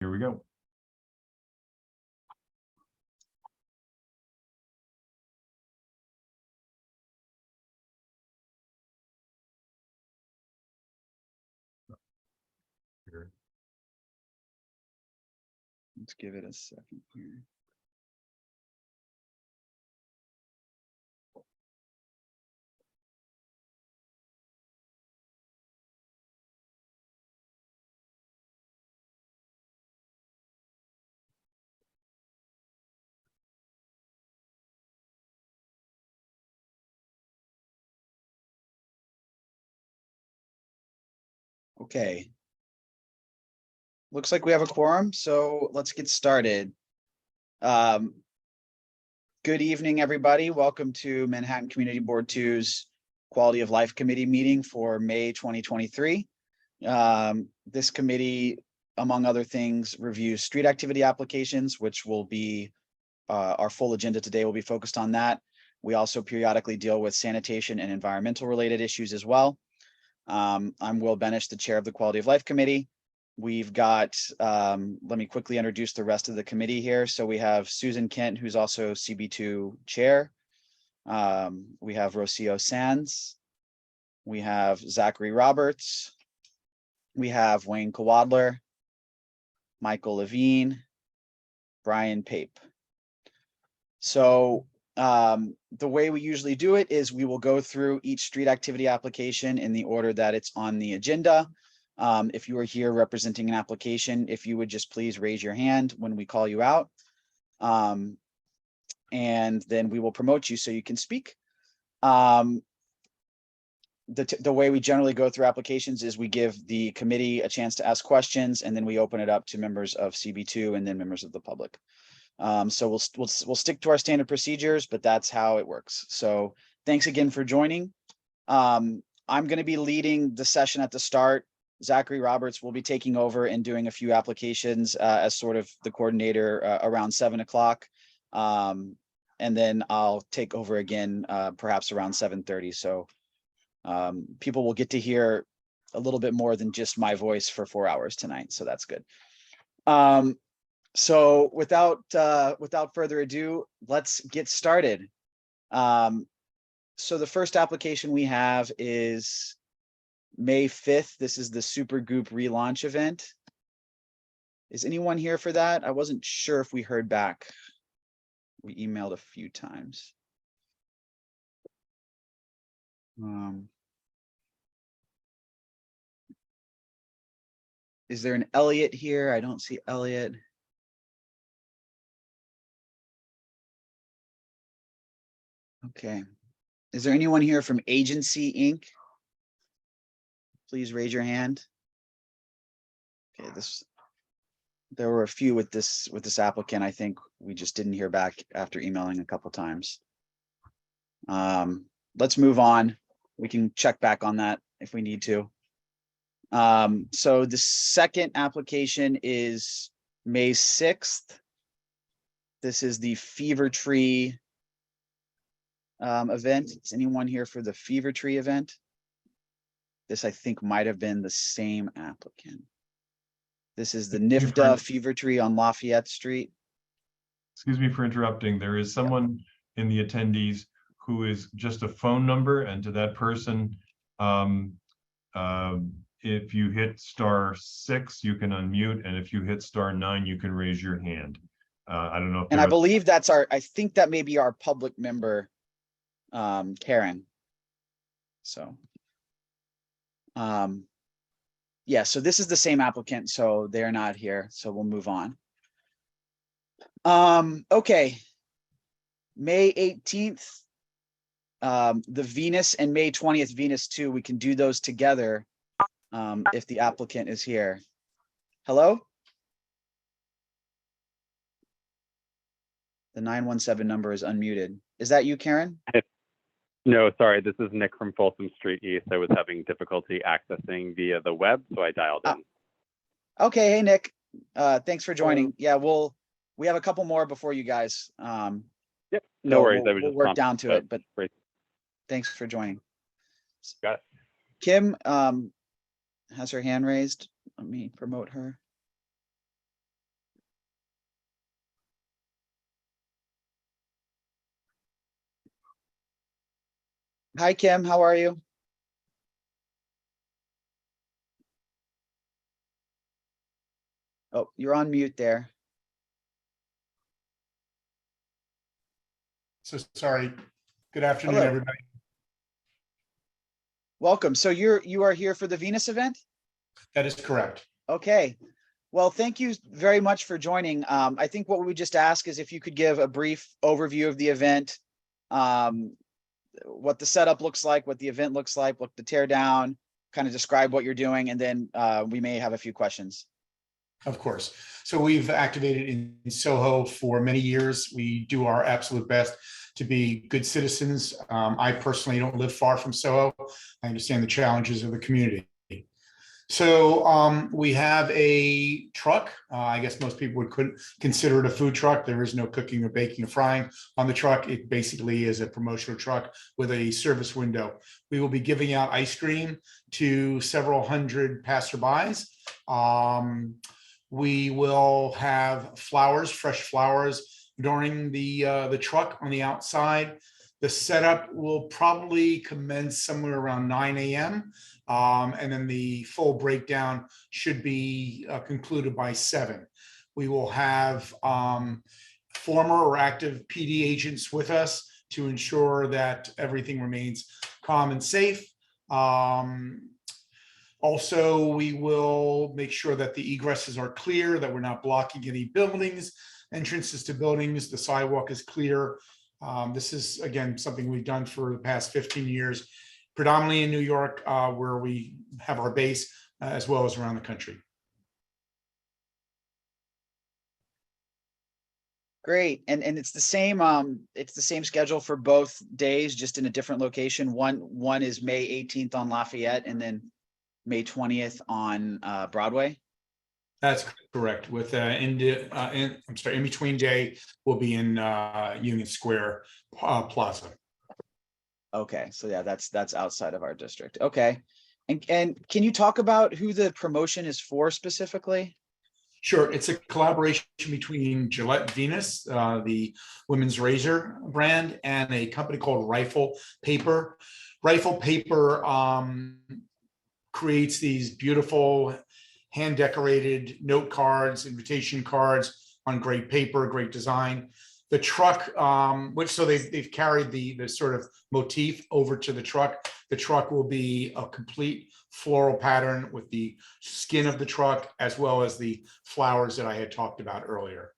Here we go. Let's give it a second here. Okay. Looks like we have a quorum, so let's get started. Good evening, everybody. Welcome to Manhattan Community Board 2's Quality of Life Committee meeting for May 2023. This committee, among other things, reviews street activity applications, which will be our full agenda today will be focused on that. We also periodically deal with sanitation and environmental related issues as well. I'm Will Benish, the chair of the Quality of Life Committee. We've got, let me quickly introduce the rest of the committee here. So we have Susan Kent, who's also CB2 chair. We have Rocio Sands. We have Zachary Roberts. We have Wayne Kowadler, Michael Levine, Brian Pape. So the way we usually do it is we will go through each street activity application in the order that it's on the agenda. If you are here representing an application, if you would just please raise your hand when we call you out. And then we will promote you so you can speak. The way we generally go through applications is we give the committee a chance to ask questions, and then we open it up to members of CB2 and then members of the public. So we'll stick to our standard procedures, but that's how it works. So thanks again for joining. I'm going to be leading the session at the start. Zachary Roberts will be taking over and doing a few applications as sort of the coordinator around 7 o'clock. And then I'll take over again, perhaps around 7:30. So people will get to hear a little bit more than just my voice for 4 hours tonight. So that's good. So without further ado, let's get started. So the first application we have is May 5th. This is the Supergoop relaunch event. Is anyone here for that? I wasn't sure if we heard back. We emailed a few times. Is there an Elliot here? I don't see Elliot. Okay. Is there anyone here from Agency Inc.? Please raise your hand. Okay, there were a few with this applicant. I think we just didn't hear back after emailing a couple times. Let's move on. We can check back on that if we need to. So the second application is May 6th. This is the Fever Tree event. Is anyone here for the Fever Tree event? This, I think, might have been the same applicant. This is the NYFTA Fever Tree on Lafayette Street. Excuse me for interrupting. There is someone in the attendees who is just a phone number, and to that person, if you hit *6, you can unmute, and if you hit *9, you can raise your hand. I don't know if, and I believe that's I think that may be our public member, Karen. So yeah, so this is the same applicant, so they're not here, so we'll move on. Okay, May 18th, the Venus, and May 20th, Venus 2, we can do those together if the applicant is here. Hello? The 917 number is unmuted. Is that you, Karen? No, sorry, this is Nick from Folsom Street East. I was having difficulty accessing via the web, so I dialed in. Okay, hey Nick, thanks for joining. Yeah, we have a couple more before you guys. Yep, no worries. We'll work down to it, but great. Thanks for joining. Got it. Kim has her hand raised. Let me promote her. Hi, Kim. How are you? Oh, you're on mute there. So sorry. Good afternoon, Hello. everybody. Welcome. So you are here for the Venus event? That is correct. Okay. Well, thank you very much for joining. I think what we would just ask is if you could give a brief overview of the event, what the setup looks like, what the event looks like, what the tear down, kind of describe what you're doing, and then we may have a few questions. Of course. So we've activated in Soho for many years. We do our absolute best to be good citizens. I personally don't live far from Soho. I understand the challenges of the community. So we have a truck. I guess most people would consider it a food truck. There is no cooking or baking or frying on the truck. It basically is a promotional truck with a service window. We will be giving out ice cream to several hundred passerbys. We will have flowers, fresh flowers during the truck on the outside. The setup will probably commence somewhere around 9 a.m. And then the full breakdown should be concluded by 7. We will have former or active PD agents with us to ensure that everything remains calm and safe. Also, we will make sure that the egresses are clear, that we're not blocking any buildings, entrances to buildings, the sidewalk is clear. This is, again, something we've done for the past 15 years, predominantly in New York, where we have our base, as well as around the country. Great. And it's the same schedule for both days, just in a different location. One is May 18th on Lafayette, and then May 20th on Broadway. That's correct. With in between day will be in Union Square Plaza. Okay, so yeah, that's outside of our district. Okay. And can you talk about who the promotion is for specifically? Sure. It's a collaboration between Gillette Venus, the women's razor brand, and a company called Rifle Paper. Rifle Paper creates these beautiful hand-decorated note cards, invitation cards on great paper, great design. The truck, they've carried the sort of motif over to the truck. The truck will be a complete floral pattern with the skin of the truck, as well as the flowers that I had talked about earlier.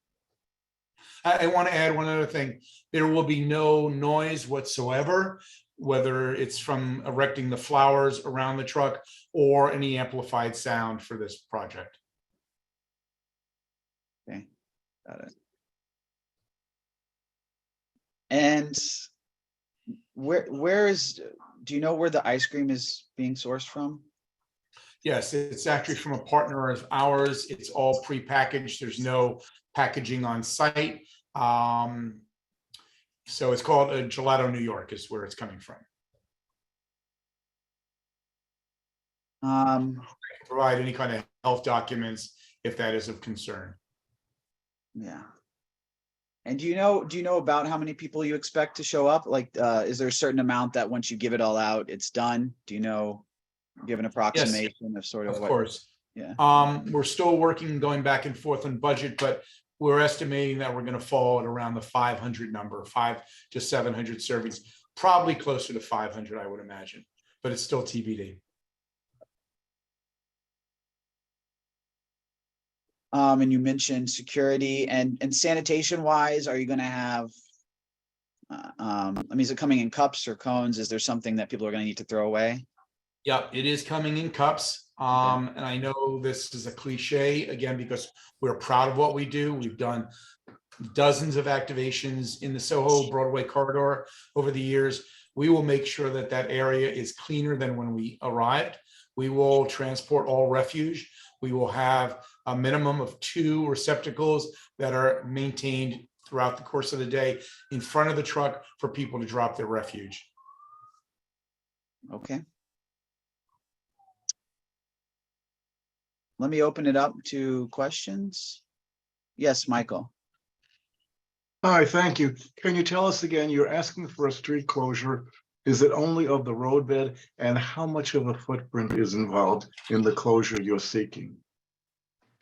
I want to add one other thing. There will be no noise whatsoever, whether it's from erecting the flowers around the truck or any amplified sound for this project. Okay, got it. And do you know where the ice cream is being sourced from? Yes, it's actually from a partner of ours. It's all prepackaged. There's no packaging on site. So it's called Gelato New York is where it's coming from. Provide any kind of health documents if that is of concern. Yeah. And do you know about how many people you expect to show up? Like, is there a certain amount that once you give it all out, it's done? Do you have an approximation of sort of Of what? course. Yeah. We're still working, going back and forth on budget, but we're estimating that we're going to fall at around the 500 number, 500 to 700 servings, probably closer to 500, I would imagine, but it's still TBD. And you mentioned security and sanitation wise, are you going to have, I mean, is it coming in cups or cones? Is there something that people are going to need to throw away? Yep, it is coming in cups. And I know this is a cliche again, because we're proud of what we do. We've done dozens of activations in the Soho Broadway corridor over the years. We will make sure that that area is cleaner than when we arrived. We will transport all refuse. We will have a minimum of 2 receptacles that are maintained throughout the course of the day in front of the truck for people to drop their refuge. Okay. Let me open it up to questions. Yes, Michael. Hi, thank you. Can you tell us again, you're asking for a street closure Is it only of the roadbed? And how much of a footprint is involved in the closure you're seeking?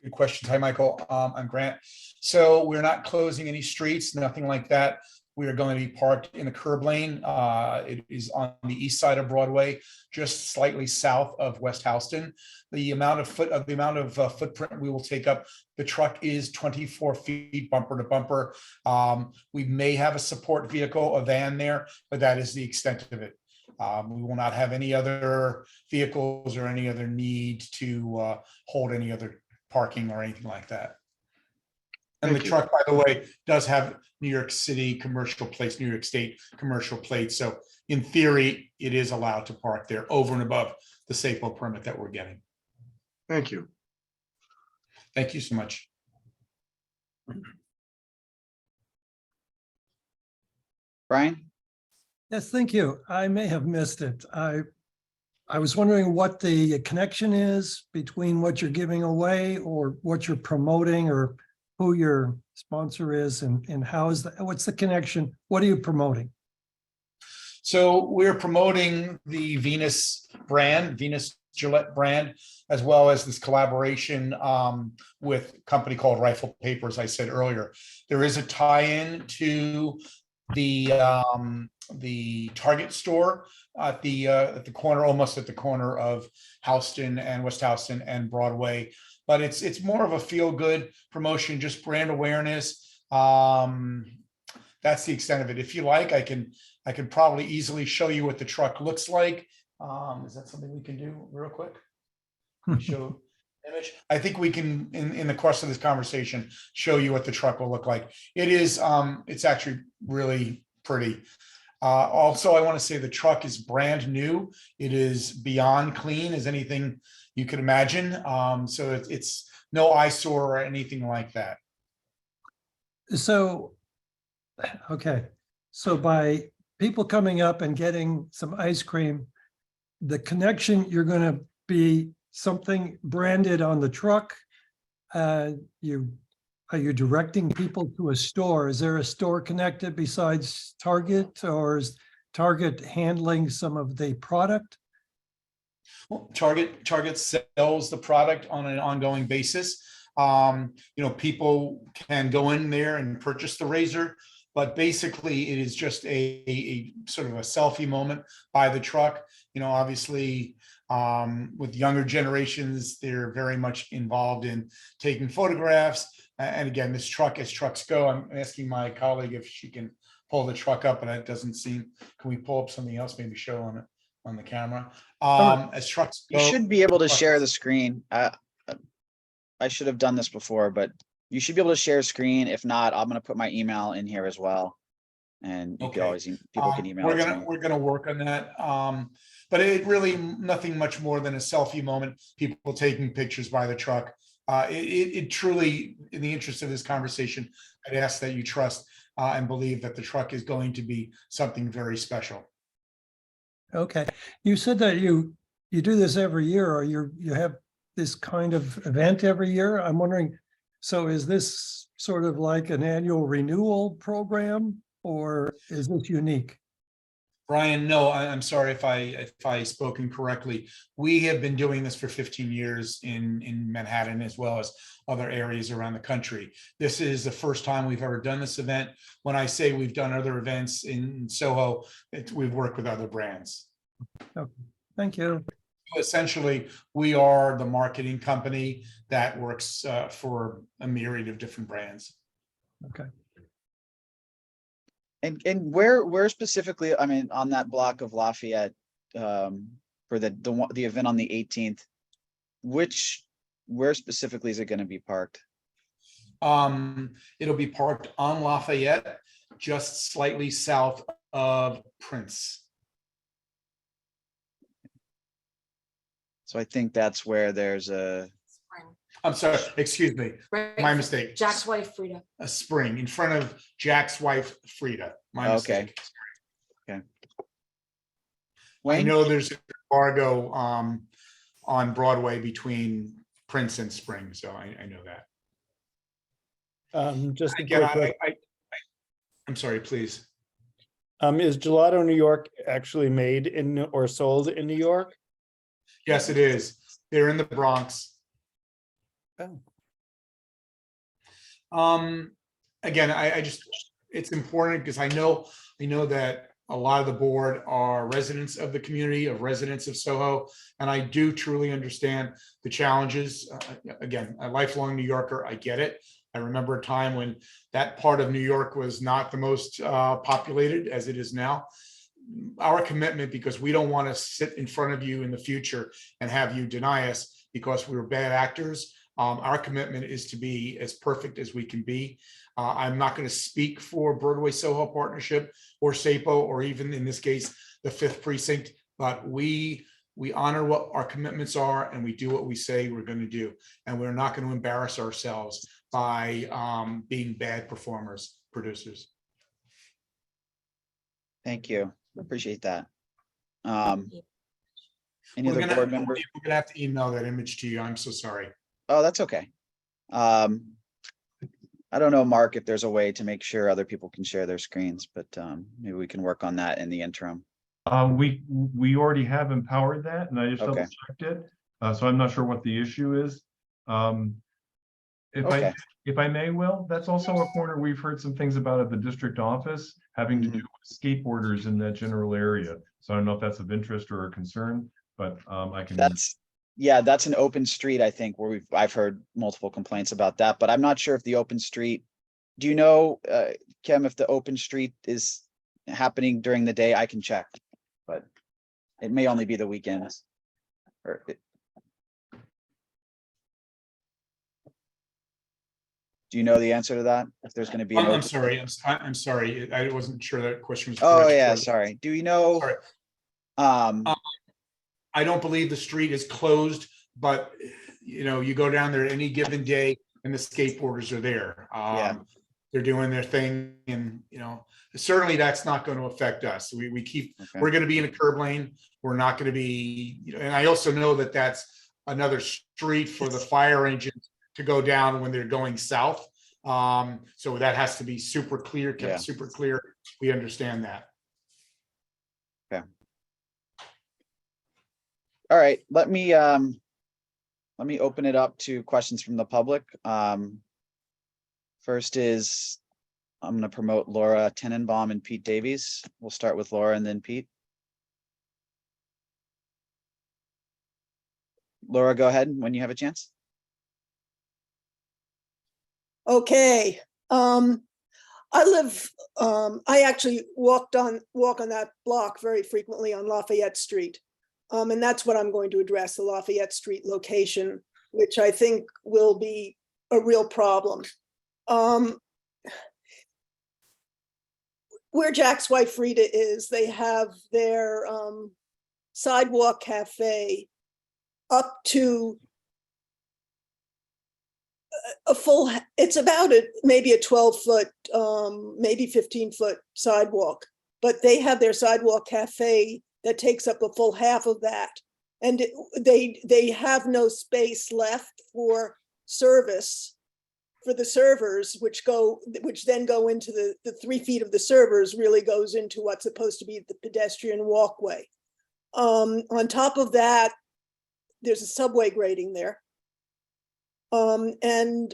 Good question. Hi, Michael. I'm Grant. So we're not closing any streets, nothing like that. We are going to be parked in a curb lane. It is on the east side of Broadway, just slightly south of West Houston. The amount of footprint we will take up, the truck is 24 feet bumper to bumper. We may have a support vehicle, a van there, but that is the extent of it. We will not have any other vehicles or any other need to hold any other parking or anything like that. And Thank the you. truck, by the way, does have New York City commercial plates, New York State commercial plates. So in theory, it is allowed to park there over and above the SAPO permit that we're getting. Thank you. Thank you so much. Brian? Yes, thank you. I may have missed it. I was wondering what the connection is between what you're giving away or what you're promoting, or who your sponsor is, and how is that, what's the connection? What are you promoting? So we're promoting the Venus brand, Venus Gillette brand, as well as this collaboration with a company called Rifle Paper, as I said earlier. There is a tie-in to the Target store at the corner, almost at the corner of Houston and West Houston and Broadway. But it's more of a feel-good promotion, just brand awareness. That's the extent of it. If you like, I can probably easily show you what the truck looks like. Is that something we can do real quick? Can we show image? I think we can, in the course of this conversation, show you what the truck will look like. It is, it's actually really pretty. Also, I want to say the truck is brand new. It is beyond clean as anything you could imagine. So it's no eyesore or anything like that. So, okay, so by people coming up and getting some ice cream, the connection, you're going to be something branded on the truck. Are you directing people to a store? Is there a store connected besides Target, or is Target handling some of the product? Well, Target sells the product on an ongoing basis. People can go in there and purchase the razor, but basically it is just a sort of a selfie moment by the truck. Obviously, with younger generations, they're very much involved in taking photographs. And again, this truck, as trucks go, I'm asking my colleague if she can pull the truck up, and it doesn't seem. Can we pull up something else? Maybe show on the camera. As trucks go, You should be able to share the screen. I should have done this before, but you should be able to share screen. If not, I'm going to put my email in here as well. And you can always, people can email it to me. We're gonna work on that. But it really nothing much more than a selfie moment. People taking pictures by the truck. It truly, in the interest of this conversation, I'd ask that you trust and believe that the truck is going to be something very special. Okay, you said that you do this every year, or you have this kind of event every year. I'm wondering, so is this sort of like an annual renewal program, or is this unique? Brian, no, I'm sorry if I spoke incorrectly. We have been doing this for 15 years in Manhattan, as well as other areas around the country. This is the first time we've ever done this event. When I say we've done other events in Soho, we've worked with other brands. Okay, thank you. Essentially, we are the marketing company that works for a myriad of different brands. Okay. And where specifically, I mean, on that block of Lafayette, for the event on the 18th, where specifically is it going to be parked? It'll be parked on Lafayette, just slightly south of Prince. So I think that's where there's a. I'm sorry, excuse me, Right. my mistake. Jack's wife, Frida. A spring in front of Jack's wife, Frida. My mistake. Okay. I Wayne? know there's an embargo on Broadway between Prince and Spring, so I know that. Just Again, I'm sorry, please. Is Gelato New York actually made in or sold in New York? Yes, it is. They're in the Bronx. Oh. Again, I just, it's important because I know that a lot of the board are residents of the community, of residents of Soho, and I do truly understand the challenges. Again, a lifelong New Yorker, I get it. I remember a time when that part of New York was not the most populated as it is now. Our commitment, because we don't want to sit in front of you in the future and have you deny us because we were bad actors. Our commitment is to be as perfect as we can be. I'm not going to speak for Broadway Soho Partnership or SAPO, or even in this case, the 5th Precinct, but we honor what our commitments are and we do what we say we're going to do. And we're not going to embarrass ourselves by being bad producers. Thank you. Appreciate that. Any We're other gonna board members? have to email that image to you. I'm so sorry. Oh, that's okay. I don't know, Mark, if there's a way to make sure other people can share their screens, but maybe we can work on that in the interim. We already have empowered that, and I just double Okay. checked it. So I'm not sure what the issue is. Okay. If I may, Will, that's also a corner we've heard some things about at the district office having to do with skateboarders in that general area. So I don't know if that's of interest or a concern, but I can. That's an open street, I think, where I've heard multiple complaints about that, but I'm not sure if the open street, do you know, Kim, if the open street is happening during the day? I can check, but it may only be the weekends. Do you know the answer to that? If there's going to be an I'm open- sorry. I'm sorry. I wasn't sure that question was. Oh, directed yeah, towards- sorry. Do you know? Sorry. I don't believe the street is closed, but you go down there any given day and the skateboarders are there. Yeah. They're doing their thing, and certainly that's not going to affect us. We're going to be in a curb lane. We're not going to be, and I also know that that's another street for the fire engines to go down when they're going south. So that has to be super clear, kept super clear. We understand that. All right, let me open it up to questions from the public. First is, I'm going to promote Laura Tenenbaum and Pete Davies. We'll start with Laura and then Pete. Laura, go ahead when you have a chance. Okay. I actually walk on that block very frequently on Lafayette Street. And that's what I'm going to address, the Lafayette Street location, which I think will be a real problem. Where Jack's wife Frida is, they have their sidewalk cafe up to a full, it's about maybe a 12-foot, maybe 15-foot sidewalk, but they have their sidewalk cafe that takes up a full half of that. And they have no space left for service for the servers, which then go into the 3 feet of the servers really goes into what's supposed to be the pedestrian walkway. On top of that, there's a subway grading there. And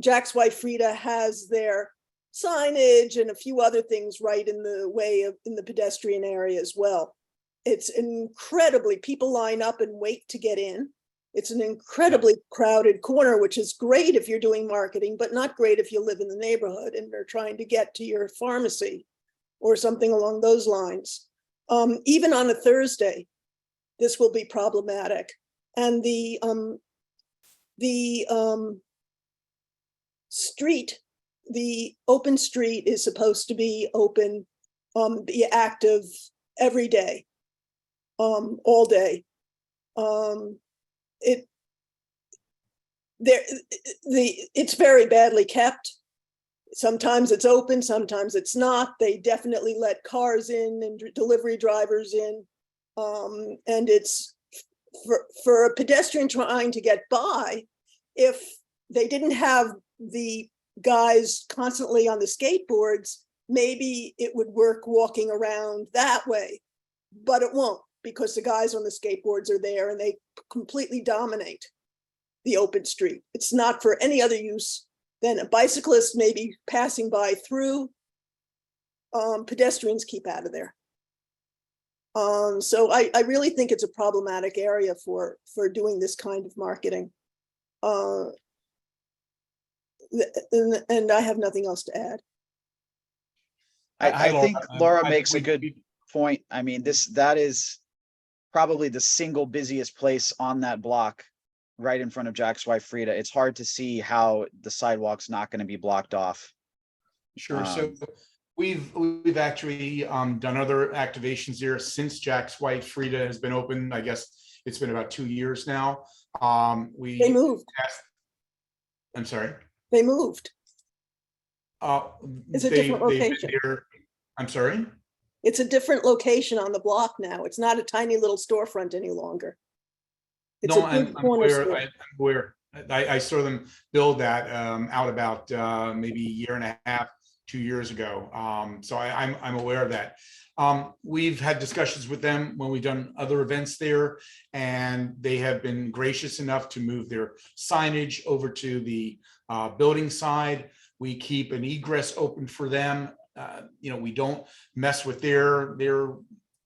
Jack's wife Frida has their signage and a few other things right in the way of in the pedestrian area as well. It's incredibly, people line up and wait to get in. It's an incredibly crowded corner, which is great if you're doing marketing, but not great if you live in the neighborhood and are trying to get to your pharmacy or something along those lines. Even on a Thursday, this will be problematic. And the street, the open street is supposed to be open, be active every day, all day. It's very badly kept. Sometimes it's open, sometimes it's not. They definitely let cars in and delivery drivers in. And it's for a pedestrian trying to get by, if they didn't have the guys constantly on the skateboards maybe it would work walking around that way, but it won't because the guys on the skateboards are there and they completely dominate the open street. It's not for any other use than a bicyclist maybe passing by through. Pedestrians keep out of there. So I really think it's a problematic area for doing this kind of marketing. And I have nothing else to add. I think Laura I makes a think good we- point. I mean, that is probably the single busiest place on that block, right in front of Jack's wife Frida. It's hard to see how the sidewalk's not going to be blocked off. Sure. So we've actually done other activations here since Jack's wife Frida has been open. I guess it's been about 2 years now. They moved. I'm sorry. They moved. It's a different location. I'm sorry. It's a different location on the block now. It's not a tiny little storefront any longer. It's No, a big I'm corner aware. store. I'm aware. I saw them build that out about maybe a year and a half, 2 years ago. So I'm aware of that. We've had discussions with them when we've done other events there, and they have been gracious enough to move their signage over to the building side. We keep an egress open for them. We don't mess with their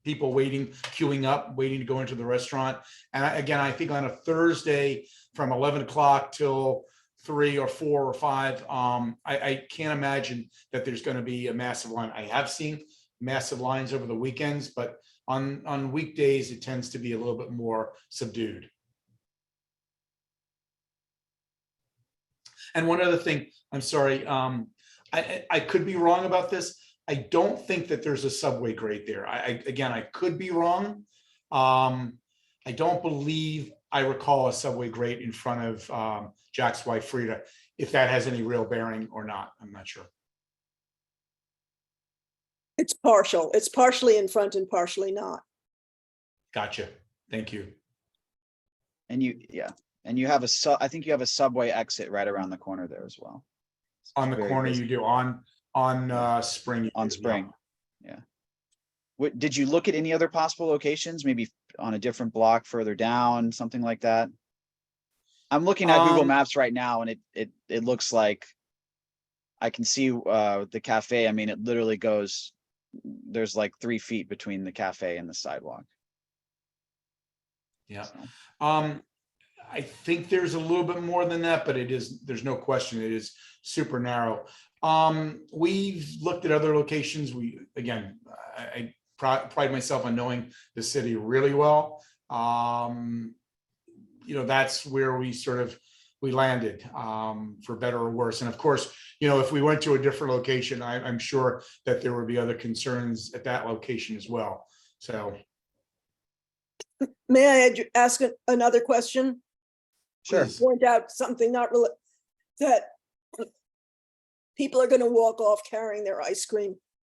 people queuing up, waiting to go into the restaurant. And again, I think on a Thursday from 11 o'clock till 3 or 4 or 5, I can't imagine that there's going to be a massive line. I have seen massive lines over the weekends, but on weekdays, it tends to be a little bit more subdued. And one other thing, I'm sorry, I could be wrong about this. I don't think that there's a subway grate there. Again, I could be wrong. I don't believe I recall a subway grate in front of Jack's wife Frida. If that has any real bearing or not, I'm not sure. It's partial. It's partially in front and partially not. Gotcha. Thank you. And you have I think you have a subway exit right around the corner there as well. On the Very corner, busy. you do on Spring. you On do, Spring. Yeah. Did you look at any other possible locations, maybe on a different block further down, something like that? I'm looking at Google Maps right now, and it looks like I can see the cafe. I mean, it literally goes, there's like 3 feet between the cafe and the sidewalk. Yeah. So, I think there's a little bit more than that, but there's no question, it is super narrow. We've looked at other locations. I pride myself on knowing the city really well. That's where we landed, for better or worse. And of course, if we went to a different location, I'm sure that there would be other concerns at that location as well. So. May I ask another question? sure. Please. Point out something that people are going to walk off carrying their ice cream.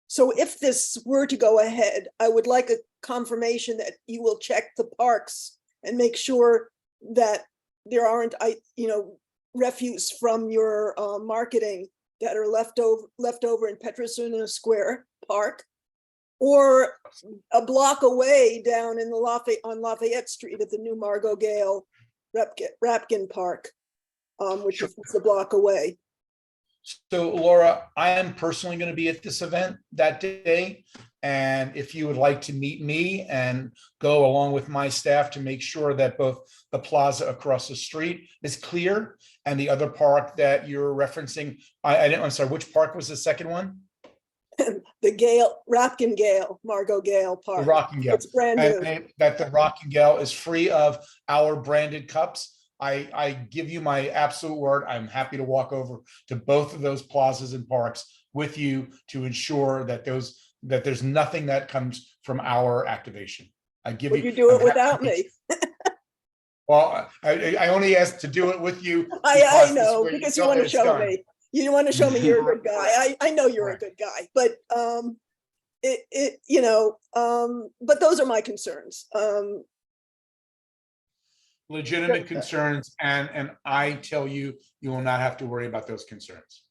So if this were to go ahead, I would like a confirmation that you will check the parks and make sure that there aren't, refuse from your marketing that are left over in Petrosina Square Park, or a block away down in on Lafayette Street at the new Margot Gale Rapkin Park, which is a block away. So Laura, I am personally going to be at this event that day. And if you would like to meet me and go along with my staff to make sure that both the plaza across the street is clear and the other park that you're referencing, I'm sorry, which park was the second one? The Rapkin Gale, Margot Gale Park. The Rockingale. It's brand new. That the Rockingale is free of our branded cups. I give you my absolute word. I'm happy to walk over to both of those plazas and parks with you to ensure that there's nothing that comes from our activation. Would you do it without me? Well, I only asked to do it with you. I know, because you want to show me. You want to show me you're a good guy. I know you're a good guy, but but those are my concerns. Legitimate concerns, and I tell you, you will not have to worry about those concerns.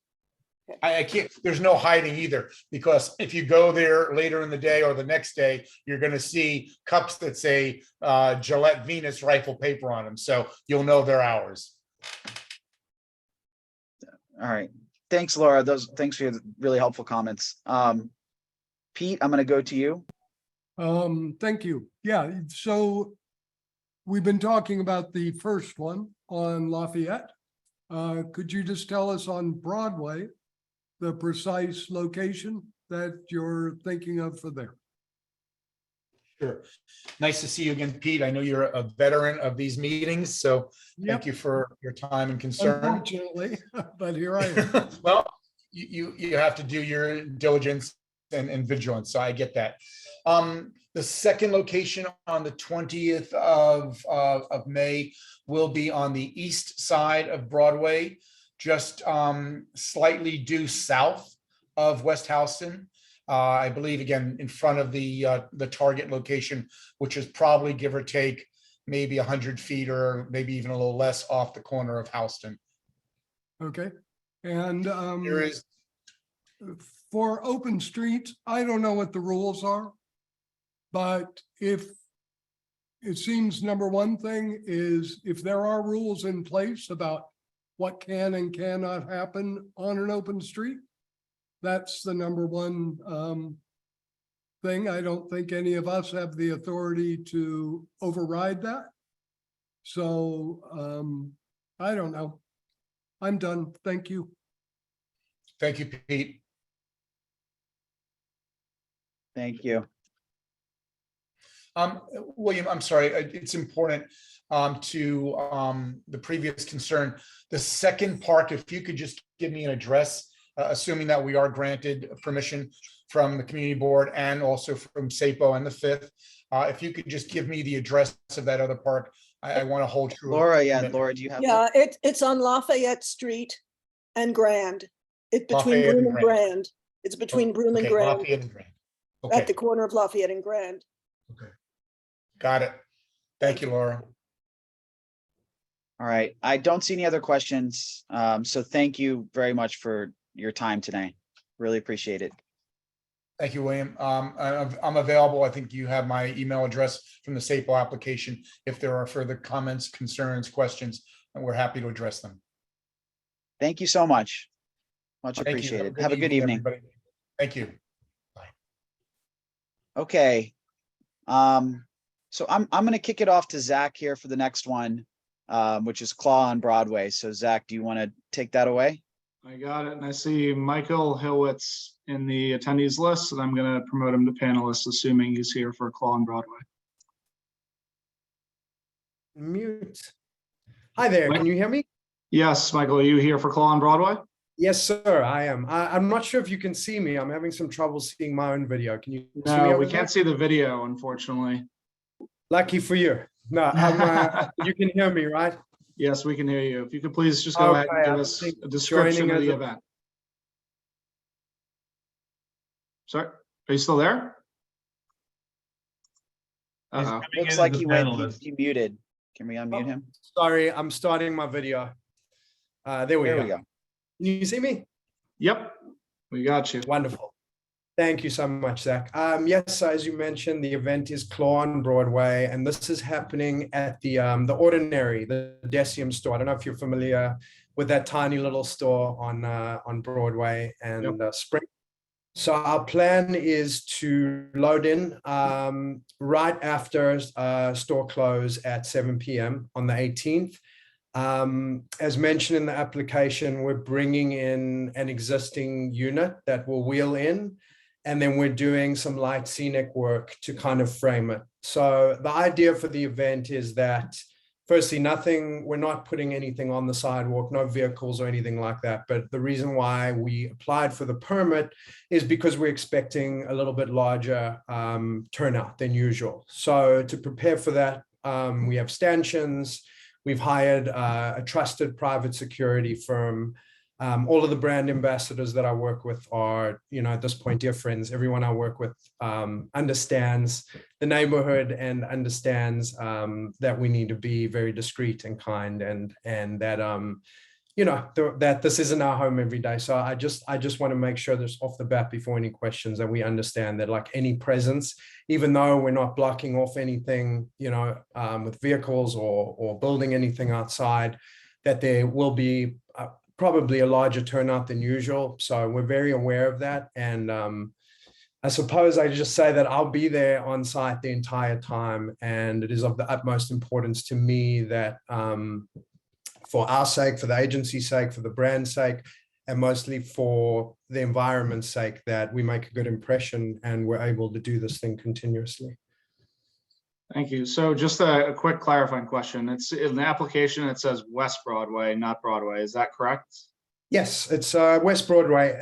I can't, there's no hiding either, because if you go there later in the day or the next day, you're gonna see cups that say Gillette Venus rifle paper on them, so you'll know they're ours. All right. Thanks, Laura. Thanks for your really helpful comments. Pete, I'm gonna go to you. Thank you. Yeah, so we've been talking about the first one on Lafayette. Could you just tell us on Broadway, the precise location that you're thinking of for there? Sure. Nice to see you again, Pete. I know you're a veteran of these meetings, so thank you for your time and concern. Unfortunately, but here I am. Well, you have to do your diligence and vigilance, so I get that. The second location on the 20th of May will be on the east side of Broadway, just slightly due south of West Houston. I believe, again, in front of the Target location, which is probably, give or take, maybe 100 feet or maybe even a little less off the corner of Houston. Okay, and There is, for open streets, I don't know what the rules are, but if it seems number one thing is if there are rules in place about what can and cannot happen on an open street, that's the number one thing. I don't think any of us have the authority to override that. So I don't know. I'm done. Thank you. thank you, Pete. Thank you. William, I'm sorry, it's important to the previous concern. The second park, if you could just give me an address, assuming that we are granted permission from the community board and also from SAPO and the fifth. If you could just give me the address of that other park, I want to hold true. Laura, Laura, do you have? Yeah, it's on Lafayette Street and Grand. It's between Lafayette Broome and and Grand. It's between Broome and Okay, Grand, Lafayette and Grand. at Okay, the corner of Lafayette and Grand. okay. Got it. Thank you, Laura. All right. I don't see any other questions. So thank you very much for your time today. Really appreciate it. Thank you, William. I'm available. I think you have my email address from the SAPO application. If there are further comments, concerns, questions, and we're happy to address them. Thank you so much. Much Thank you. appreciated. Have a good evening. everybody. Thank you. Okay. So I'm going to kick it off to Zach here for the next one, which is Claw on Broadway. So Zach, do you want to take that away? I got it. And I see Michael Hillwitz in the attendees list, and I'm going to promote him to panelist, assuming he's here for Claw on Broadway. Mute. Hi there, can you hear me? Yes, Michael, are you here for Claw on Broadway? Yes, sir, I am. I'm not sure if you can see me. I'm having some trouble seeing my own video. Can you see me? No, over we there? can't see the video, unfortunately. Lucky for you. No, you can hear me, right? Yes, we can hear you. If you could please just go ahead and give I us think a description joining of the as a- event. Sorry, are you still there? He's Uh-oh. coming in Looks as like a he panelist. he muted. Can we unmute him? Sorry, I'm starting my video. There we There go. we go. Can you see me? Yep, we got you. Wonderful. Thank you so much, Zach. Yes, so as you mentioned, the event is Claw on Broadway, and this is happening at the Ordinary, the Decium store. I don't know if you're familiar with that tiny little store on Broadway and Spring. So our plan is to load in right after store close at 7 p.m. on the 18th. As mentioned in the application, we're bringing in an existing unit that will wheel in, and then we're doing some light scenic work to kind of frame it. So the idea for the event is that, firstly, we're not putting anything on the sidewalk, no vehicles or anything like that. But the reason why we applied for the permit is because we're expecting a little bit larger turnout than usual. So to prepare for that, we have stanchions. We've hired a trusted private security firm. All of the brand ambassadors that I work with are, at this point, dear friends. Everyone I work with understands the neighborhood and understands that we need to be very discreet and kind, and that, that this isn't our home every day. So I just want to make sure there's off the bat before any questions that we understand that like any presence, even though we're not blocking off anything, with vehicles or building anything outside, that there will be probably a larger turnout than usual. So we're very aware of that. And I suppose I just say that I'll be there on site the entire time. And it is of the utmost importance to me that for our sake, for the agency's sake, for the brand's sake, and mostly for the environment's sake, that we make a good impression and we're able to do this thing continuously. Thank you. So just a quick clarifying question. It's in the application, it says West Broadway, not Broadway. Is that correct? Yes, it's West Broadway,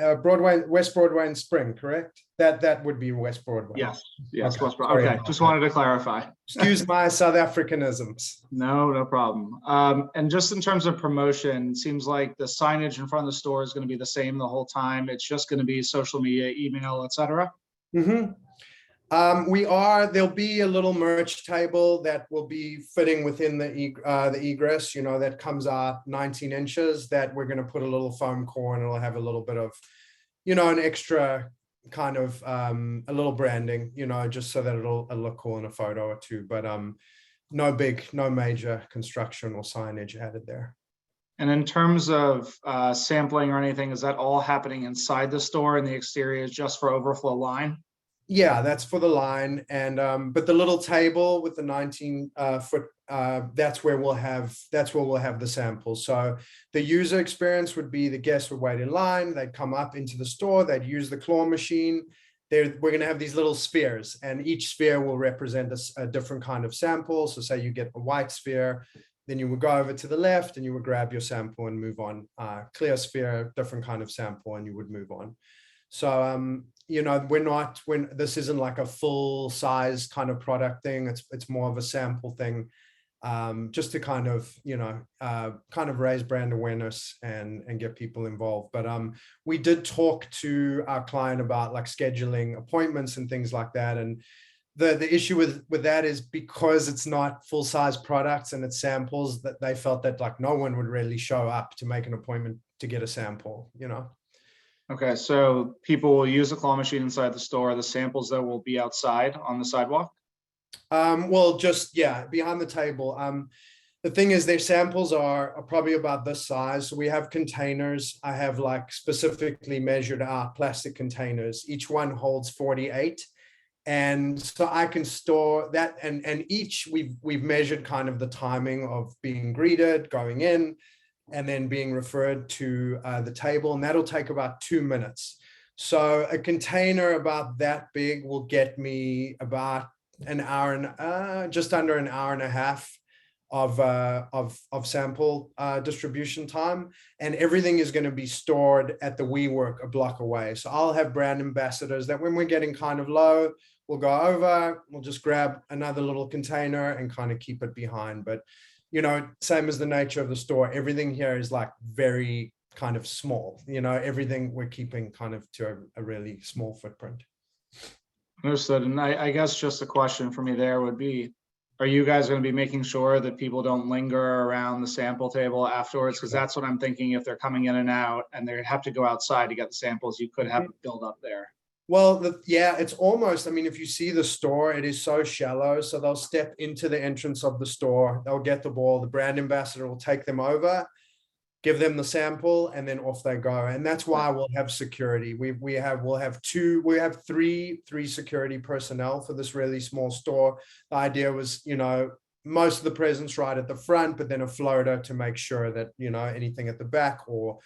West Broadway and Spring, correct? That would be West Broadway. Yes, Okay. West Broadway. Sorry Okay, about just that. wanted to clarify. Excuse my South Africanisms. No problem. And just in terms of promotion, it seems like the signage in front of the store is going to be the same the whole time. It's just going to be social media, email, etc. Mm-hmm. There'll be a little merch table that will be fitting within the egress, that comes out 19 inches, that we're going to put a little foam core and it'll have a little bit of, an extra kind of, a little branding, just so that it'll look cool in a photo or two, but no major construction or signage added there. And in terms of sampling or anything, is that all happening inside the store and the exterior is just for overflow line? Yeah, that's for the line. And but the little table with the 19 foot, that's where we'll have the samples. So the user experience would be the guests would wait in line, they'd come up into the store, they'd use the claw machine. We're going to have these little spheres, and each sphere will represent a different kind of sample. So say you get a white sphere, then you would go over to the left and you would grab your sample and move on. Clear sphere, different kind of sample, and you would move on. So this isn't like a full size kind of product thing. It's more of a sample thing, just to kind of raise brand awareness and get people involved. But we did talk to our client about like scheduling appointments and things like that. And the issue with that is because it's not full size products and it's samples, that they felt that like no one would really show up to make an appointment to get a sample, Okay, so people will use a claw machine inside the store. The samples that will be outside on the sidewalk? Well, behind the table. The thing is, their samples are probably about this size. So we have containers. I have like specifically measured out plastic containers. Each one holds 48. And so I can store that, and each we've measured kind of the timing of being greeted, going in, and then being referred to the table, and that'll take about 2 minutes. So a container about that big will get me about an hour and just under an hour and a half of sample distribution time, and everything is going to be stored at the WeWork a block away. So I'll have brand ambassadors that when we're getting kind of low, we'll go over, we'll just grab another little container and kind of keep it behind. But same as the nature of the store, everything here is like very kind of small, everything we're keeping kind of to a really small footprint. Understood. And I guess just a question for me there would be, are you guys going to be making sure that people don't linger around the sample table afterwards? Because that's what I'm thinking. If they're coming in and out and they have to go outside to get the samples, you could have it build up there. Well, it's almost, if you see the store, it is so shallow. So they'll step into the entrance of the store, they'll get the ball, the brand ambassador will take them over, give them the sample, and then off they go. And that's why we'll have security. We'll have three security personnel for this really small store. The idea was, most of the presence right at the front, but then a floater to make sure that, anything at the back or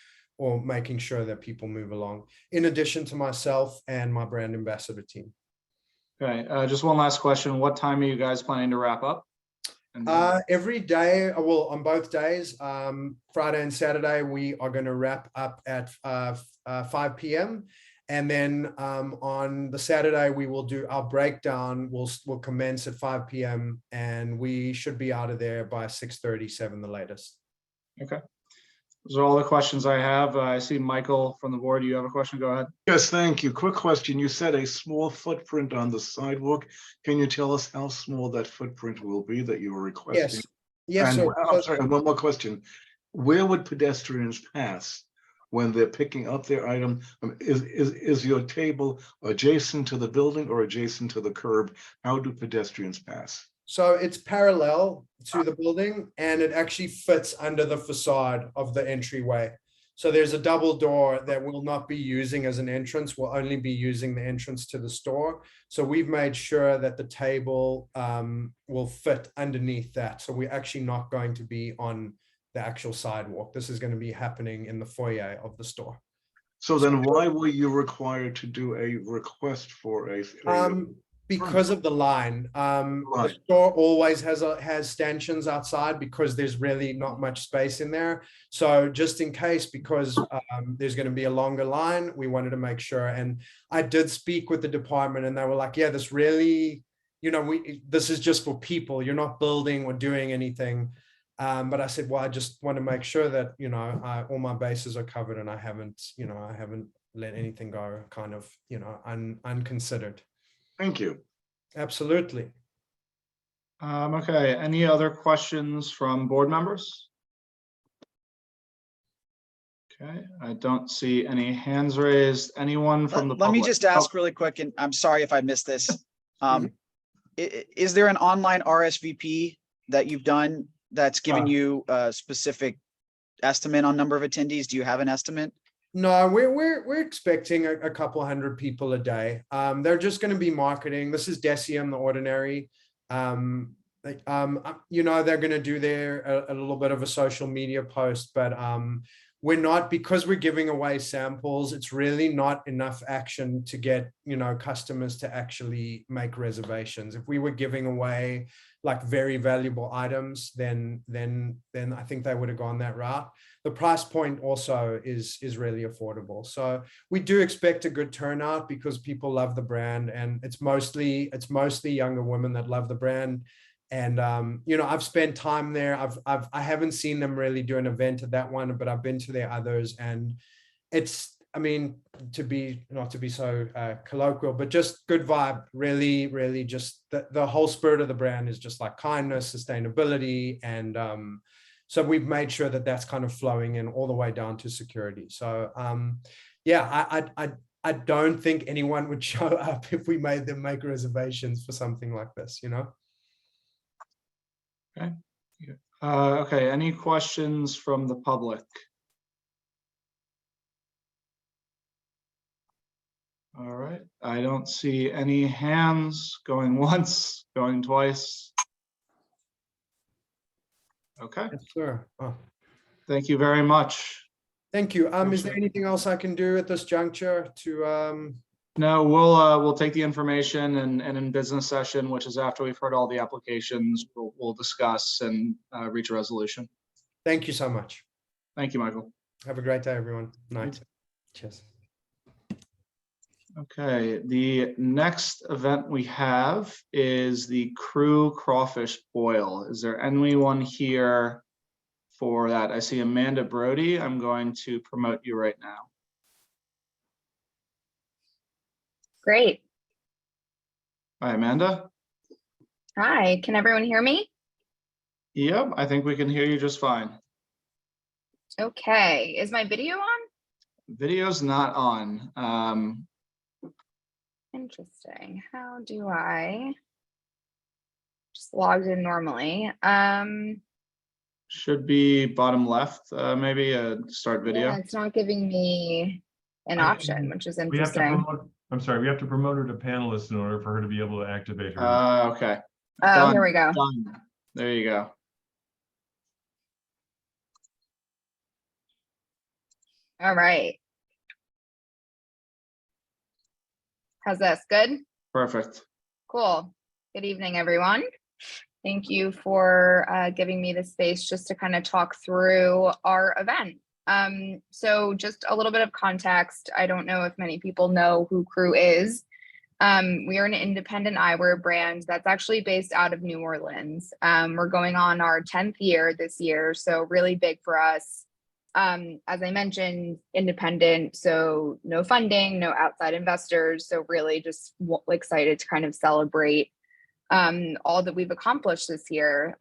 making sure that people move along, in addition to myself and my brand ambassador team. Okay, just one last question. What time are you guys planning to wrap up? Every day, well, on both days, Friday and Saturday, we are going to wrap up at 5 p.m. And then on the Saturday, we will do our breakdown. We'll commence at 5 p.m. and we should be out of there by 6:37, the latest. Okay. Those are all the questions I have. I see Michael from the board. You have a question? Go ahead. Yes, thank you. Quick question. You said a small footprint on the sidewalk. Can you tell us how small that footprint will be that you were requesting? Yes. And, I'm sorry, and one more question. where would pedestrians pass when they're picking up their item? Is your table adjacent to the building or adjacent to the curb? How do pedestrians pass? So it's parallel to the building and it actually fits under the facade of the entryway. So there's a double door that we'll not be using as an entrance. We'll only be using the entrance to the store. So we've made sure that the table will fit underneath that. So we're actually not going to be on the actual sidewalk. This is going to be happening in the foyer of the store. So then why were you required to do a request for a Because of the line. The Line. store always has stanchions outside because there's really not much space in there. So just in case, because there's going to be a longer line, we wanted to make sure. And I did speak with the department and they were like, yeah, this really, this is just for people. You're not building or doing anything. But I said, well, I just want to make sure that, all my bases are covered and I haven't let anything go kind of, unconsidered. Thank you. Absolutely. Okay, any other questions from board members? Okay, I don't see any hands raised. Anyone from the Let me public? just ask really quick, and I'm sorry if I missed this. Is there an online RSVP that you've done that's given you a specific estimate on number of attendees? Do you have an estimate? No, we're expecting a couple hundred people a day. They're just going to be marketing. This is Decium, the Ordinary. They're going to do a little bit of a social media post, but we're not, because we're giving away samples. It's really not enough action to get customers to actually make reservations. If we were giving away like very valuable items, then I think they would have gone that route. The price point also is really affordable. So we do expect a good turnout because people love the brand, and it's mostly younger women that love the brand. And I've spent time there. I haven't seen them really do an event at that one, but I've been to their others, and it's, not to be so colloquial, but just good vibe. Really, really, just the whole spirit of the brand is just like kindness, sustainability, and so we've made sure that that's kind of flowing in all the way down to security. So I don't think anyone would show up if we made them make reservations for something like this, Okay. Okay, any questions from the public? All right, I don't see any hands going once, going twice. Okay. Yes, sir. Oh, Thank you very much. thank you. Is there anything else I can do at this juncture to No, we'll take the information and in business session, which is after we've heard all the applications, we'll discuss and reach a resolution. Thank you so much. Thank you, Michael. Have a great day, everyone. Night. Cheers. Okay, the next event we have is the Crew Crawfish Boil. Is there anyone here for that? I see Amanda Brody. I'm going to promote you right now. Great. Hi, Amanda. Hi, can everyone hear me? Yep, I think we can hear you just fine. Okay, is my video on? Video's not on. Interesting. How do I just logged in normally? Should be bottom left, maybe start video. Yeah, it's not giving me an option, which is We have to interesting. promote, I'm sorry, we have to promote her to panelist in order for her to be able to activate her. Okay. Oh, Done, here we go. done. There you go. All right. How's this? Good? Perfect. Cool. Good evening, everyone. Thank you for giving me the space just to kind of talk through our event. So just a little bit of context. I don't know if many people know who Crew is. We are an independent eyewear brand that's actually based out of New Orleans. We're going on our 10th year this year, so really big for us. As I mentioned, independent, so no funding, no outside investors. So really just excited to kind of celebrate all that we've accomplished this year.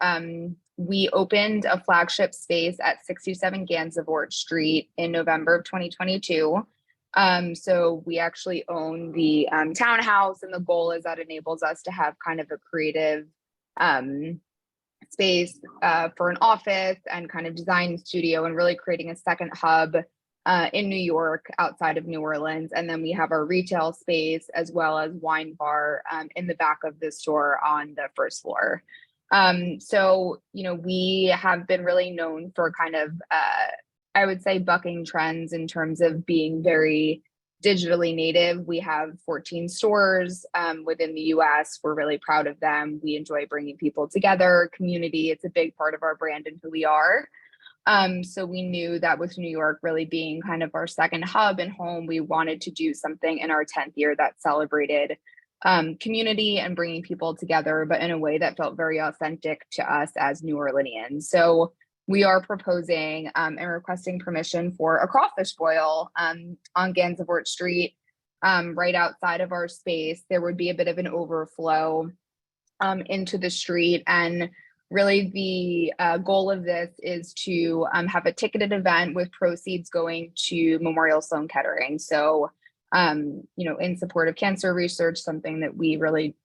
We opened a flagship space at 67 Gansevoort Street in November of 2022. So we actually own the townhouse, and the goal is that enables us to have kind of a creative space for an office and kind of design studio, and really creating a second hub in New York outside of New Orleans. And then we have our retail space as well as wine bar in the back of the store on the first floor. So, you know, we have been really known for kind of, I would say, bucking trends in terms of being very digitally native. We have 14 stores within the US. We're really proud of them. We enjoy bringing people together, community. It's a big part of our brand and who we are. So we knew that with New York really being kind of our second hub and home, we wanted to do something in our 10th year that celebrated community and bringing people together, but in a way that felt very authentic to us as New Orleanians. So we are proposing and requesting permission for a crawfish boil on Gansevoort Street, right outside of our space. There would be a bit of an overflow into the street, and really the goal of this is to have a ticketed event with proceeds going to Memorial Sloan Kettering. So, you know, in support of cancer research, something that we really,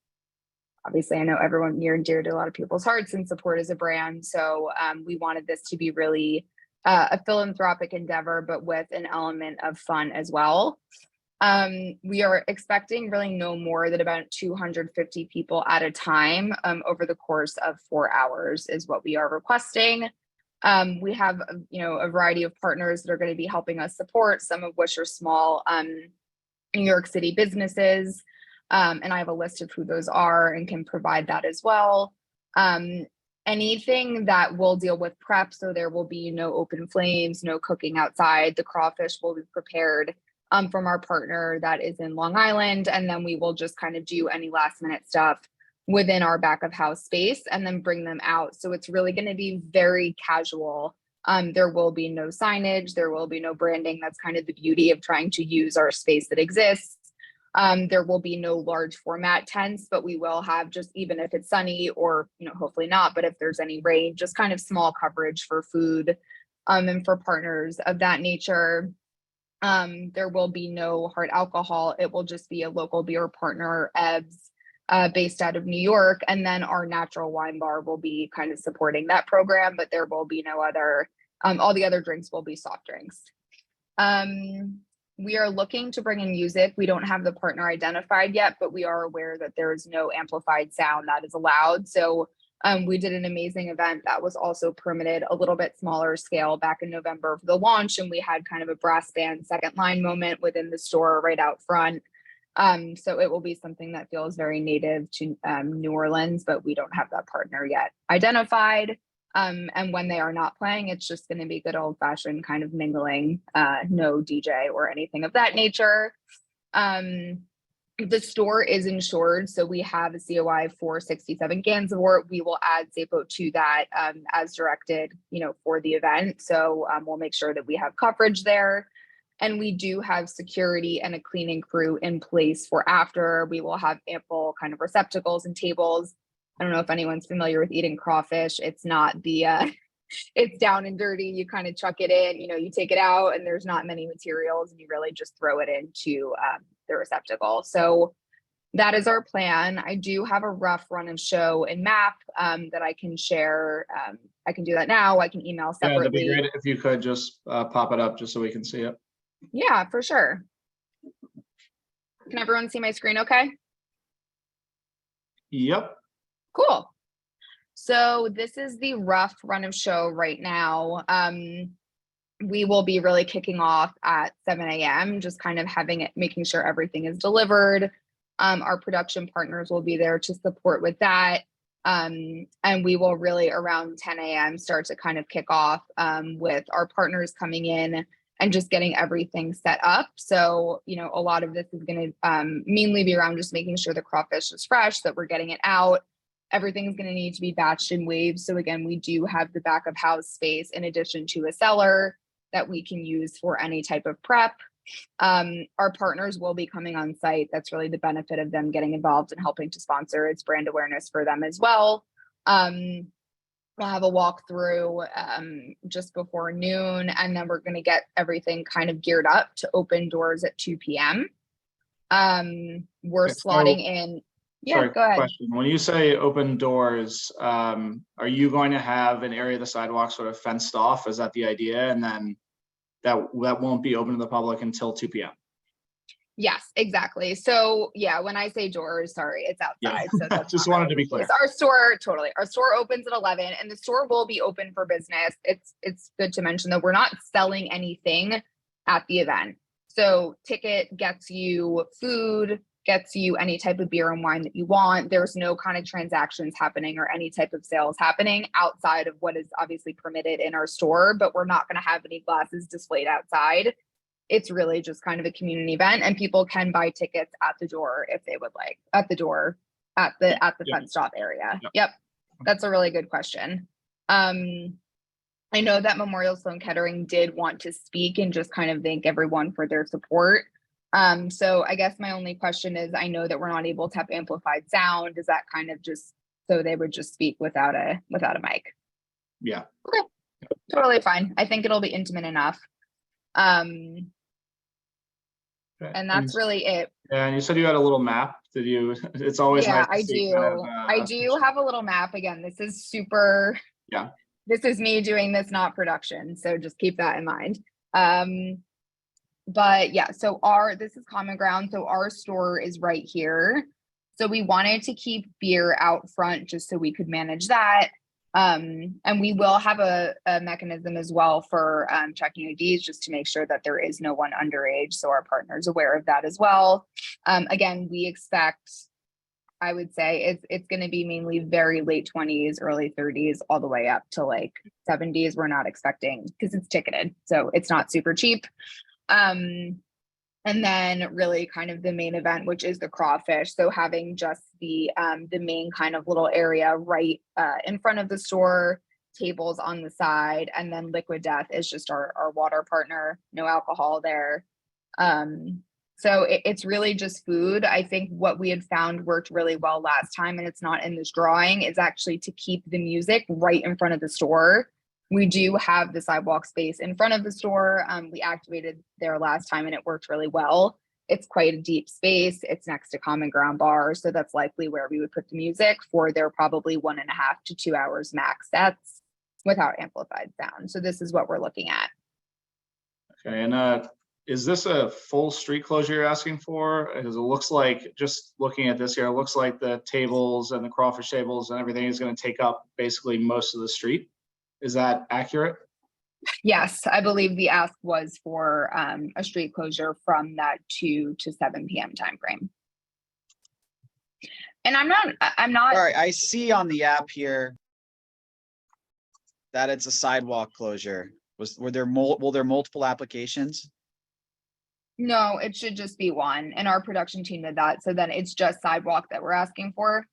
obviously, I know everyone near and dear to a lot of people's hearts and support as a brand. So we wanted this to be really a philanthropic endeavor, but with an element of fun as well. We are expecting really no more than about 250 people at a time over the course of 4 hours is what we are requesting. We have, you know, a variety of partners that are going to be helping us support, some of which are small New York City businesses. And I have a list of who those are and can provide that as well. Anything that will deal with prep, so there will be no open flames, no cooking outside. The crawfish will be prepared from our partner that is in Long Island, and then we will just kind of do any last minute stuff within our back of house space and then bring them out. So it's really going to be very casual. There will be no signage, there will be no branding. That's kind of the beauty of trying to use our space that exists. There will be no large format tents, but we will have, just even if it's sunny or, you know, hopefully not, but if there's any rain, just kind of small coverage for food and for partners of that nature. There will be no hard alcohol. It will just be a local beer partner, Ebbs, based out of New York. And then our natural wine bar will be kind of supporting that program, but there will be no other, all the other drinks will be soft drinks. We are looking to bring in music. We don't have the partner identified yet, but we are aware that there is no amplified sound that is allowed. So we did an amazing event that was also permitted, a little bit smaller scale, back in November for the launch. And we had kind of a brass band second line moment within the store right out front. So it will be something that feels very native to New Orleans, but we don't have that partner yet identified. And when they are not playing, it's just going to be good old fashioned kind of mingling, no DJ or anything of that nature. The store is insured, so we have a COI for 67 Gansevoort. We will add ZAPO to that as directed, you know, for the event. So we'll make sure that we have coverage there. And we do have security and a cleaning crew in place for after. We will have ample kind of receptacles and tables. I don't know if anyone's familiar with eating crawfish. It's not the, it's down and dirty. You kind of chuck it in, you know, you take it out and there's not many materials and you really just throw it into the receptacle. So that is our plan. I do have a rough run of show and map that I can share. I can do that now. I can email separately. Yeah, that'd be great if you could just pop it up just so we can see it. Yeah, for sure. Can everyone see my screen okay? Yep. Cool. So this is the rough run of show right now. We will be really kicking off at 7 a.m., just kind of having it, making sure everything is delivered. Our production partners will be there to support with that. And we will really around 10 a.m. start to kind of kick off with our partners coming in and just getting everything set up. So, you know, a lot of this is going to mainly be around just making sure the crawfish is fresh, that we're getting it out. Everything's going to need to be batched in waves. So again, we do have the back of house space in addition to a cellar that we can use for any type of prep. Our partners will be coming on site. That's really the benefit of them getting involved and helping to sponsor. It's brand awareness for them as well. We'll have a walkthrough just before noon, and then we're going to get everything kind of geared up to open doors at 2 p.m. We're Okay, so- slotting in. Yeah, Sorry, go ahead. question. When you say open doors, are you going to have an area of the sidewalk sort of fenced off? Is that the idea? And then that won't be open to the public until 2 p.m. Yes, exactly. So yeah, when I say doors, sorry, it's outside. So that's Just not wanted to be really the clear. case. Our store, totally. Our store opens at 11 and the store will be open for business. It's good to mention that we're not selling anything at the event. So ticket gets you food, gets you any type of beer and wine that you want. There's no kind of transactions happening or any type of sales happening outside of what is obviously permitted in our store, but we're not going to have any glasses displayed outside. It's really just kind of a community event, and people can buy tickets at the door if they would like, at the door, at the fence stop area. Yep. That's a really good question. I know that Memorial Sloan Kettering did want to speak and just kind of thank everyone for their support. So I guess my only question is, I know that we're not able to have amplified sound. Is that kind of just so they would just speak without a mic? Yeah. Okay. Totally fine. I think it'll be intimate enough. And that's really it. Yeah, and you said you had a little map. Did you? It's always Yeah, nice. To I see do. kind of, I do have a little map. Again, this is super. Yeah. This is me doing this, not production. So just keep that in mind. But yeah, so this is Common Ground. So our store is right here. So we wanted to keep beer out front just so we could manage that. And we will have a mechanism as well for checking IDs just to make sure that there is no one underage. So our partner's aware of that as well. Again, we expect, I would say it's going to be mainly very late 20s, early 30s, all the way up to like 70s. We're not expecting, because it's ticketed, so it's not super cheap. And then really kind of the main event, which is the crawfish. So having just the main kind of little area right in front of the store, tables on the side, and then Liquid Death is just our water partner, no alcohol there. So it's really just food. I think what we had found worked really well last time, and it's not in this drawing, is actually to keep the music right in front of the store. We do have the sidewalk space in front of the store. We activated there last time and it worked really well. It's quite a deep space. It's next to Common Ground Bar. So that's likely where we would put the music for their probably 1.5 to 2 hours max sets without amplified sound. So this is what we're looking at. Okay, and is this a full street closure you're asking for? Because it looks like, just looking at this here, it looks like the tables and the crawfish tables and everything is going to take up basically most of the street. Is that accurate? Yes, I believe the ask was for a street closure from that 2 to 7 p.m. timeframe. And I'm not. All right, I see on the app here that it's a sidewalk closure. Were there multiple applications? No, it should just be one. And our production team did that. So then it's just sidewalk that we're asking for.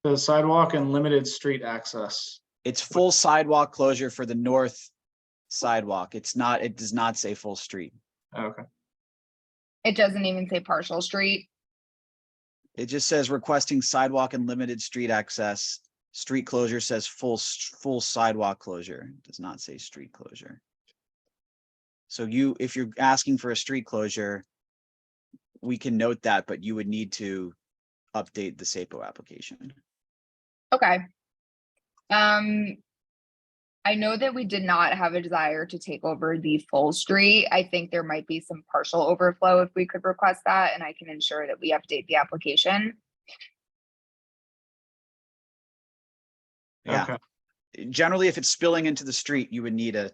The sidewalk and limited street access. It's full sidewalk closure for the north sidewalk. It does not say full street. Okay. It doesn't even say partial street. It just says requesting sidewalk and limited street access. Street closure says full sidewalk closure. It does not say street closure. So if you're asking for a street closure, we can note that, but you would need to update the SAPO application. Okay. I know that we did not have a desire to take over the full street. I think there might be some partial overflow if we could request that, and I can ensure that we update the application. Yeah. Okay. Generally, if it's spilling into the street, you would need to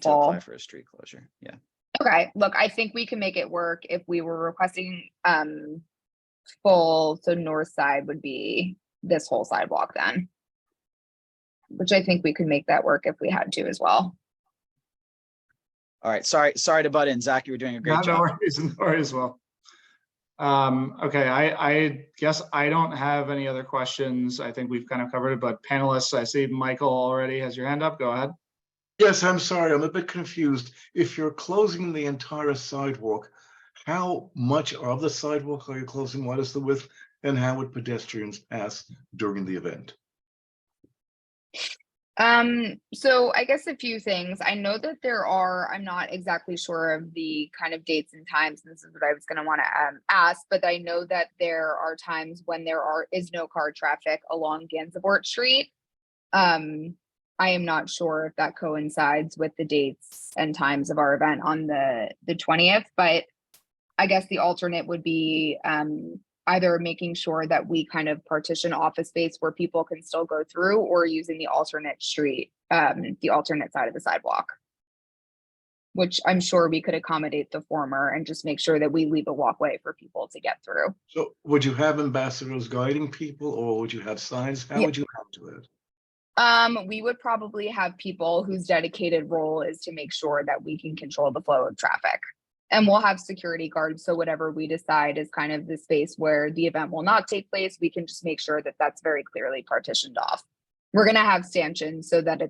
full. apply for a street closure. Yeah. Okay, look, I think we can make it work if we were requesting full, so north side would be this whole sidewalk then. Which I think we could make that work if we had to as well. All right, sorry to butt in. Zach, you were doing a great job. No worries, well. Okay, I guess I don't have any other questions. I think we've kind of covered it, but panelists, I see Michael already has your hand up. Go ahead. Yes, I'm sorry, I'm a bit confused. If you're closing the entire sidewalk, how much of the sidewalk are you closing? What is the width? And how would pedestrians pass during the event? So I guess a few things. I know that I'm not exactly sure of the kind of dates and times, and this is what I was gonna want to ask, but I know that there are times when is no car traffic along Gansevoort Street. I am not sure if that coincides with the dates and times of our event on the 20th, but I guess the alternate would be either making sure that we kind of partition office space where people can still go through, or using the alternate street, the alternate side of the sidewalk, which I'm sure we could accommodate the former and just make sure that we leave a walkway for people to get through. So would you have ambassadors guiding people, or would you have signs? How Yeah. would you handle it? We would probably have people whose dedicated role is to make sure that we can control the flow of traffic. And we'll have security guards, so whatever we decide is kind of the space where the event will not take place, we can just make sure that that's very clearly partitioned off. We're gonna have stanchions so that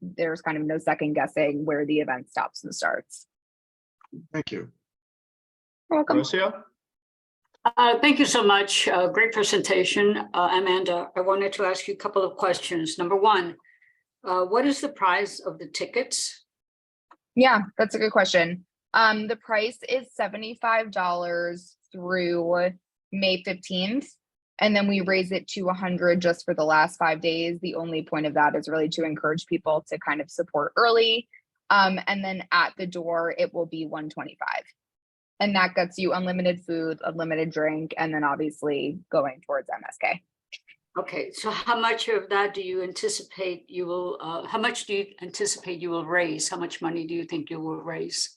there's kind of no second guessing where the event stops and starts. Thank you. You're welcome. Rocio? Thank you so much. Great presentation. Amanda, I wanted to ask you a couple of questions. Number one, what is the price of the tickets? Yeah, that's a good question. The price is $75 through May 15th. And then we raise it to 100 just for the last 5 days. The only point of that is really to encourage people to kind of support early. And then at the door, it will be 125. And that gets you unlimited food, unlimited drink, and then obviously going towards MSK. Okay, so how much of that do you anticipate you will, how much do you anticipate you will raise? How much money do you think you will raise?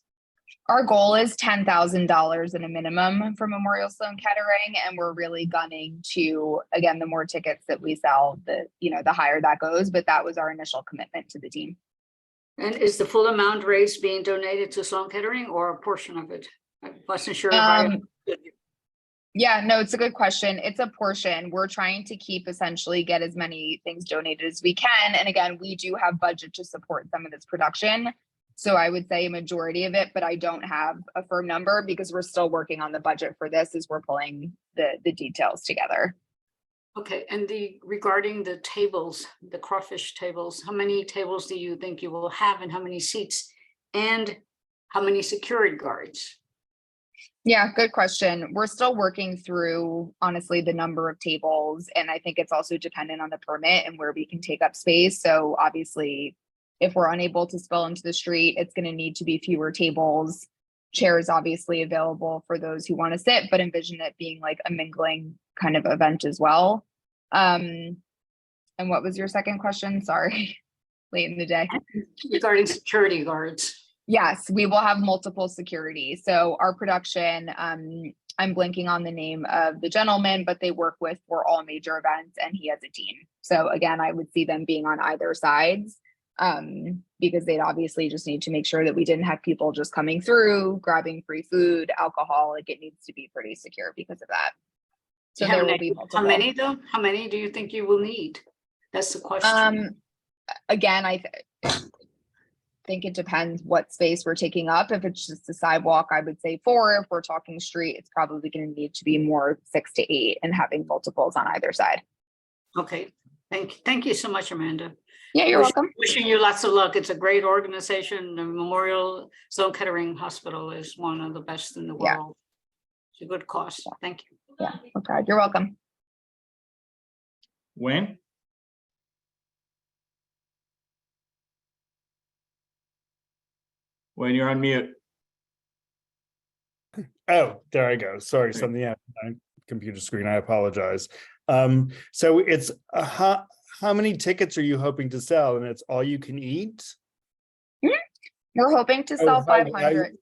Our goal is $10,000 in a minimum for Memorial Sloan Kettering, and we're really gunning to, again, the more tickets that we sell, the higher that goes, but that was our initial commitment to the team. And is the full amount raised being donated to Sloan Kettering or a portion of it? I wasn't sure if I understood you. Yeah, no, it's a good question. It's a portion. We're trying to get as many things donated as we can. And again, we do have budget to support some of this production. So I would say a majority of it, but I don't have a firm number because we're still working on the budget for this as we're pulling the details together. Okay, and regarding the tables, the crawfish tables, how many tables do you think you will have and how many seats and how many security guards? Yeah, good question. We're still working through, honestly, the number of tables. And I think it's also dependent on the permit and where we can take up space. So obviously, if we're unable to spill into the street, it's going to need to be fewer tables. Chairs obviously available for those who want to sit, but envision it being like a mingling kind of event as well. And what was your second question? Sorry, late in the day. Regarding security guards. Yes, we will have multiple security. So our production, I'm blanking on the name of the gentleman, but they work for all major events and he has a team. So again, I would see them being on either sides because they'd obviously just need to make sure that we didn't have people just coming through, grabbing free food, alcohol. Like it needs to be pretty secure because of that. So there will be multiple. How many though? How many do you think you will need? That's the question. Again, I think it depends what space we're taking up. If it's just a sidewalk, I would say 4. If we're talking street, it's probably going to need to be more 6 to 8 and having multiples on either side. Okay, thank you so much, Amanda. Yeah, you're welcome. Wishing you lots of luck. It's a great organization. The Memorial Sloan Kettering Hospital is one of the best in the world. Yeah. It's a good cause. Thank you. Yeah, we're proud. You're welcome. Wayne? Wayne, you're on mute. Oh, there I go. Sorry, something happened on my computer screen. I apologize. So it's how many tickets are you hoping to sell? And it's all you can eat? We're hoping to sell 500.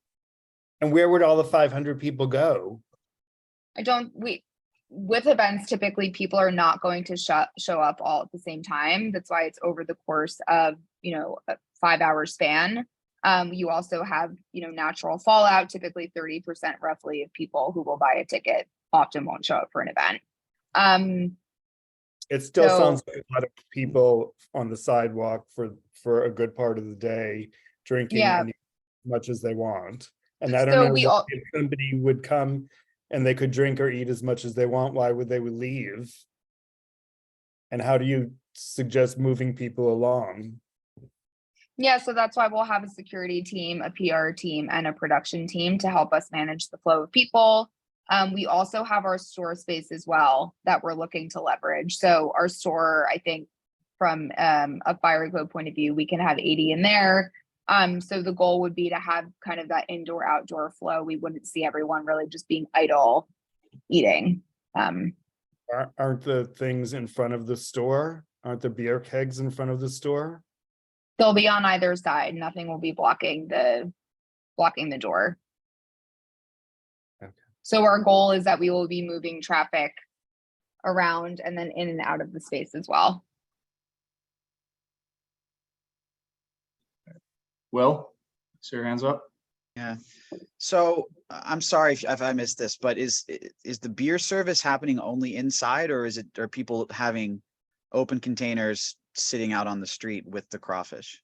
And where would all the 500 people go? With events, typically people are not going to show up all at the same time. That's why it's over the course of, a 5-hour span. You also have, natural fallout. Typically 30% roughly of people who will buy a ticket often won't show up for an event. It still sounds like a lot of people on the sidewalk for a good part of the day drinking as much as they want. And I don't know if somebody would come and they could drink or eat as much as they want, why would they leave? And how do you suggest moving people along. Yeah, so that's why we'll have a security team, a PR team, and a production team to help us manage the flow of people. We also have our store space as well that we're looking to leverage. So our store, I think from a fire code point of view, we can have 80 in there. So the goal would be to have kind of that indoor outdoor flow. We wouldn't see everyone really just being idle eating. Aren't the things in front of the store? Aren't the beer kegs in front of the store? They'll be on either side. Nothing will be blocking the door. Okay. So our goal is that we will be moving traffic around and then in and out of the space as well. Will, see your hands up. Yeah. So I'm sorry if I missed this, but is the beer service happening only inside, or are people having open containers sitting out on the street with the crawfish?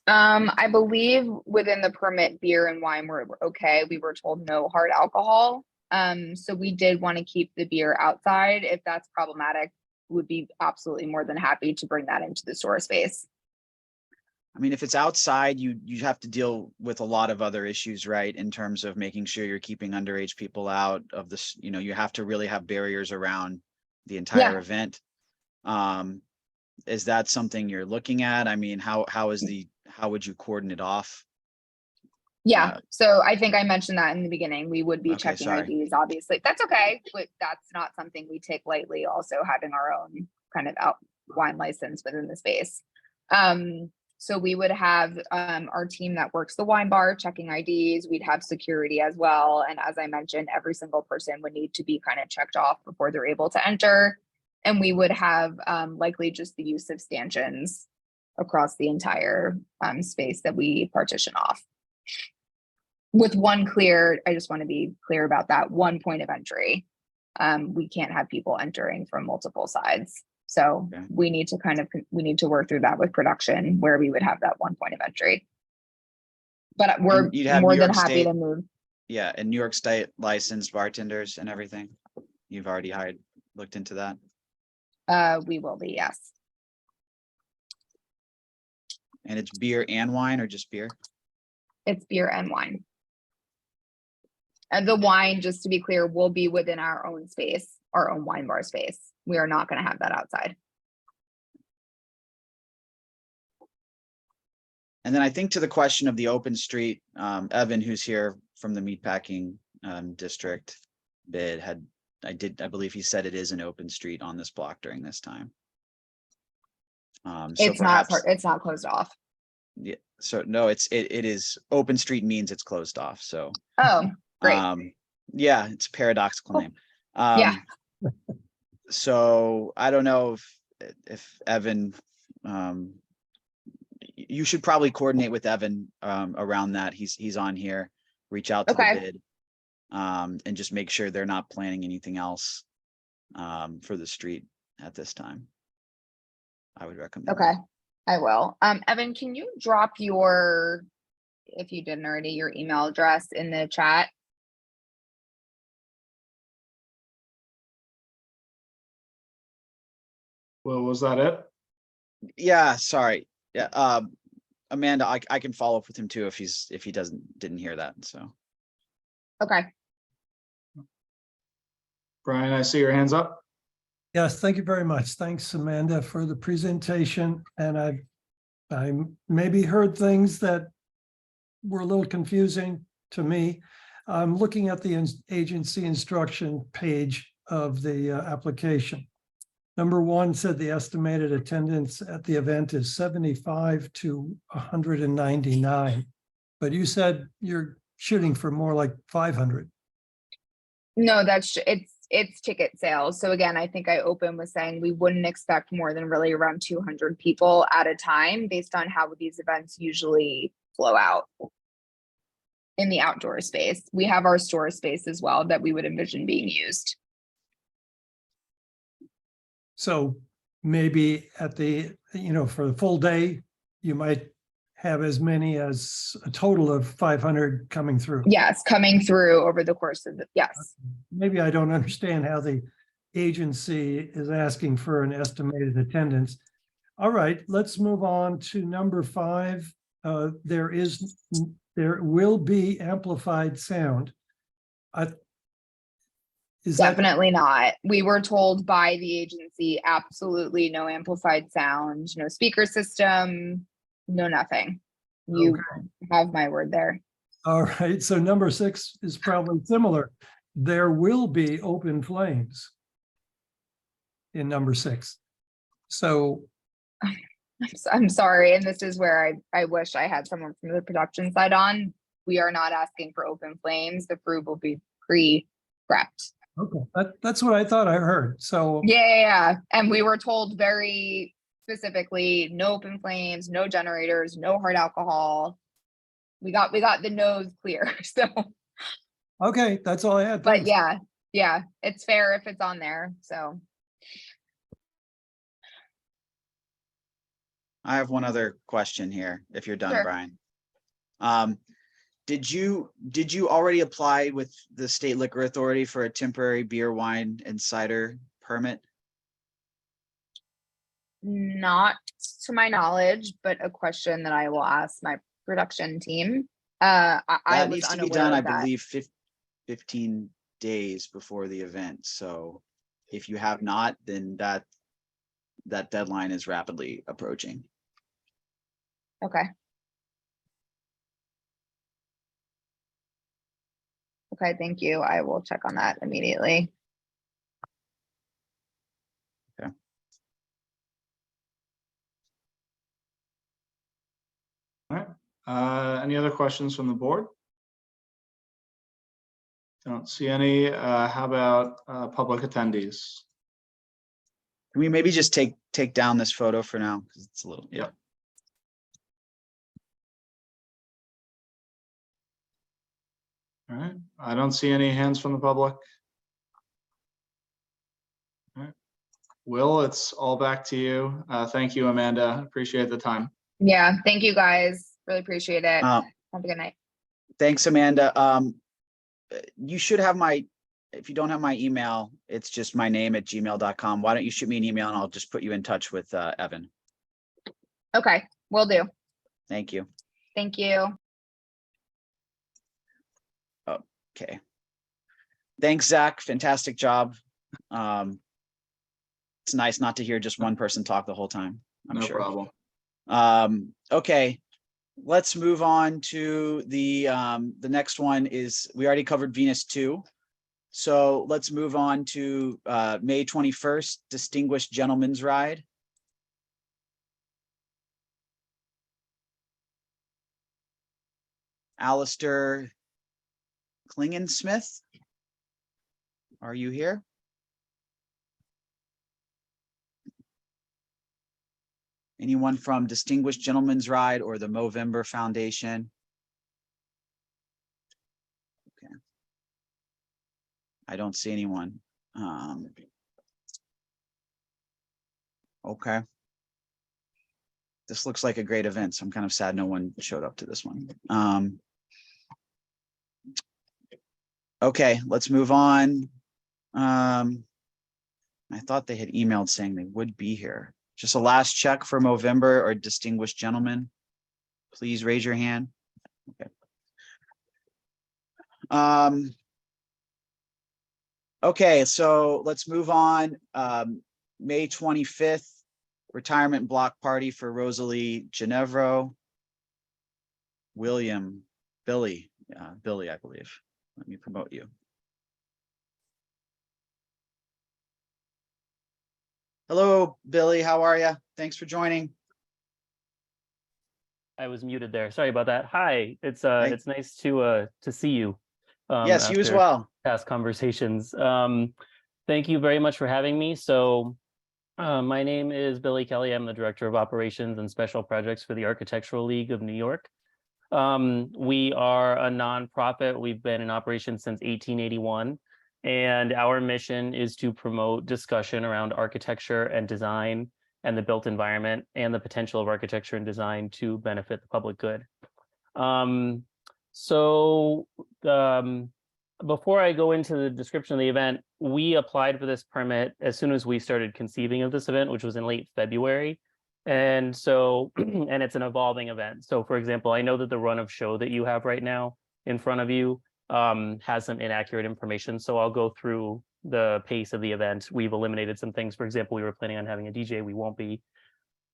I believe within the permit, beer and wine were okay. We were told no hard alcohol. So we did want to keep the beer outside. If that's problematic, would be absolutely more than happy to bring that into the store space. I mean, if it's outside, you have to deal with a lot of other issues, right? In terms of making sure you're keeping underage people out of this, you have to really have barriers around the entire event. Is that something you're looking at? I mean, how would you cordon it off? Yeah, so I think I mentioned that in the beginning. We would be Okay, checking sorry. IDs, obviously. That's okay, but that's not something we take lightly. Also having our own kind of wine license within the space. So we would have our team that works the wine bar checking IDs. We'd have security as well. And as I mentioned, every single person would need to be kind of checked off before they're able to enter. And we would have likely just the use of stanchions across the entire space that we partition off. With I just want to be clear about that, one point of entry. We can't have people entering from multiple sides. So Okay. we need to work through that with production where we would have that one point of entry. But we're And you'd have more New than York happy State- to move. Yeah, and New York State licensed bartenders and everything. You've already looked into that. We will be, yes. And it's beer and wine, or just beer? It's beer and wine. And the wine, just to be clear, will be within our own space, our own wine bar space. We are not going to have that outside. And then I think to the question of the open street, Evan, who's here from the meatpacking district bid, I believe he said it is an open street on this block during this time. So It's not closed off. Yeah, so no, it is open street means it's closed off. So Oh, great. yeah, it's a paradoxical name. Yeah. So I don't know if Evan, you should probably coordinate with Evan around that. He's on here. Reach out to the bid and just make sure they're not planning anything else for the street at this time. I would recommend. Okay, I will. Evan, can you drop if you didn't already, your email address in the chat? Well, was that it? Yeah, sorry. Yeah, Amanda, I can follow up with him too if he didn't hear that. So Okay. Brian, I see your hands up. Yes, thank you very much. Thanks, Amanda, for the presentation. And I maybe heard things that were a little confusing to me. I'm looking at the agency instruction page of the application. Number 1 said the estimated attendance at the event is 75 to 199, but you said you're shooting for more like 500. No, it's ticket sales. So again, I think I opened with saying we wouldn't expect more than really around 200 people at a time based on how these events usually flow out in the outdoor space. We have our store space as well that we would envision being used. So maybe at for the full day, you might have as many as a total of 500 coming through. Yes, coming through over the course of yes. Maybe I don't understand how the agency is asking for an estimated attendance. All right, let's move on to number 5. There will be amplified sound. Is that Definitely not. We were told by the agency, absolutely no amplified sound, no speaker system, no nothing. You have my word there. all right? So number 6 is probably similar. There will be open flames in number 6. So I'm sorry, and this is where I wish I had someone from the production side on. We are not asking for open flames. The food will be pre-prepped. okay, that's what I thought I heard. So Yeah. And we were told very specifically, no open flames, no generators, no hard alcohol. We got the nose clear. So, okay, that's all I had. but Thanks. yeah, it's fair if it's on there. So. I have one other question here, if you're done, Sure. Brian. Did you already apply with the State Liquor Authority for a temporary beer, wine, and cider permit? Not to my knowledge, but a question that I will ask my production team. I That was needs to be unaware done, I of that. believe, 15 days before the event. So if you have not, then that deadline is rapidly approaching. Okay. Okay, thank you. I will check on that immediately. Okay. All right. Any other questions from the board? Don't see any. How about public attendees? Can we maybe just take down this photo for now? Because it's a little, yeah. All right. I don't see any hands from the public. All right. Will, it's all back to you. Thank you, Amanda. Appreciate the time. Yeah, thank you guys. Really appreciate it. Have a good night. Thanks, Amanda. You should have if you don't have my email, it's just my name at gmail.com. Why don't you shoot me an email and I'll just put you in touch with Evan. Okay, will do. Thank you. Thank you. Okay. Thanks, Zach. Fantastic job. It's nice not to hear just one person talk the whole time. I'm No sure. problem. Okay. Let's move on to the next one is, we already covered Venus 2. So let's move on to May 21st, Distinguished Gentleman's Ride. Alistair Klingensmith, are you here? Anyone from Distinguished Gentleman's Ride or the Movember Foundation? Okay. I don't see anyone. Okay. This looks like a great event, so I'm kind of sad no one showed up to this one. Okay, let's move on. I thought they had emailed saying they would be here. Just a last check for Movember or Distinguished Gentlemen. Please raise your hand. Okay. Okay, so let's move on. May 25th, retirement block party for Rosalie Ginevro. Billy, I believe. Let me promote you. Hello, Billy. How are you? Thanks for joining. I was muted there. Sorry about that. Hi, it's nice to see you. Yes, you as after well. Past conversations. Thank you very much for having me. So my name is Billy Kelly. I'm the Director of Operations and Special Projects for the Architectural League of New York. We are a nonprofit. We've been in operation since 1881. And our mission is to promote discussion around architecture and design and the built environment and the potential of architecture and design to benefit the public good. before I go into the description of the event, we applied for this permit as soon as we started conceiving of this event, which was in late February. And so, and it's an evolving event. So for example, I know that the run of show that you have right now in front of you has some inaccurate information. So I'll go through the pace of the event. We've eliminated some things. For example, we were planning on having a DJ. We won't be.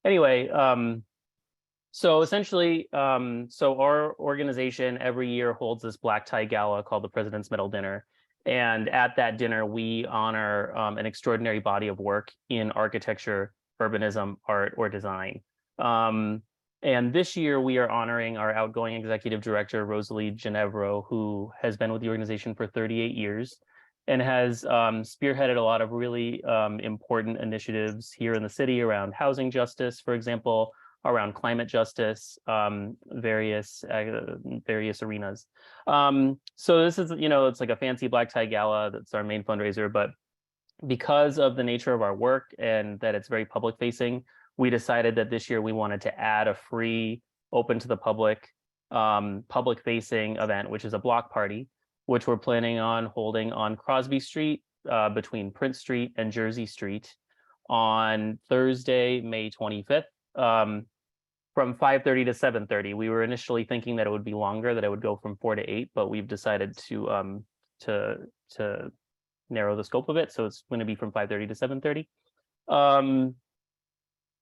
Anyway, so essentially, so our organization every year holds this black tie gala called the President's Medal Dinner. And at that dinner, we honor an extraordinary body of work in architecture, urbanism, art, or design. And this year we are honoring our outgoing executive director, Rosalie Ginevro, who has been with the organization for 38 years and has spearheaded a lot of really important initiatives here in the city around housing justice, for example, around climate justice, various arenas. So this is, it's like a fancy black tie gala. That's our main fundraiser, but because of the nature of our work and that it's very public facing, we decided that this year we wanted to add a free, open to the public, public facing event, which is a block party, which we're planning on holding on Crosby Street between Prince Street and Jersey Street on Thursday, May 25th. From 5:30 to 7:30. We were initially thinking that it would be longer, that it would go from 4 to 8, but we've decided to narrow the scope of it. So it's going to be from 5:30 to 7:30.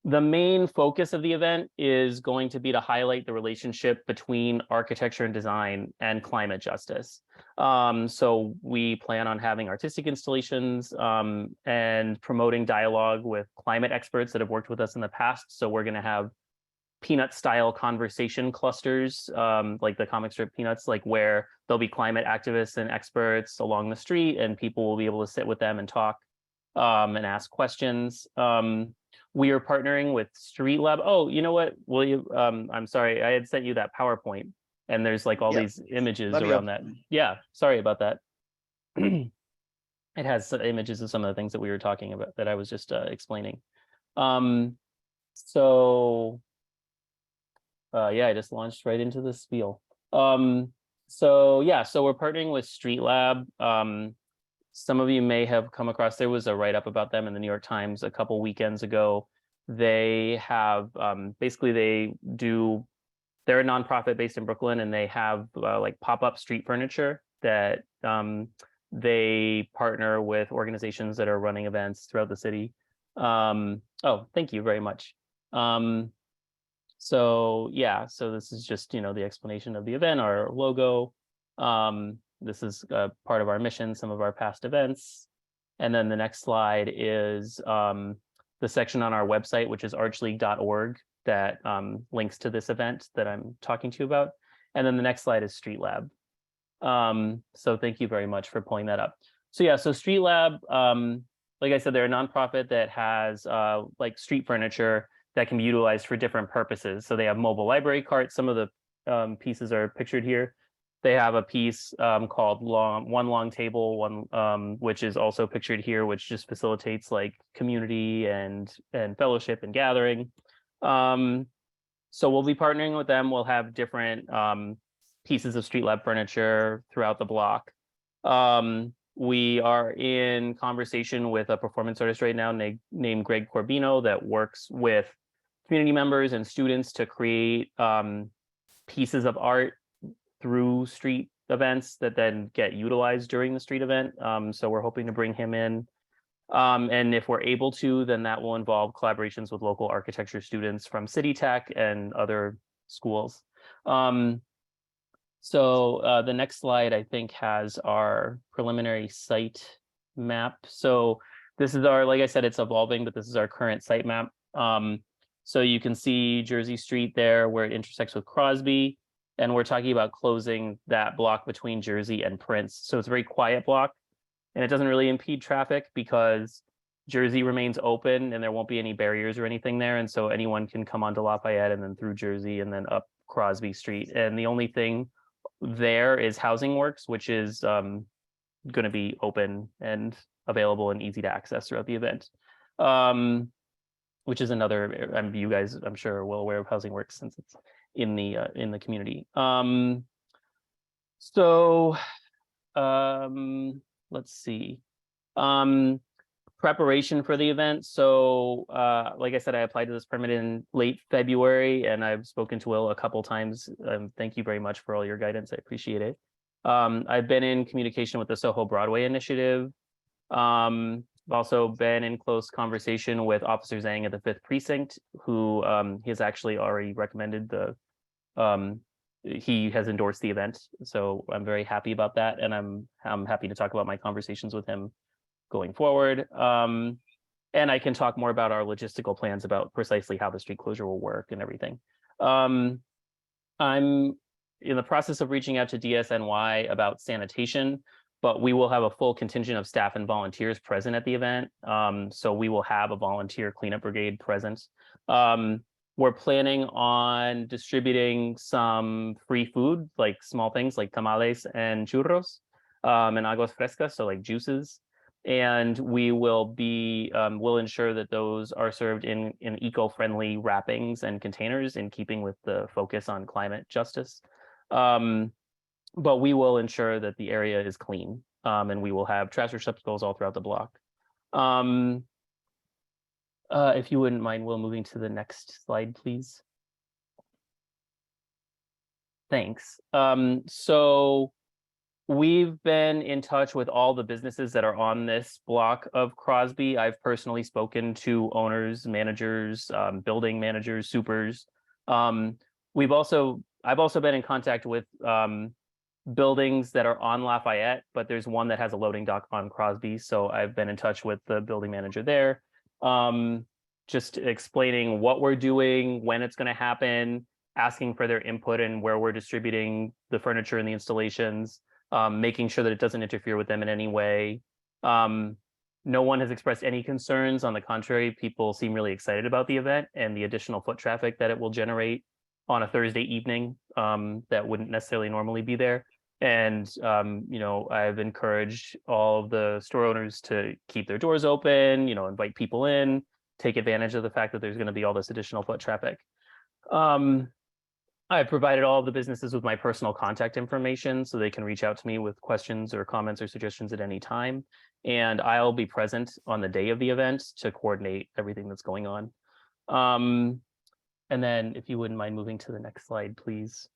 The main focus of the event is going to be to highlight the relationship between architecture and design and climate justice. So we plan on having artistic installations and promoting dialogue with climate experts that have worked with us in the past. So we're going to have Peanut style conversation clusters, like the comic strip Peanuts, like where there'll be climate activists and experts along the street and people will be able to sit with them and talk and ask questions. We are partnering with Street Lab. Oh, you know what, William? I'm sorry, I had sent you that PowerPoint and there's like all these images around that. Yeah, sorry about that. It has some images of some of the things that we were talking about that I was just explaining. Yeah, I just launched right into the spiel. So yeah, so we're partnering with Street Lab. Some of you may have come across, there was a write-up about them in the New York Times a couple weekends ago. They have, basically they're a nonprofit based in Brooklyn and they have like pop-up street furniture that they partner with organizations that are running events throughout the city. Oh, thank you very much. So yeah, so this is just, the explanation of the event, our logo. This is part of our mission, some of our past events. And then the next slide is the section on our website, which is archleague.org, that links to this event that I'm talking to you about. And then the next slide is Street Lab. So thank you very much for pulling that up. So yeah, so Street Lab, like I said, they're a nonprofit that has like street furniture that can be utilized for different purposes. So they have mobile library carts. Some of the pieces are pictured here. They have a piece called One Long Table, which is also pictured here, which just facilitates like community and fellowship and gathering. So we'll be partnering with them. We'll have different pieces of Street Lab furniture throughout the block. We are in conversation with a performance artist right now named Greg Corbino that works with community members and students to create pieces of art through street events that then get utilized during the street event. So we're hoping to bring him in. And if we're able to, then that will involve collaborations with local architecture students from City Tech and other schools. So the next slide, I think, has our preliminary site map. So this is our, like I said, it's evolving, but this is our current site map. So you can see Jersey Street there where it intersects with Crosby. And we're talking about closing that block between Jersey and Prince. So it's a very quiet block and it doesn't really impede traffic because Jersey remains open and there won't be any barriers or anything there. And so anyone can come onto Lafayette and then through Jersey and then up Crosby Street. And the only thing there is Housing Works, which is going to be open and available and easy to access throughout the event. Which is another, you guys, I'm sure, are well aware of Housing Works since it's in the community. let's see. Preparation for the event. So like I said, I applied to this permit in late February, and I've spoken to Will a couple times. Thank you very much for all your guidance. I appreciate it. I've been in communication with the Soho Broadway initiative. I've also been in close conversation with Officer Zhang at the 5th Precinct, who he has actually already recommended he has endorsed the event. So I'm very happy about that. And I'm happy to talk about my conversations with him going forward. And I can talk more about our logistical plans about precisely how the street closure will work and everything. I'm in the process of reaching out to DSNY about sanitation, but we will have a full contingent of staff and volunteers present at the event. So we will have a volunteer cleanup brigade present. We're planning on distributing some free food, like small things like tamales and churros, and aguas frescas, so like juices. And we will be, we'll ensure that those are served in eco-friendly wrappings and containers in keeping with the focus on climate justice. But we will ensure that the area is clean, and we will have trash receptacles all throughout the block. If you wouldn't mind, Will, moving to the next slide, please. Thanks. So we've been in touch with all the businesses that are on this block of Crosby. I've personally spoken to owners, managers, building managers, supers. I've also been in contact with buildings that are on Lafayette, but there's one that has a loading dock on Crosby. So I've been in touch with the building manager there, just explaining what we're doing, when it's going to happen, asking for their input and where we're distributing the furniture and the installations, making sure that it doesn't interfere with them in any way. No one has expressed any concerns. On the contrary, people seem really excited about the event and the additional foot traffic that it will generate on a Thursday evening that wouldn't necessarily normally be there. And, you know, I've encouraged all of the store owners to keep their doors open, you know, invite people in, take advantage of the fact that there's going to be all this additional foot traffic. I've provided all of the businesses with my personal contact information so they can reach out to me with questions or comments or suggestions at any time. And I'll be present on the day of the event to coordinate everything that's going on. And then if you wouldn't mind moving to the next slide, please.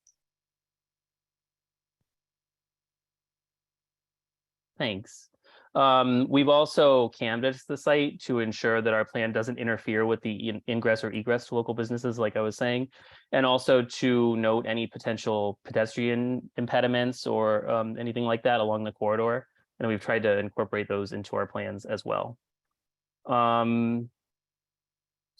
Thanks. We've also canvassed the site to ensure that our plan doesn't interfere with the ingress or egress to local businesses, like I was saying, and also to note any potential pedestrian impediments or anything like that along the corridor. And we've tried to incorporate those into our plans as well.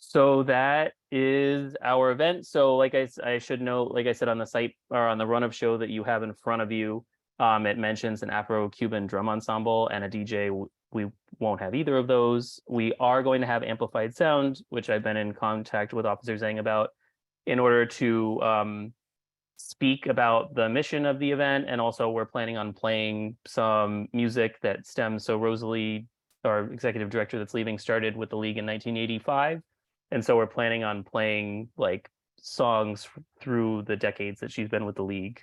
So that is our event. So like I should note, like I said on the site or on the run-up show that you have in front of you, it mentions an Afro-Cuban drum ensemble and a DJ. We won't have either of those. We are going to have amplified sound, which I've been in contact with Officer Zhang about, in order to speak about the mission of the event. And also we're planning on playing some music that stems. So Rosalie, our executive director that's leaving, started with the league in 1985. And so we're planning on playing like songs through the decades that she's been with the league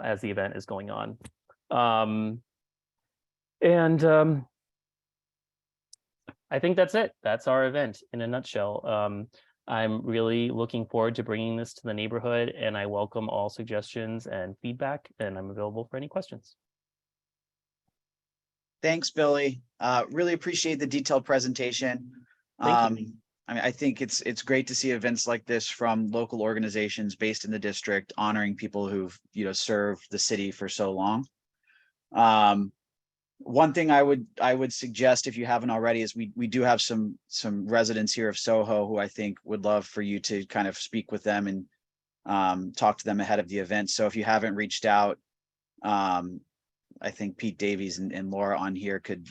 as the event is going on. I think that's it. That's our event in a nutshell. I'm really looking forward to bringing this to the neighborhood, and I welcome all suggestions and feedback, and I'm available for any questions. Thanks, Billy. Really appreciate the detailed presentation. Thank you. I mean, I think it's great to see events like this from local organizations based in the district, honoring people who've, you know, served the city for so long. One thing I would suggest, if you haven't already, is we do have some residents here of Soho who I think would love for you to kind of speak with them and talk to them ahead of the event. So if you haven't reached out, I think Pete Davies and Laura on here could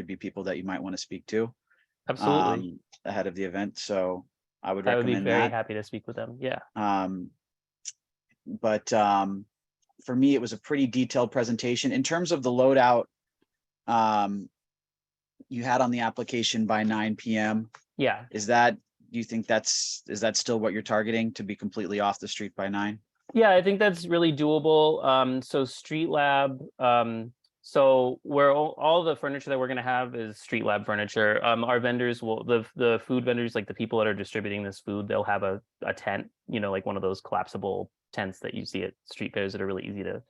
be people that you might want to speak to. Absolutely. Ahead of the event. So I would I would recommend be very that. happy to speak with them. Yeah. But for me, it was a pretty detailed presentation. In terms of the loadout, you had on the application by 9 p.m. Yeah. Do you think is that still what you're targeting, to be completely off the street by 9? Yeah, I think that's really doable. So Street Lab, so where all the furniture that we're gonna have is Street Lab furniture. Our vendors will, the food vendors, like the people that are distributing this food, they'll have a tent, you know, like one of those collapsible tents that you see at street fairs that are really easy to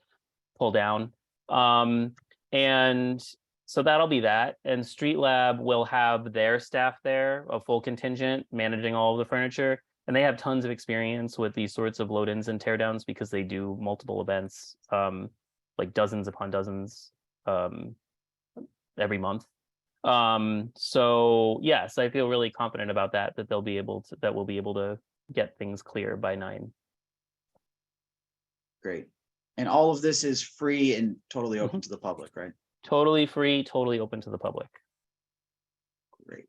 pull down. And so that'll be that. And Street Lab will have their staff there, a full contingent, managing all of the furniture. And they have tons of experience with these sorts of load-ins and teardowns because they do multiple events, like dozens upon dozens every month. So yes, I feel really confident about that they'll be able to, that we'll be able to get things clear by 9. Great. And all of this is free and totally open to the public, right? Totally free, totally open to the public. Great.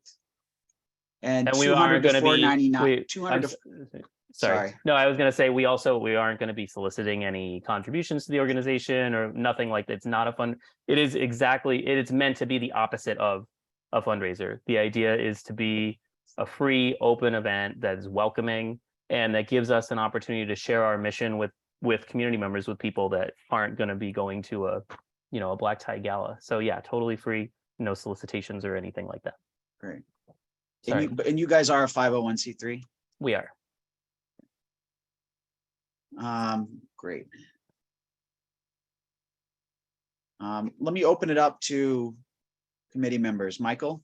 And we 200 aren't to going to be 499. 200 to sorry. No, I was going to say we aren't going to be soliciting any contributions to the organization or nothing like that. It's not a fund. It is exactly, it's meant to be the opposite of a fundraiser. The idea is to be a free, open event that is welcoming and that gives us an opportunity to share our mission with community members, with people that aren't going to be going to a black tie gala. So yeah, totally free, no solicitations or anything like that. Great. And you guys are a 501c3? We are. Great. Let me open it up to committee members. Michael?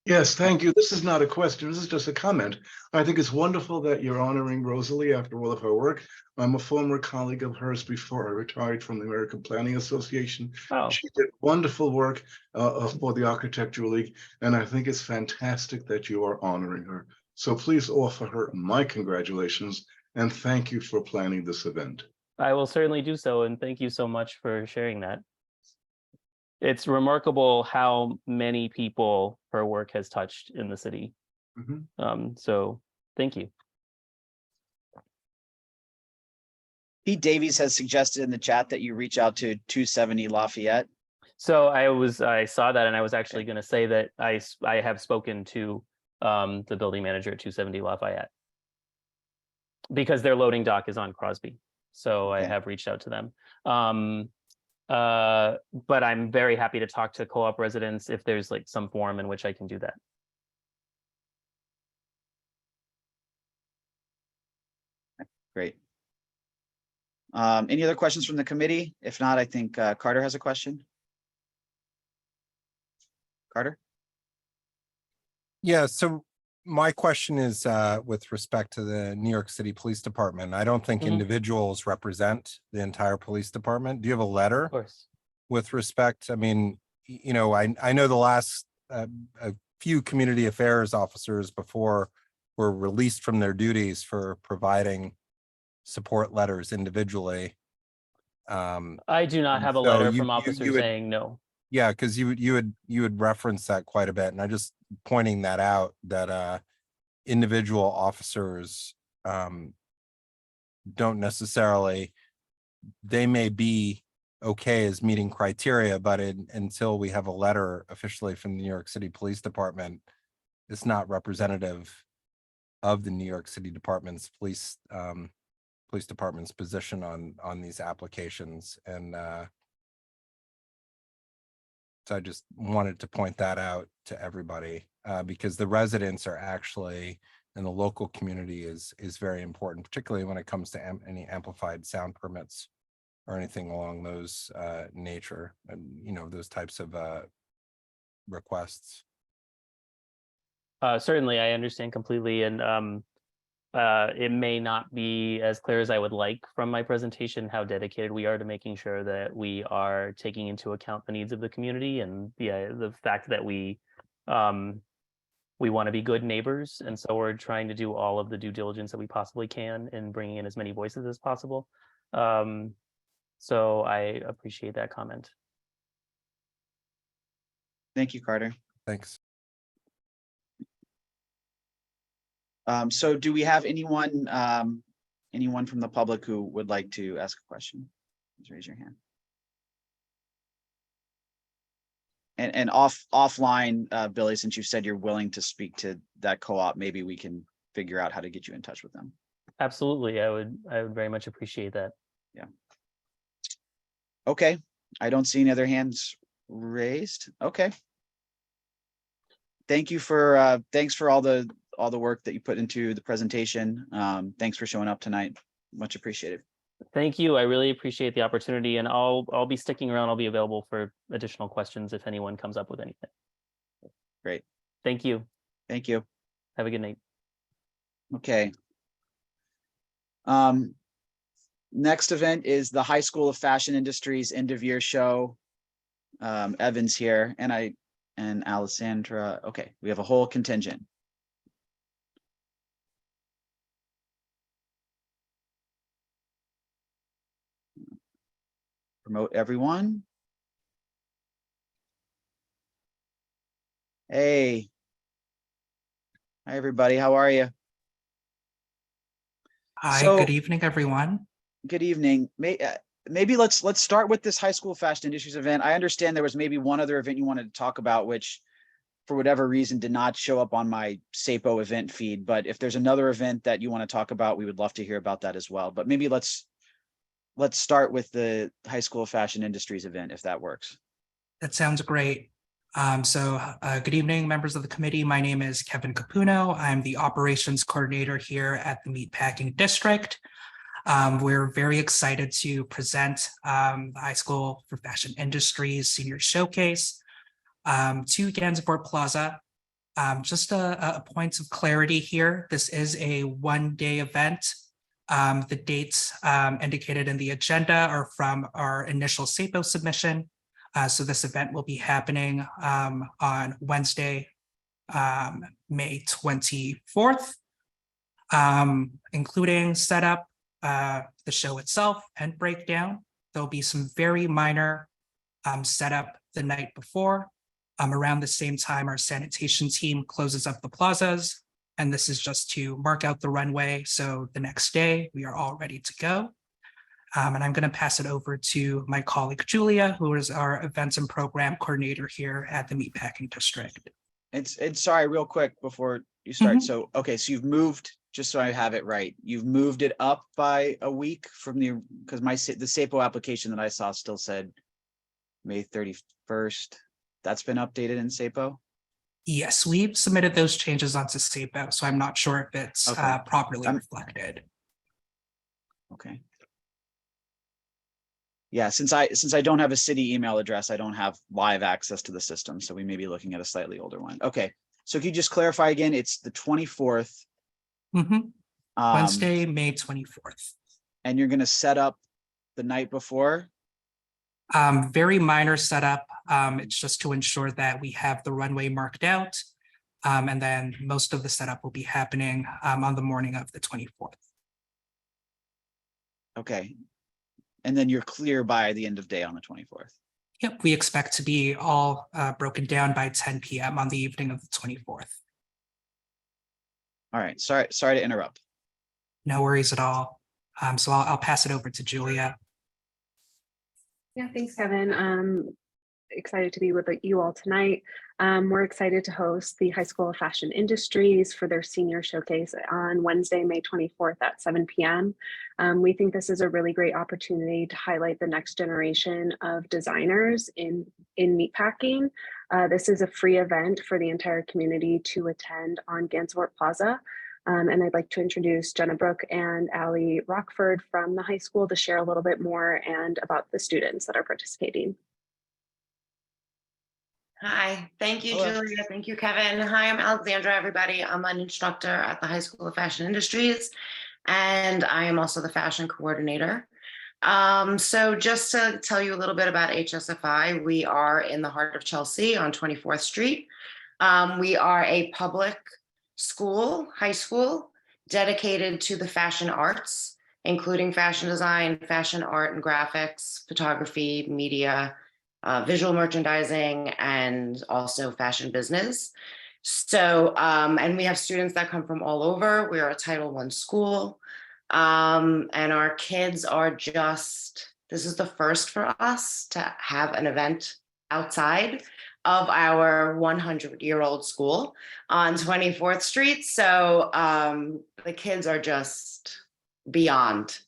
Yes, thank you. This is not a question. This is just a comment. I think it's wonderful that you're honoring Rosalie after all of her work. I'm a former colleague of hers before I retired from the American Planning Association. Oh. She did wonderful work for the Architectural League, and I think it's fantastic that you are honoring her. So please offer her my congratulations and thank you for planning this event. I will certainly do so, and thank you so much for sharing that. It's remarkable how many people her work has touched in the city. So thank you. Pete Davies has suggested in the chat that you reach out to 270 Lafayette. So I saw that, and I was actually going to say that I have spoken to the building manager at 270 Lafayette because their loading dock is on Crosby. So I have reached out to them. But I'm very happy to talk to co-op residents if there's like some forum in which I can do that. Great. Any other questions from the committee? If not, I think Carter has a question. Carter? Yeah, so my question is with respect to the New York City Police Department. I don't think individuals represent the entire police department. Do you have a letter? Of course. With respect, I mean, you know, I know the last a few community affairs officers before were released from their duties for providing support letters individually. I do not have a letter from officers saying no. Yeah, because you would reference that quite a bit, and I just pointing that out that individual officers don't necessarily, they may be okay as meeting criteria, but until we have a letter officially from the New York City Police Department, it's not representative of the New York City Department's police department's position on these applications. And so I just wanted to point that out to everybody because the residents are actually, and the local community is very important, particularly when it comes to any amplified sound permits or anything along those nature, and you know, those types of requests. Certainly, I understand completely, and it may not be as clear as I would like from my presentation how dedicated we are to making sure that we are taking into account the needs of the community and the fact that we want to be good neighbors, and so we're trying to do all of the due diligence that we possibly can in bringing in as many voices as possible. So I appreciate that comment. Thank you, Carter. Thanks. So do we have anyone from the public who would like to ask a question? Please raise your hand. And offline, Billy, since you said you're willing to speak to that co-op, maybe we can figure out how to get you in touch with them. Absolutely. I would very much appreciate that. Okay, I don't see any other hands raised. Okay. Thank you for, thanks for all the work that you put into the presentation. Thanks for showing up tonight. Much appreciated. Thank you. I really appreciate the opportunity, and I'll be sticking around. I'll be available for additional questions if anyone comes up with anything. Great. Thank you. Thank you. Have a good night. Okay. Next event is the High School of Fashion Industries end of year show. Evan's here and Alessandra. Okay, we have a whole contingent. Promote everyone. Hey. Hi, everybody. How are you? Hi, So- good evening, everyone. Good evening. Maybe let's start with this High School of Fashion Industries event. I understand there was maybe one other event you wanted to talk about, which for whatever reason did not show up on my SAPO event feed. But if there's another event that you want to talk about, we would love to hear about that as well. But maybe let's start with the High School of Fashion Industries event, if that works. That sounds great. Good evening, members of the committee. My name is Kevin Capuno. I'm the operations coordinator here at the Meatpacking District. We're very excited to present the High School for Fashion Industries Senior Showcase to Gansevoort Plaza. Just a point of clarity here. This is a one-day event. The dates indicated in the agenda are from our initial SAPO submission. So this event will be happening on Wednesday, May 24th, including setup, the show itself and breakdown. There'll be some very minor setup the night before. Around the same time, our sanitation team closes up the plazas, and this is just to mark out the runway. So the next day, we are all ready to go. And I'm going to pass it over to my colleague, Julia, who is our events and program coordinator here at the Meatpacking District. And sorry, real quick before you start. So, okay, so you've moved, just so I have it right, you've moved it up by a week from because the SAPO application that I saw still said May 31st. That's been updated in SAPO? Yes, we've submitted those changes onto SAPO, so I'm not sure if it's properly reflected. Okay. Yeah, since I don't have a city email address, I don't have live access to the system, so we may be looking at a slightly older one. Okay, so can you just clarify again? It's the 24th. Wednesday, May 24th. And you're going to set up the night before? Very minor setup. It's just to ensure that we have the runway marked out, and then most of the setup will be happening on the morning of the 24th. Okay. And then you're clear by the end of day on the 24th. Yep, we expect to be all broken down by 10 p.m. on the evening of the 24th. All right, sorry to interrupt. No worries at all. So I'll pass it over to Julia. Yeah, thanks, Kevin. Excited to be with you all tonight. We're excited to host the High School of Fashion Industries for their senior showcase on Wednesday, May 24th at 7 p.m. We think this is a really great opportunity to highlight the next generation of designers in meatpacking. This is a free event for the entire community to attend on Gansevoort Plaza. And I'd like to introduce Jenna Brooke and Allie Rockford from the high school to share a little bit more and about the students that are participating. Hi, thank you, Hello. Julia. Thank you, Kevin. Hi, I'm Alexandra, everybody. I'm an instructor at the High School of Fashion Industries, and I am also the fashion coordinator. So just to tell you a little bit about HSFI, we are in the heart of Chelsea on 24th Street. We are a public school, high school, dedicated to the fashion arts, including fashion design, fashion art and graphics, photography, media, visual merchandising, and also fashion business. So, and we have students that come from all over. We are a Title I school. And our kids are just, this is the first for us to have an event outside of our 100-year-old school on 24th Street. So the kids are just beyond.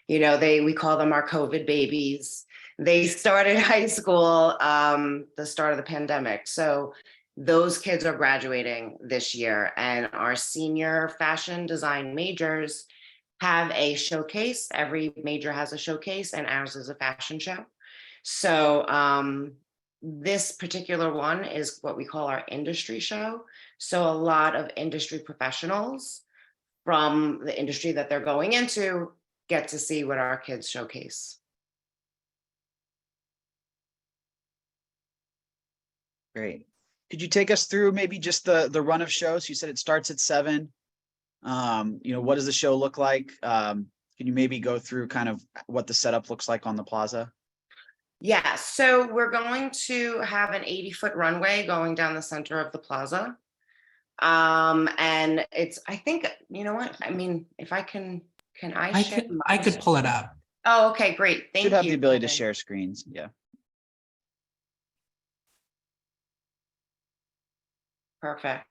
You know, we call them our COVID babies. They started high school the start of the pandemic. So those kids are graduating this year, and our senior fashion design majors have a showcase. Every major has a showcase, and ours is a fashion show. So this particular one is what we call our industry show. So a lot of industry professionals from the industry that they're going into get to see what our kids showcase. Great. Could you take us through maybe just the run of shows? You said it starts at 7. You know, what does the show look like? Can you maybe go through kind of what the setup looks like on the plaza? Yeah, so we're going to have an 80-foot runway going down the center of the plaza. And it's, I think, you know what? I mean, if I can I share? I could pull it up. Oh, okay, great. Thank you. Should have the ability to Kevin. share screens. Yeah. Perfect.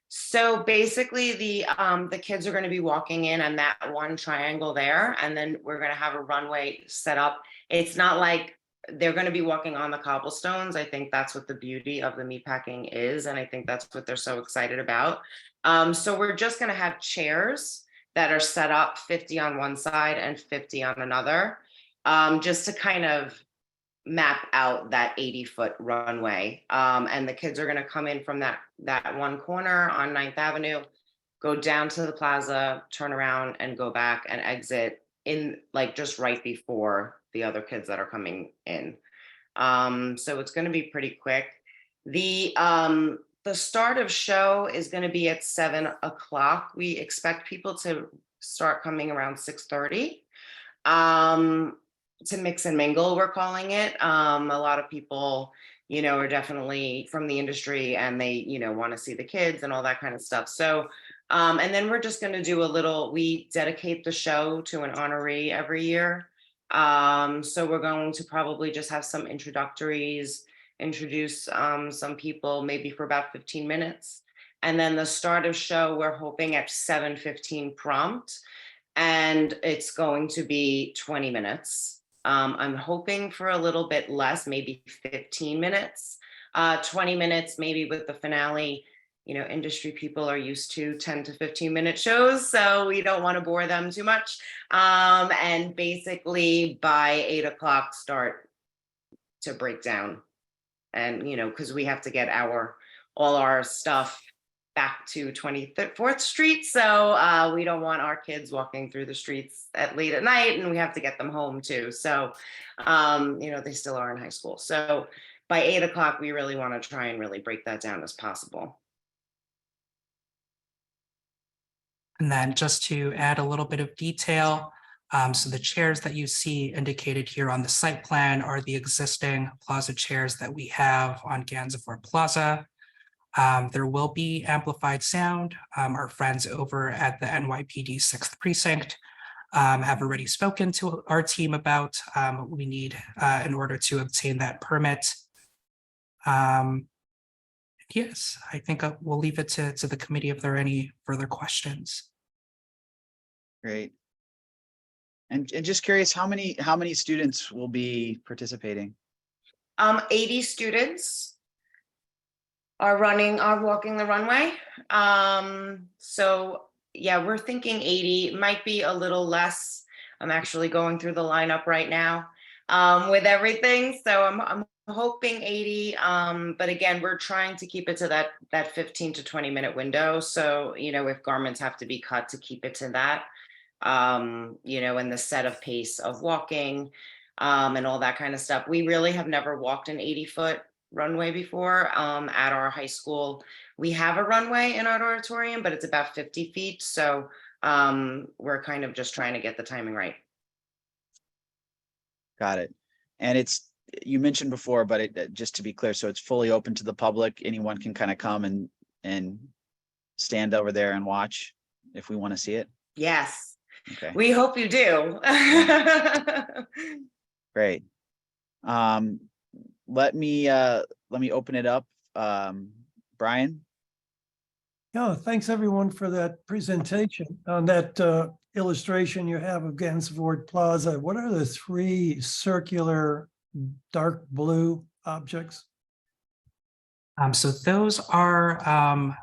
So basically the kids are going to be walking in on that one triangle there, and then we're going to have a runway set up. It's not like they're going to be walking on the cobblestones. I think that's what the beauty of the meatpacking is, and I think that's what they're so excited about. So we're just going to have chairs that are set up 50 on one side and 50 on another, just to kind of map out that 80-foot runway. And the kids are going to come in from that one corner on 9th Avenue, go down to the plaza, turn around and go back and exit in like just right before the other kids that are coming in. So it's going to be pretty quick. The start of show is going to be at 7 o'clock. We expect people to start coming around 6:30. To mix and mingle, we're calling it. A lot of people, you know, are definitely from the industry, and they, you know, want to see the kids and all that kind of stuff. So, and then we're just going to do we dedicate the show to an honoree every year. So we're going to probably just have some introductories, introduce some people maybe for about 15 minutes. And then the start of show, we're hoping at 7:15 prompt, and it's going to be 20 minutes. I'm hoping for a little bit less, maybe 15 minutes, 20 minutes, maybe with the finale. You know, industry people are used to 10 to 15-minute shows, so we don't want to bore them too much. And basically by 8 o'clock start to break down. And, you know, because we have to get all our stuff back to 24th Street. So we don't want our kids walking through the streets late at night, and we have to get them home too. So, you know, they still are in high school. So by 8 o'clock, we really want to try and really break that down as possible. And then just to add a little bit of detail, so the chairs that you see indicated here on the site plan are the existing plaza chairs that we have on Gansevoort Plaza. There will be amplified sound. Our friends over at the NYPD 6th Precinct have already spoken to our team about what we need in order to obtain that permit. Yes, I think we'll leave it to the committee if there are any further questions. Great. And just curious, how many students will be participating? 80 students are walking the runway. So yeah, we're thinking 80. It might be a little less. I'm actually going through the lineup right now with everything. So I'm hoping 80. But again, we're trying to keep it to that 15 to 20 minute window. So, you know, if garments have to be cut, to keep it to that, you know, and the set of pace of walking and all that kind of stuff. We really have never walked an 80-foot runway before at our high school. We have a runway in our auditorium, but it's about 50 feet. So we're kind of just trying to get the timing right. Got it. And you mentioned before, but just to be clear, so it's fully open to the public. Anyone can kind of come and stand over there and watch if we want to see it. Yes. Okay. We hope you do. Great. Let me open it up. Brian? Yeah, thanks everyone for that presentation on that illustration you have of Gansevoort Plaza, what are the three circular dark blue objects? So those are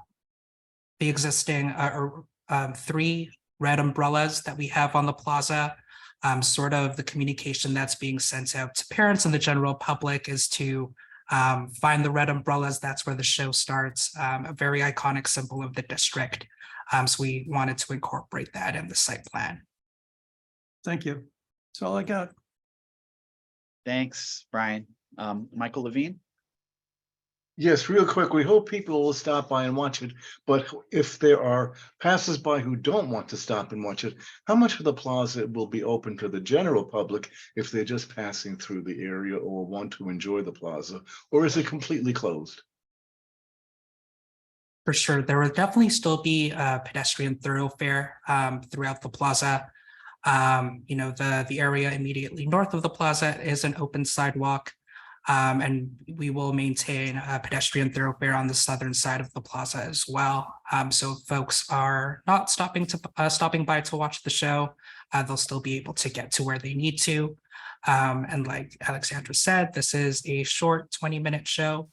the existing three red umbrellas that we have on the plaza. Sort of the communication that's being sent out to parents and the general public is to find the red umbrellas. That's where the show starts. A very iconic symbol of the district. So we wanted to incorporate that in the site plan. Thank you. That's all I got. Thanks, Brian. Michael Levine? Yes, real quick, we hope people will stop by and watch it, but if there are passersby who don't want to stop and watch it, how much of the plaza will be open to the general public if they're just passing through the area or want to enjoy the plaza, or is it completely closed? For sure, there will definitely still be a pedestrian thoroughfare throughout the plaza. You know, the area immediately north of the plaza is an open sidewalk. And we will maintain a pedestrian thoroughfare on the southern side of the plaza as well. So if folks are not stopping by to watch the show, they'll still be able to get to where they need to. And like Alexandra said, this is a short 20-minute show.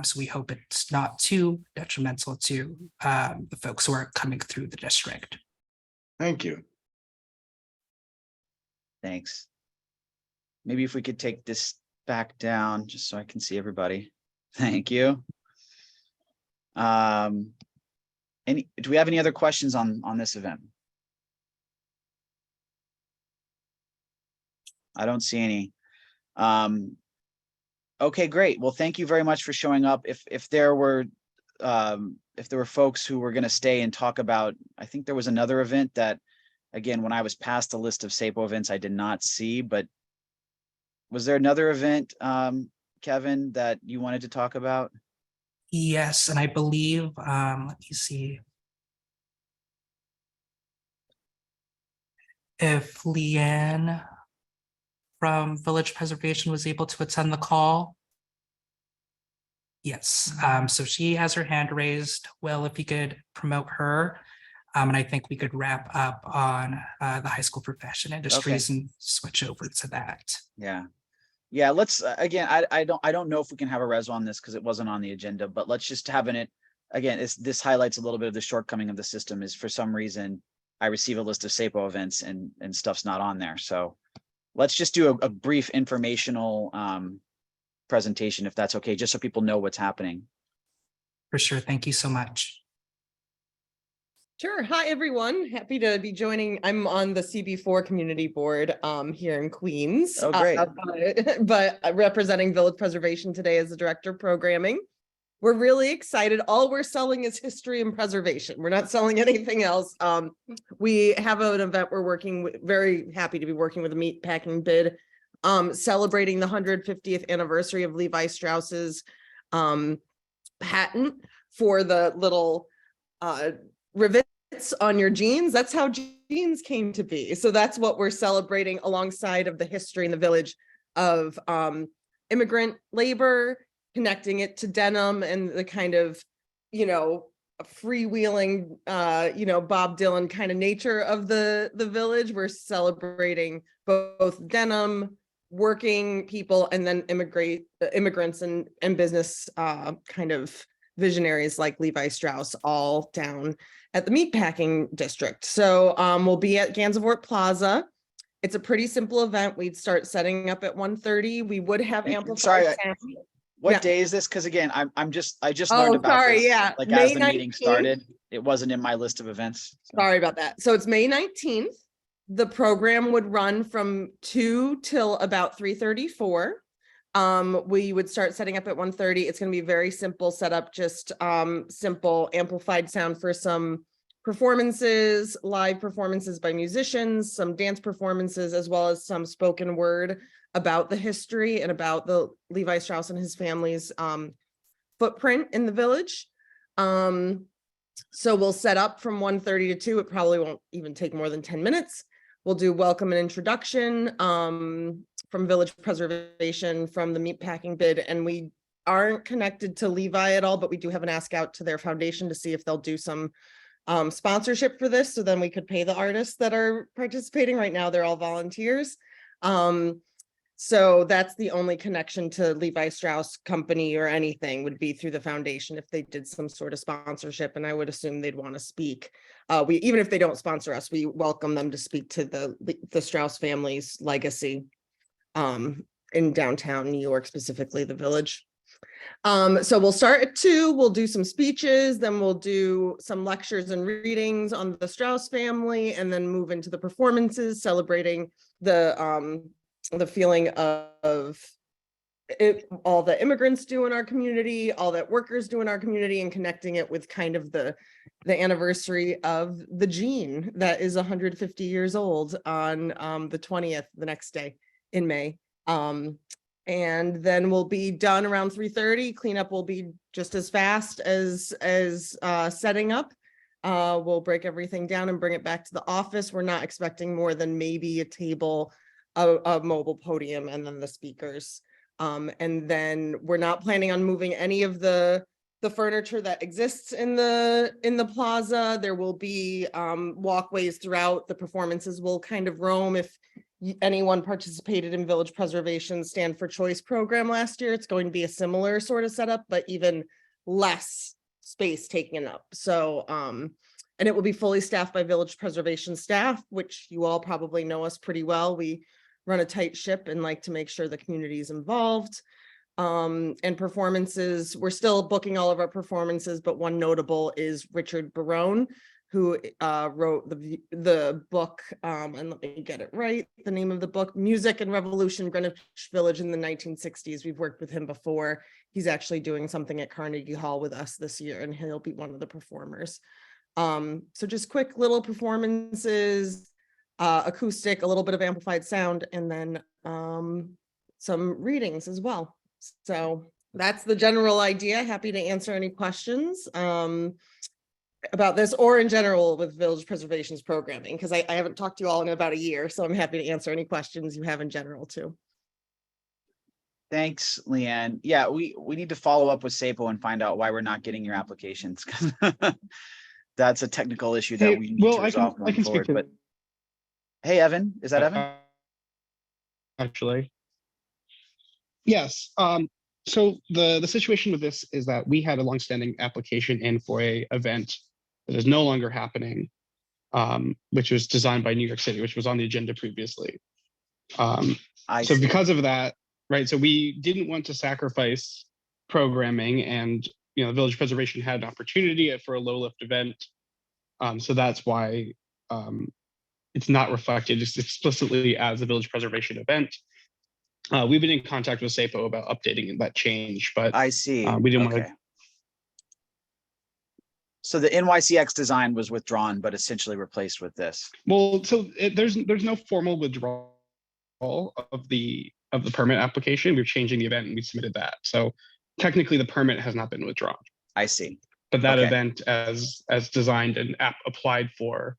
So we hope it's not too detrimental to the folks who are coming through the district. Thank you. Thanks. Maybe if we could take this back down just so I can see everybody. Thank you. Do we have any other questions on this event? I don't see any. Okay, great. Well, thank you very much for showing up. If there were folks who were going to stay and talk about, I think there was another event that, again, when I was past the list of SAPO events, I did not see, but was there another event, Kevin, that you wanted to talk about? Yes, and I believe, let me see. If Leanne from Village Preservation was able to attend the call. Yes, so she has her hand raised. Well, if you could promote her, and I think we could wrap up on the high school for fashion industries and switch over to that. Yeah, let's again, I don't know if we can have a res on this because it wasn't on the agenda, but let's just have it again. This highlights a little bit of the shortcoming of the system is for some reason I receive a list of SAPO events and stuff's not on there. So let's just do a brief informational presentation if that's okay, just so people know what's happening. For sure. Thank you so much. Sure. Hi, everyone. Happy to be joining. I'm on the CB4 community board here in Queens. Oh, great. But representing Village Preservation today as the director of programming. We're really excited. All we're selling is history and preservation. We're not selling anything else. We have an event we're working with, very happy to be working with a meatpacking bid, celebrating the 150th anniversary of Levi Strauss's patent for the little rivets on your jeans. That's how jeans came to be. So that's what we're celebrating alongside of the history in the village of immigrant labor, connecting it to denim and the kind of, freewheeling, Bob Dylan kind of nature of the village. We're celebrating both denim, working people, and then immigrants and business kind of visionaries like Levi Strauss, all down at the meatpacking district. So we'll be at Gansevoort Plaza. It's a pretty simple event. We'd start setting up at 1:30. We would have amplified sound. What day is this? Because again, I just learned about this. Like May as the 19th. Meeting started, it wasn't in my list of events. So. Sorry about that. So it's May 19th. The program would run from 2 till about 3:34. We would start setting up at 1:30. It's going to be very simple setup, just simple amplified sound for some performances, live performances by musicians, some dance performances, as well as some spoken word about the history and about the Levi Strauss and his family's footprint in the village. So we'll set up from 1:30 to 2. It probably won't even take more than 10 minutes. We'll do welcome and introduction from Village Preservation, from the meatpacking bid, and we aren't connected to Levi at all, but we do have an ask out to their foundation to see if they'll do some sponsorship for this, so then we could pay the artists that are participating. Right now, they're all volunteers. So that's the only connection to Levi Strauss Company or anything would be through the foundation if they did some sort of sponsorship, and I would assume they'd want to speak. We, even if they don't sponsor us, we welcome them to speak to the Strauss family's legacy in downtown New York, specifically the Village. So we'll start at 2, we'll do some speeches, then we'll do some lectures and readings on the Strauss family, and then move into the performances celebrating the feeling of it, all the immigrants do in our community, all that workers do in our community, and connecting it with kind of the anniversary of the gene that is 150 years old on the 20th, the next day in May. And then we'll be done around 3:30. Cleanup will be just as fast as setting up. We'll break everything down and bring it back to the office. We're not expecting more than maybe a table, a mobile podium, and then the speakers. And then we're not planning on moving any of the furniture that exists in the plaza. There will be walkways throughout. The performances will kind of roam. If anyone participated in Village Preservation Stand for Choice program last year, it's going to be a similar sort of setup, but even less space taken up. So, and it will be fully staffed by Village Preservation staff, which you all probably know us pretty well. We run a tight ship and like to make sure the community is involved. And performances, we're still booking all of our performances, but one notable is Richard Barone, who wrote the book, and let me get it right, the name of the book, Music and Revolution, Greenwich Village in the 1960s. We've worked with him before. He's actually doing something at Carnegie Hall with us this year, and he'll be one of the performers. So just quick little performances, acoustic, a little bit of amplified sound, and then some readings as well. So that's the general idea. Happy to answer any questions about this, or in general with Village Preservation's programming, because I haven't talked to you all in about a year, so I'm happy to answer any questions you have in general too. Thanks, Leanne. Yeah, we need to follow up with SAPO and find out why we're not getting your applications. That's a technical issue that we need to resolve going forward. But hey, Evan, is that Evan? Actually, yes. So the situation with this is that we had a longstanding application in for a event that is no longer happening, which was designed by New York City, which was on the agenda previously. So because of that, right? So we didn't want to sacrifice programming, and Village Preservation had an opportunity for a low lift event. So that's why it's not reflected just explicitly as a Village Preservation event. We've been in contact with SAPO about updating that change, but I see. We didn't want to. So the NYCX design was withdrawn, but essentially replaced with this. Well, so there's no formal withdrawal of the permit application. We're changing the event and we submitted that. So technically the permit has not been withdrawn. I see. But that event as designed and applied for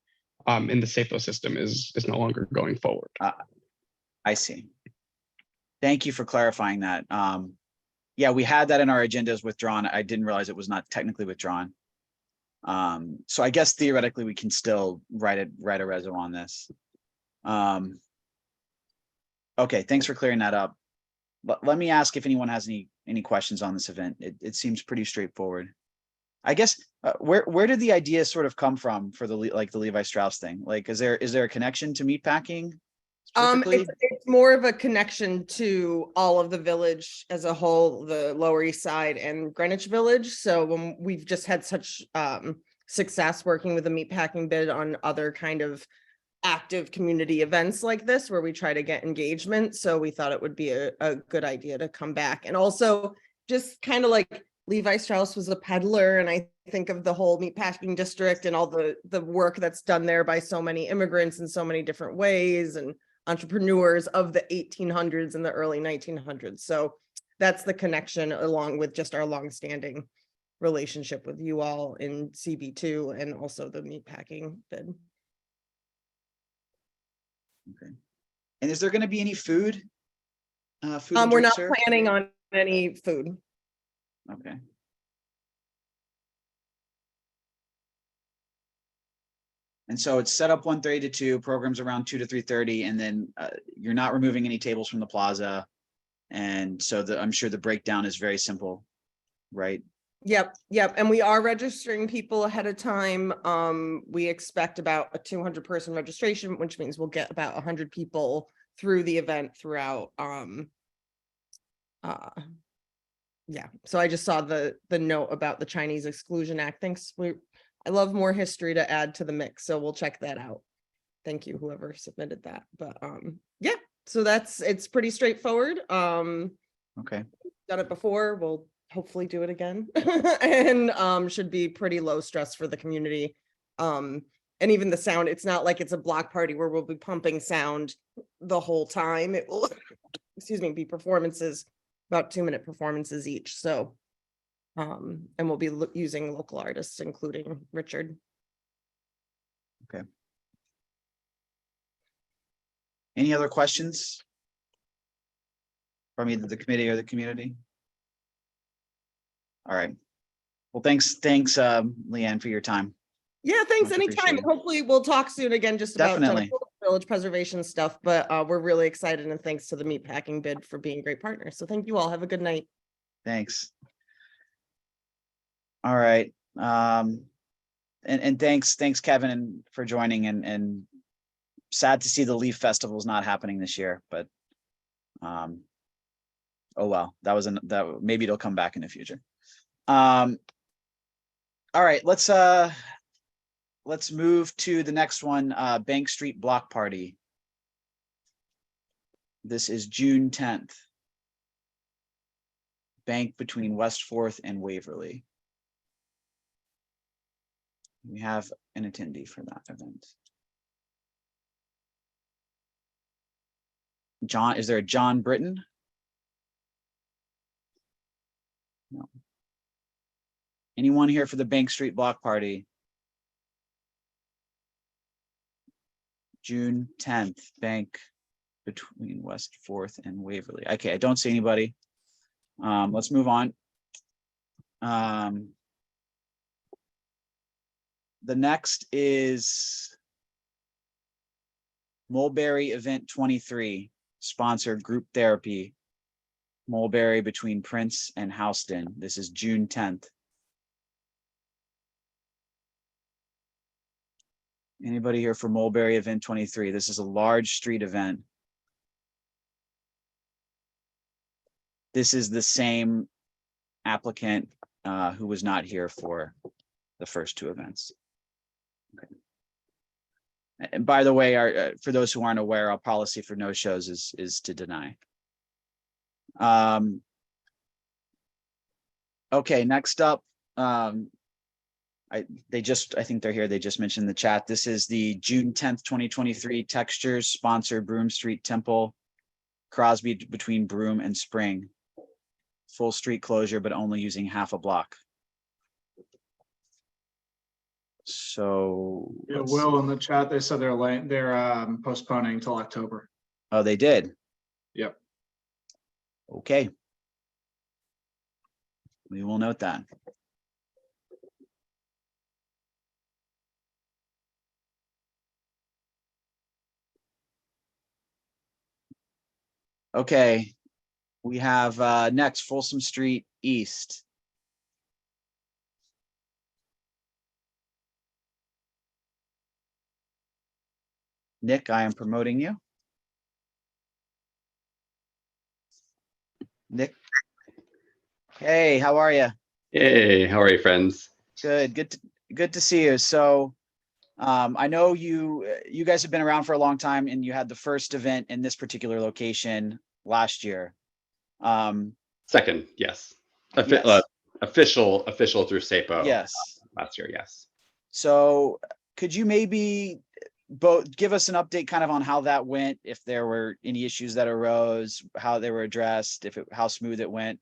in the SAPO system is no longer going forward. I see. Thank you for clarifying that. Yeah, we had that in our agendas withdrawn. I didn't realize it was not technically withdrawn. So I guess theoretically we can still write a reso on this. Okay, thanks for clearing that up. But let me ask if anyone has any questions on this event. It seems pretty straightforward. I guess where did the idea sort of come from for the Levi Strauss thing? Like, is there a connection to meatpacking? It's more of a connection to all of the Village as a whole, the Lower East Side and Greenwich Village. So when we've just had such success working with the meatpacking bid on other kind of active community events like this, where we try to get engagement. So we thought it would be a good idea to come back. And also just kind of like Levi Strauss was a peddler, and I think of the whole meatpacking district and all the work that's done there by so many immigrants in so many different ways, and entrepreneurs of the 1800s and the early 1900s. So that's the connection, along with just our longstanding relationship with you all in CB2 and also the meatpacking bid. Okay. And is there going to be any food? We're not planning on any food. Okay. And so it's set up 1:30 to 2, programs around 2 to 3:30, and then you're not removing any tables from the plaza. And so I'm sure the breakdown is very simple, right? Yep, yep. And we are registering people ahead of time. We expect about a 200 person registration, which means we'll get about 100 people through the event throughout. Yeah, so I just saw the note about the Chinese Exclusion Act. Thanks. I love more history to add to the mix, so we'll check that out. Thank you, whoever submitted that. But yeah, so it's pretty straightforward. Okay. Done it before, we'll hopefully do it again. And should be pretty low stress for the community. And even the sound, it's not like it's a block party where we'll be pumping sound the whole time. It will, excuse me, be performances, about 2-minute performances each. So, and we'll be using local artists, including Richard. Okay. Any other questions from either the committee or the community? All right. Well, thanks, Leanne, for your time. Yeah, thanks Much anytime. appreciated. Hopefully we'll talk soon again just about Definitely. village preservation stuff, but we're really excited, and thanks to the meatpacking bid for being great partners. So thank you all. Have a good night. Thanks. All right. And thanks, Kevin, for joining, and sad to see the Leaf Festival is not happening this year, but oh well, that maybe it'll come back in the future. All right, let's move to the next one, Bank Street Block Party. This is June 10th. Bank between West 4th and Waverly. We have an attendee for that event. John, is there a John Britton? No. Anyone here for the Bank Street Block Party? June 10th, Bank between West 4th and Waverly. Okay, I don't see anybody. Let's move on. The next is Mulberry Event 23, sponsored group therapy. Mulberry between Prince and Houston. This is June 10th. Anybody here for Mulberry Event 23? This is a large street event. This is the same applicant who was not here for the first two events. Okay. And by the way, for those who aren't aware, our policy for no shows is to deny. Okay, next up, I think they're here. They just mentioned in the chat. This is the June 10th, 2023 Textures sponsored Broome Street Temple, Crosby between Broome and Spring. Full street closure, but only using half a block. So Yeah, Will, in the chat, they said they're postponing till October. Oh, they did. Yep. Okay. We will note that. Okay. We have next Folsom Street East. Nick, I am promoting you. Nick. Hey, how are you? Hey, how are you, friends? Good to see you. So I know you guys have been around for a long time, and you had the first event in this particular location last year. Second, yes. Yes. Official through SAPO. Yes. Last year, yes. So could you maybe give us an update kind of on how that went, if there were any issues that arose, how they were addressed, how smooth it went?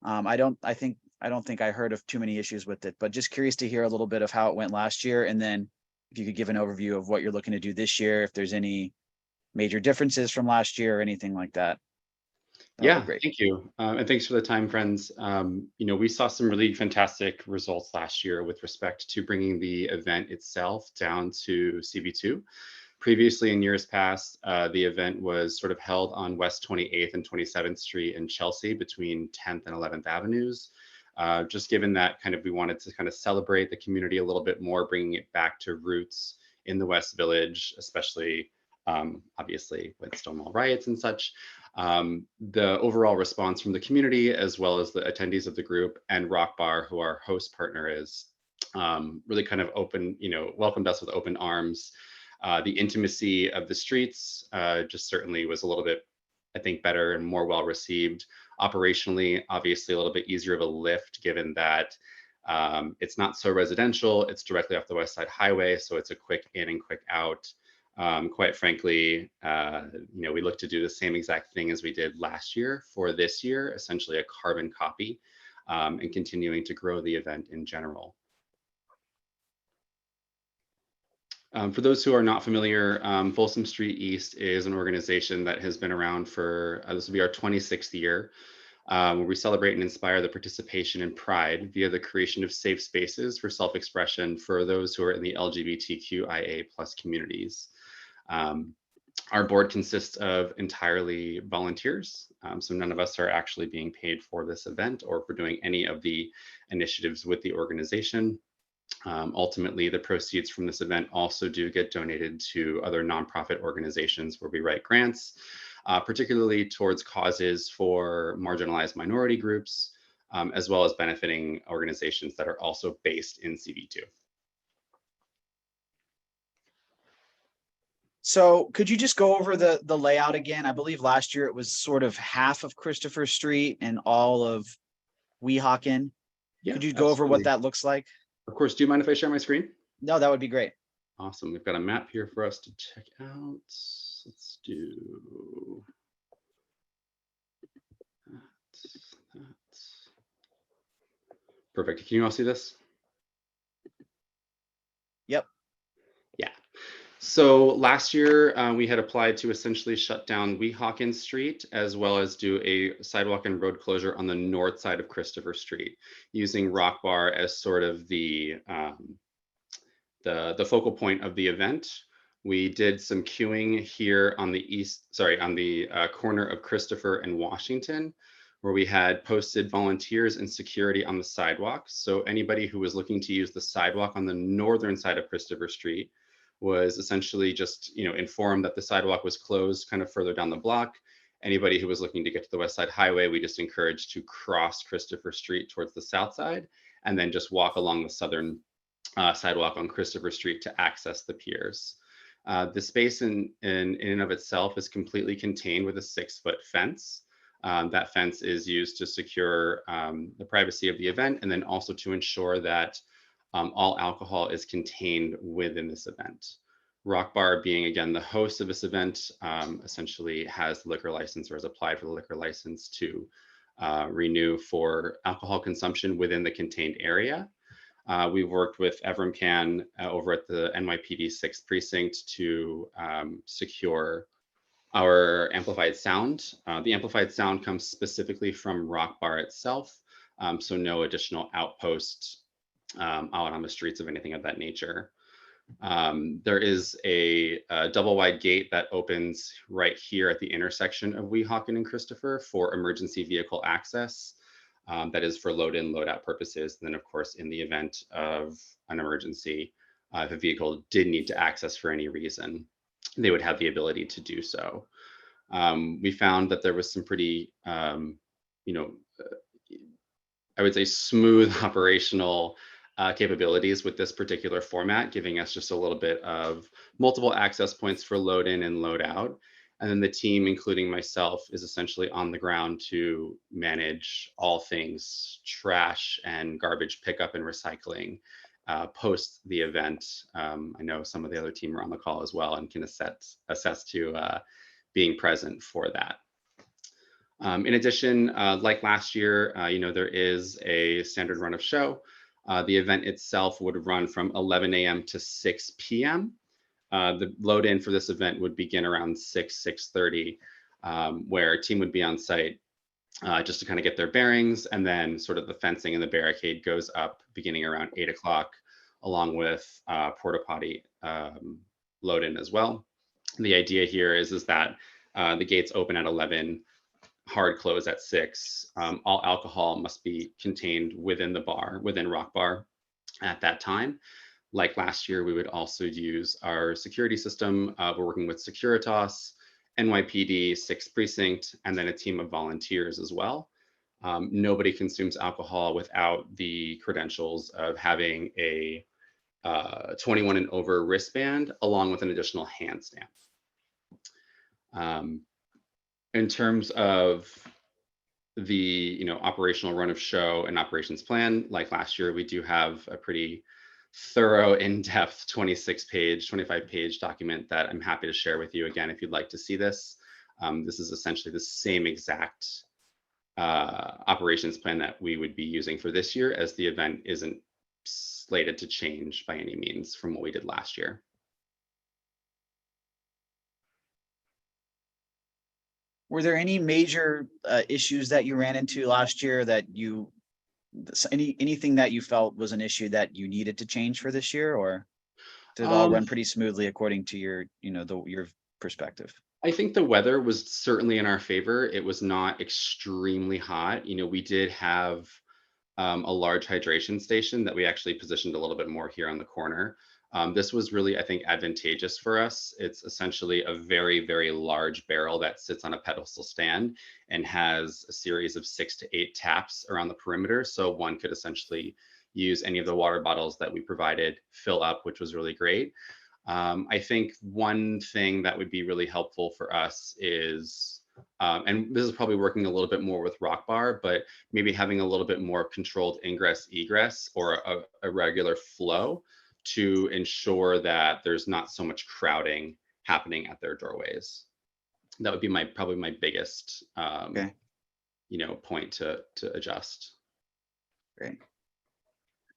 I don't think I heard of too many issues with it, but just curious to hear a little bit of how it went last year. And then if you could give an overview of what you're looking to do this year, if there's any major differences from last year or anything like that. Yeah, thank you. And thanks for the time, friends. We saw some really fantastic results last year with respect to bringing the event itself down to CB2. Previously, in years past, the event was sort of held on West 28th and 27th Street in Chelsea between 10th and 11th Avenues. Just given that we wanted to kind of celebrate the community a little bit more, bringing it back to roots in the West Village, especially obviously with Stonewall riots and such. The overall response from the community, as well as the attendees of the group and Rock Bar, who our host partner is, really kind of welcomed us with open arms. The intimacy of the streets just certainly was a little bit, I think, better and more well received. Operationally, obviously a little bit easier of a lift, given that it's not so residential. It's directly off the West Side Highway, so it's a quick in and quick out. Quite frankly, we look to do the same exact thing as we did last year for this year, essentially a carbon copy, and continuing to grow the event in general. For those who are not familiar, Folsom Street East is an organization that has been around for, this will be our 26th year, where we celebrate and inspire the participation and pride via the creation of safe spaces for self-expression for those who are in the LGBTQIA+ communities. Our board consists of entirely volunteers, so none of us are actually being paid for this event or for doing any of the initiatives with the organization. Ultimately, the proceeds from this event also do get donated to other nonprofit organizations where we write grants, particularly towards causes for marginalized minority groups, as well as benefiting organizations that are also based in CB2. So could you just go over the layout again? I believe last year it was sort of half of Christopher Street and all of Weehawken. Yeah, could you go over what that looks like? Of course. Do you mind if I share my screen? No, that would be great. Awesome. We've got a map here for us to check out. Let's do that. Perfect. Can you all see this? Yep. Yeah. So last year we had applied to essentially shut down Weehawken Street, as well as do a sidewalk and road closure on the north side of Christopher Street, using Rock Bar as sort of the focal point of the event. We did some queuing here on the corner of Christopher and Washington, where we had posted volunteers and security on the sidewalk. So anybody who was looking to use the sidewalk on the northern side of Christopher Street was essentially just informed that the sidewalk was closed kind of further down the block. Anybody who was looking to get to the West Side Highway, we just encouraged to cross Christopher Street towards the south side and then just walk along the southern sidewalk on Christopher Street to access the piers. The space in and of itself is completely contained with a 6-foot fence. That fence is used to secure the privacy of the event, and then also to ensure that all alcohol is contained within this event. Rock Bar, being again the host of this event, essentially has the liquor license or has applied for the liquor license to renew for alcohol consumption within the contained area. We've worked with Evermcan over at the NYPD 6th Precinct to secure our amplified sound. The amplified sound comes specifically from Rock Bar itself, so no additional outposts out on the streets of anything of that nature. There is a double wide gate that opens right here at the intersection of Weehawken and Christopher for emergency vehicle access. That is for load in, load out purposes. And then of course, in the event of an emergency, if a vehicle did need to access for any reason, they would have the ability to do so. We found that there was some pretty, I would say smooth operational capabilities with this particular format, giving us just a little bit of multiple access points for load in and load out. And then the team, including myself, is essentially on the ground to manage all things trash and garbage pickup and recycling post the event. I know some of the other team are on the call as well and can assess to being present for that. In addition, like last year, there is a standard run of show. The event itself would run from 11 a.m. to 6 p.m. The load in for this event would begin around 6:30, where a team would be on site just to kind of get their bearings. And then sort of the fencing and the barricade goes up beginning around 8 o'clock, along with porta potty load in as well. The idea here is that the gates open at 11, hard close at 6. All alcohol must be contained within the bar, within Rock Bar at that time. Like last year, we would also use our security system. We're working with Securitas, NYPD, 6th Precinct, and then a team of volunteers as well. Nobody consumes alcohol without the credentials of having a 21 and over wristband, along with an additional hand stamp. In terms of the operational run of show and operations plan, like last year, we do have a pretty thorough, in-depth 25-page document that I'm happy to share with you again if you'd like to see this. This is essentially the same exact operations plan that we would be using for this year, as the event isn't slated to change by any means from what we did last year. Were there any major issues that you ran into last year that anything that you felt was an issue that you needed to change for this year, or did it all run pretty smoothly according to your perspective? I think the weather was certainly in our favor. It was not extremely hot. We did have a large hydration station that we actually positioned a little bit more here on the corner. This was really, I think, advantageous for us. It's essentially a very, very large barrel that sits on a pedestal stand and has a series of 6 to 8 taps around the perimeter. So one could essentially use any of the water bottles that we provided, fill up, which was really great. I think one thing that would be really helpful for us is, and this is probably working a little bit more with Rock Bar, but maybe having a little bit more controlled ingress egress, or a regular flow, to ensure that there's not so much crowding happening at their doorways. That would be probably my biggest point to adjust. Great.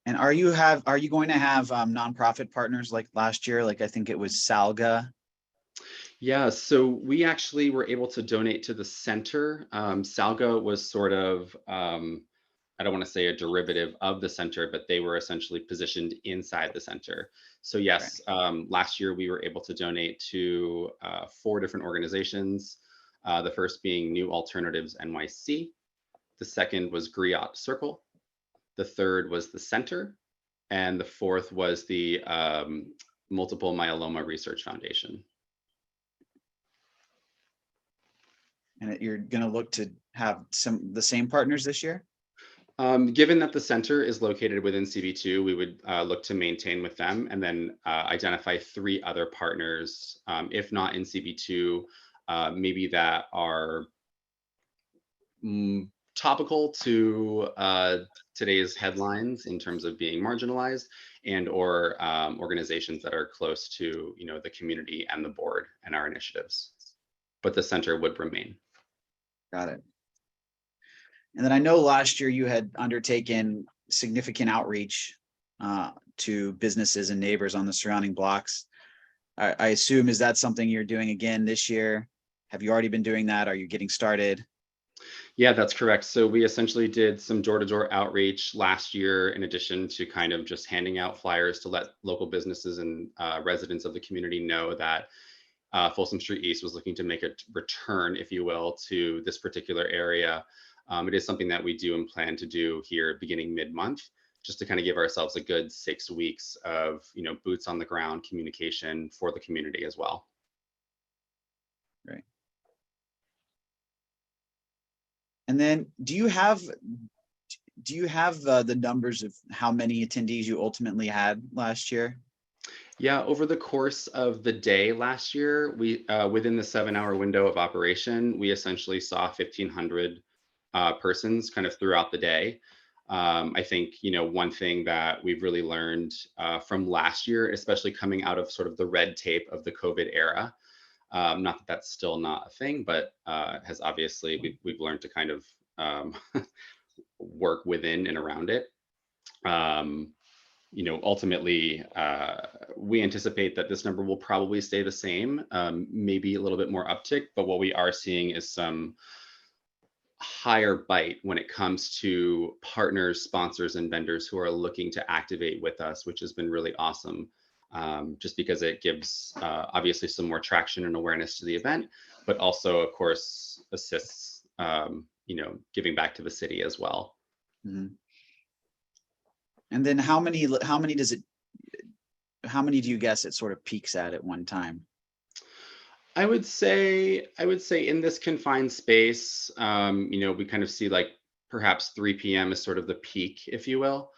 And are you going to have nonprofit partners like last year? Like I think it was Salga. Yeah, so we actually were able to donate to the center. Salga was sort of, I don't want to say a derivative of the center, but they were essentially positioned inside the center. So yes, last year we were able to donate to 4 different organizations. The first being New Alternatives NYC. The second was Griot Circle. The third was the Center. And the fourth was the Multiple Myeloma Research Foundation. And you're going to look to have the same partners this year? Given that the center is located within CB2, we would look to maintain with them, and then identify 3 other partners, if not in CB2, maybe that are topical to today's headlines in terms of being marginalized, and or organizations that are close to the community and the board and our initiatives. But the center would remain. Got it. And then I know last year you had undertaken significant outreach to businesses and neighbors on the surrounding blocks. I assume, is that something you're doing again this year? Have you already been doing that? Are you getting started? Yeah, that's correct. So we essentially did some door-to-door outreach last year, in addition to kind of just handing out flyers to let local businesses and residents of the community know that Folsom Street East was looking to make a return, if you will, to this particular area. It is something that we do and plan to do here beginning mid-month, just to kind of give ourselves a good 6 weeks of boots on the ground communication for the community as well. Right. And then do you have the numbers of how many attendees you ultimately had last year? Yeah, over the course of the day last year, we within the 7-hour window of operation, we essentially saw 1,500 persons kind of throughout the day. I think one thing that we've really learned from last year, especially coming out of sort of the red tape of the COVID era, not that that's still not a thing, but has obviously we've learned to kind of work within and around it. Ultimately, we anticipate that this number will probably stay the same, maybe a little bit more uptick, but what we are seeing is some higher bite when it comes to partners, sponsors, and vendors who are looking to activate with us, which has been really awesome. Just because it gives obviously some more traction and awareness to the event, but also, of course, assists, giving back to the city as well. Mm-hmm. And then how many do you guess it sort of peaks at one time? I would say in this confined space, we kind of see like perhaps 3 p.m. is sort of the peak, if you will.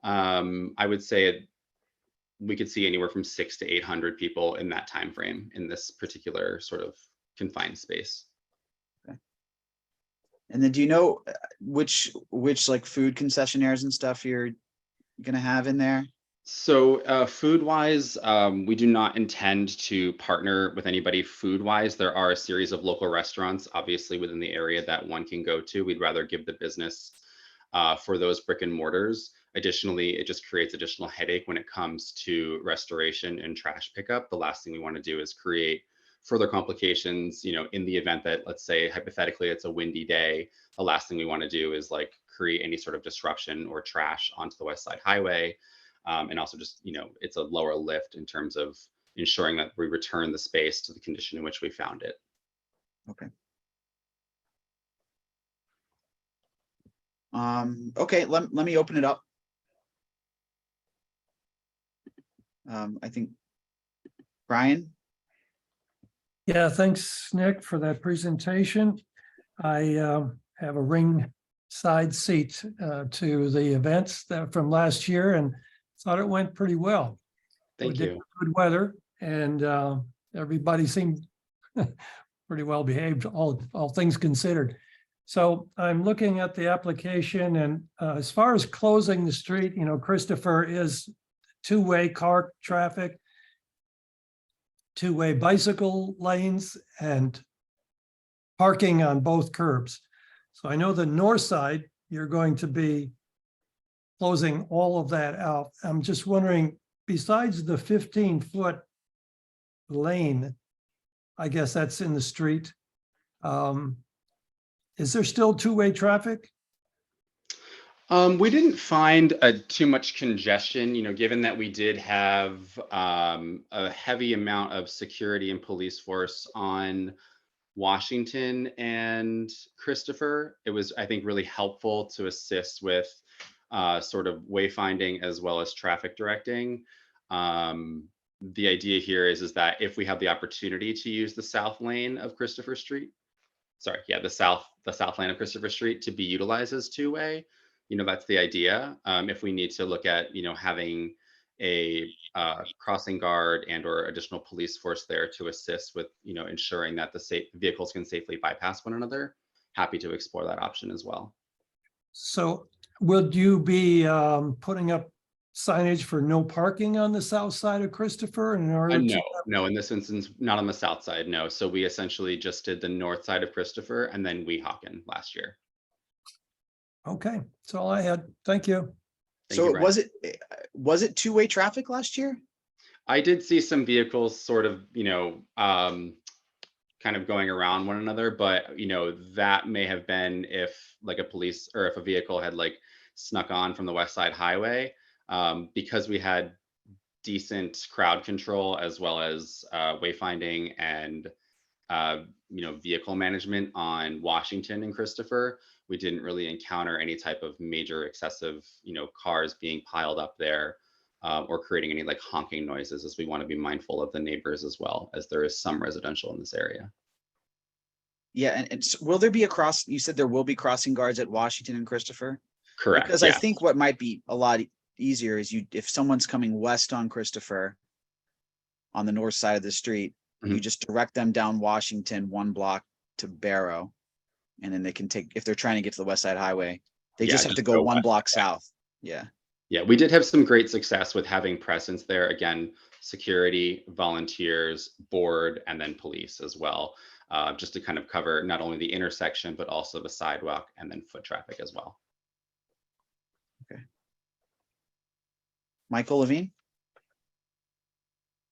I would say we could see anywhere from 600 to 800 people in that time frame in this particular sort of confined space. Okay. And then do you know which like food concessionaires and stuff you're gonna have in there? So food wise, we do not intend to partner with anybody food wise. There are a series of local restaurants, obviously within the area that one can go to. We'd rather give the business for those brick and mortars. Additionally, it just creates additional headache when it comes to restoration and trash pickup. The last thing we want to do is create further complications, in the event that, let's say, hypothetically, it's a windy day. The last thing we want to do is like create any sort of disruption or trash onto the West Side Highway. And also just, it's a lower lift in terms of ensuring that we return the space to the condition in which we found it. Okay. Okay, let me open it up. I think Brian. Yeah, thanks, Nick, for that presentation. I have a ring side seat to the events from last year and thought it went pretty well. Thank you. Good weather, and everybody seemed pretty well behaved, all things considered. So I'm looking at the application, and as far as closing the street, Christopher is two-way car traffic, two-way bicycle lanes, and parking on both curbs. So I know the north side, you're going to be closing all of that out. I'm just wondering, besides the 15-foot lane, I guess that's in the street, is there still two-way traffic? We didn't find too much congestion, given that we did have a heavy amount of security and police force on Washington and Christopher. It was, I think, really helpful to assist with sort of wayfinding as well as traffic directing. The idea here is that if we have the opportunity to use the south lane of Christopher Street, the south lane of Christopher Street to be utilized as two-way, that's the idea. If we need to look at, having a crossing guard and or additional police force there to assist with, ensuring that the vehicles can safely bypass one another, happy to explore that option as well. So would you be putting up signage for no parking on the south side of Christopher in order No, in this instance, not on the south side, no. So we essentially just did the north side of Christopher and then Weehawken last year. Okay, that's all I had. Thank you. So was it two-way traffic last year? I did see some vehicles sort of, kind of going around one another, but that may have been if like a police or if a vehicle had like snuck on from the West Side Highway, because we had decent crowd control as well as wayfinding and vehicle management on Washington and Christopher. We didn't really encounter any type of major excessive, cars being piled up there or creating any like honking noises, as we want to be mindful of the neighbors as well, as there is some residential in this area. Yeah, and will there be you said there will be crossing guards at Washington and Christopher? Correct. Because I think what might be a lot easier is if someone's coming west on Christopher on the north side of the street, you just direct them down Washington 1 block to Barrow. And then they can if they're trying to get to the West Side Highway, they just have to go 1 block south. Yeah. Yeah, we did have some great success with having presence there. Again, security, volunteers, board, and then police as well, just to kind of cover not only the intersection, but also the sidewalk and then foot traffic as well. Okay. Michael Levine?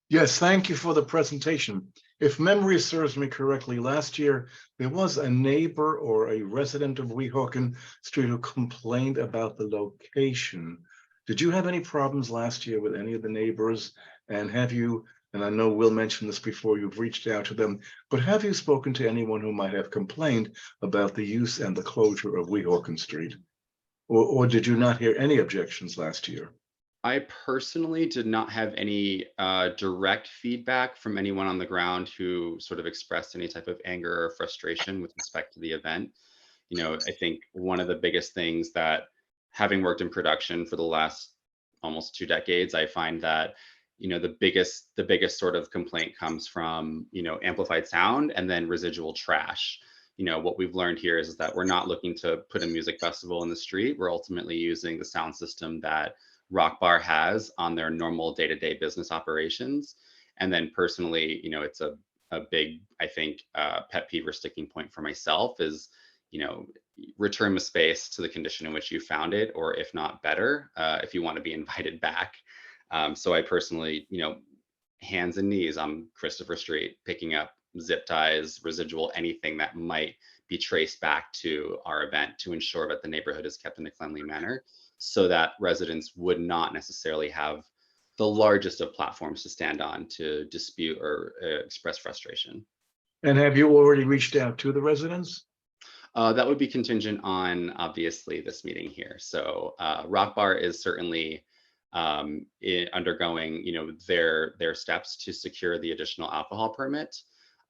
Yes, thank you for the presentation. If memory serves me correctly, last year, there was a neighbor or a resident of Weehawken Street who complained about the location. Did you have any problems last year with any of the neighbors? And have you, and I know Will mentioned this before, you've reached out to them, but have you spoken to anyone who might have complained about the use and the closure of Weehawken Street? Or did you not hear any objections last year? I personally did not have any direct feedback from anyone on the ground who sort of expressed any type of anger or frustration with respect to the event. You know, I think one of the biggest things that, having worked in production for the last almost 2 decades, I find that, you know, the biggest sort of complaint comes from, you know, amplified sound and then residual trash. You know, what we've learned here is that we're not looking to put a music festival in the street. We're ultimately using the sound system that Rock Bar has on their normal day-to-day business operations. And then personally, you know, it's a big, I think, pet peeve or sticking point for myself is, you know, return the space to the condition in which you found it, or if not better, if you want to be invited back. So I personally, you know, hands and knees on Christopher Street, picking up zip ties, residual, anything that might be traced back to our event to ensure that the neighborhood is kept in a cleanly manner, so that residents would not necessarily have the largest of platforms to stand on to dispute or express frustration. And have you already reached out to the residents? That would be contingent on, obviously, this meeting here. So Rock Bar is certainly undergoing, you know, their steps to secure the additional alcohol permit.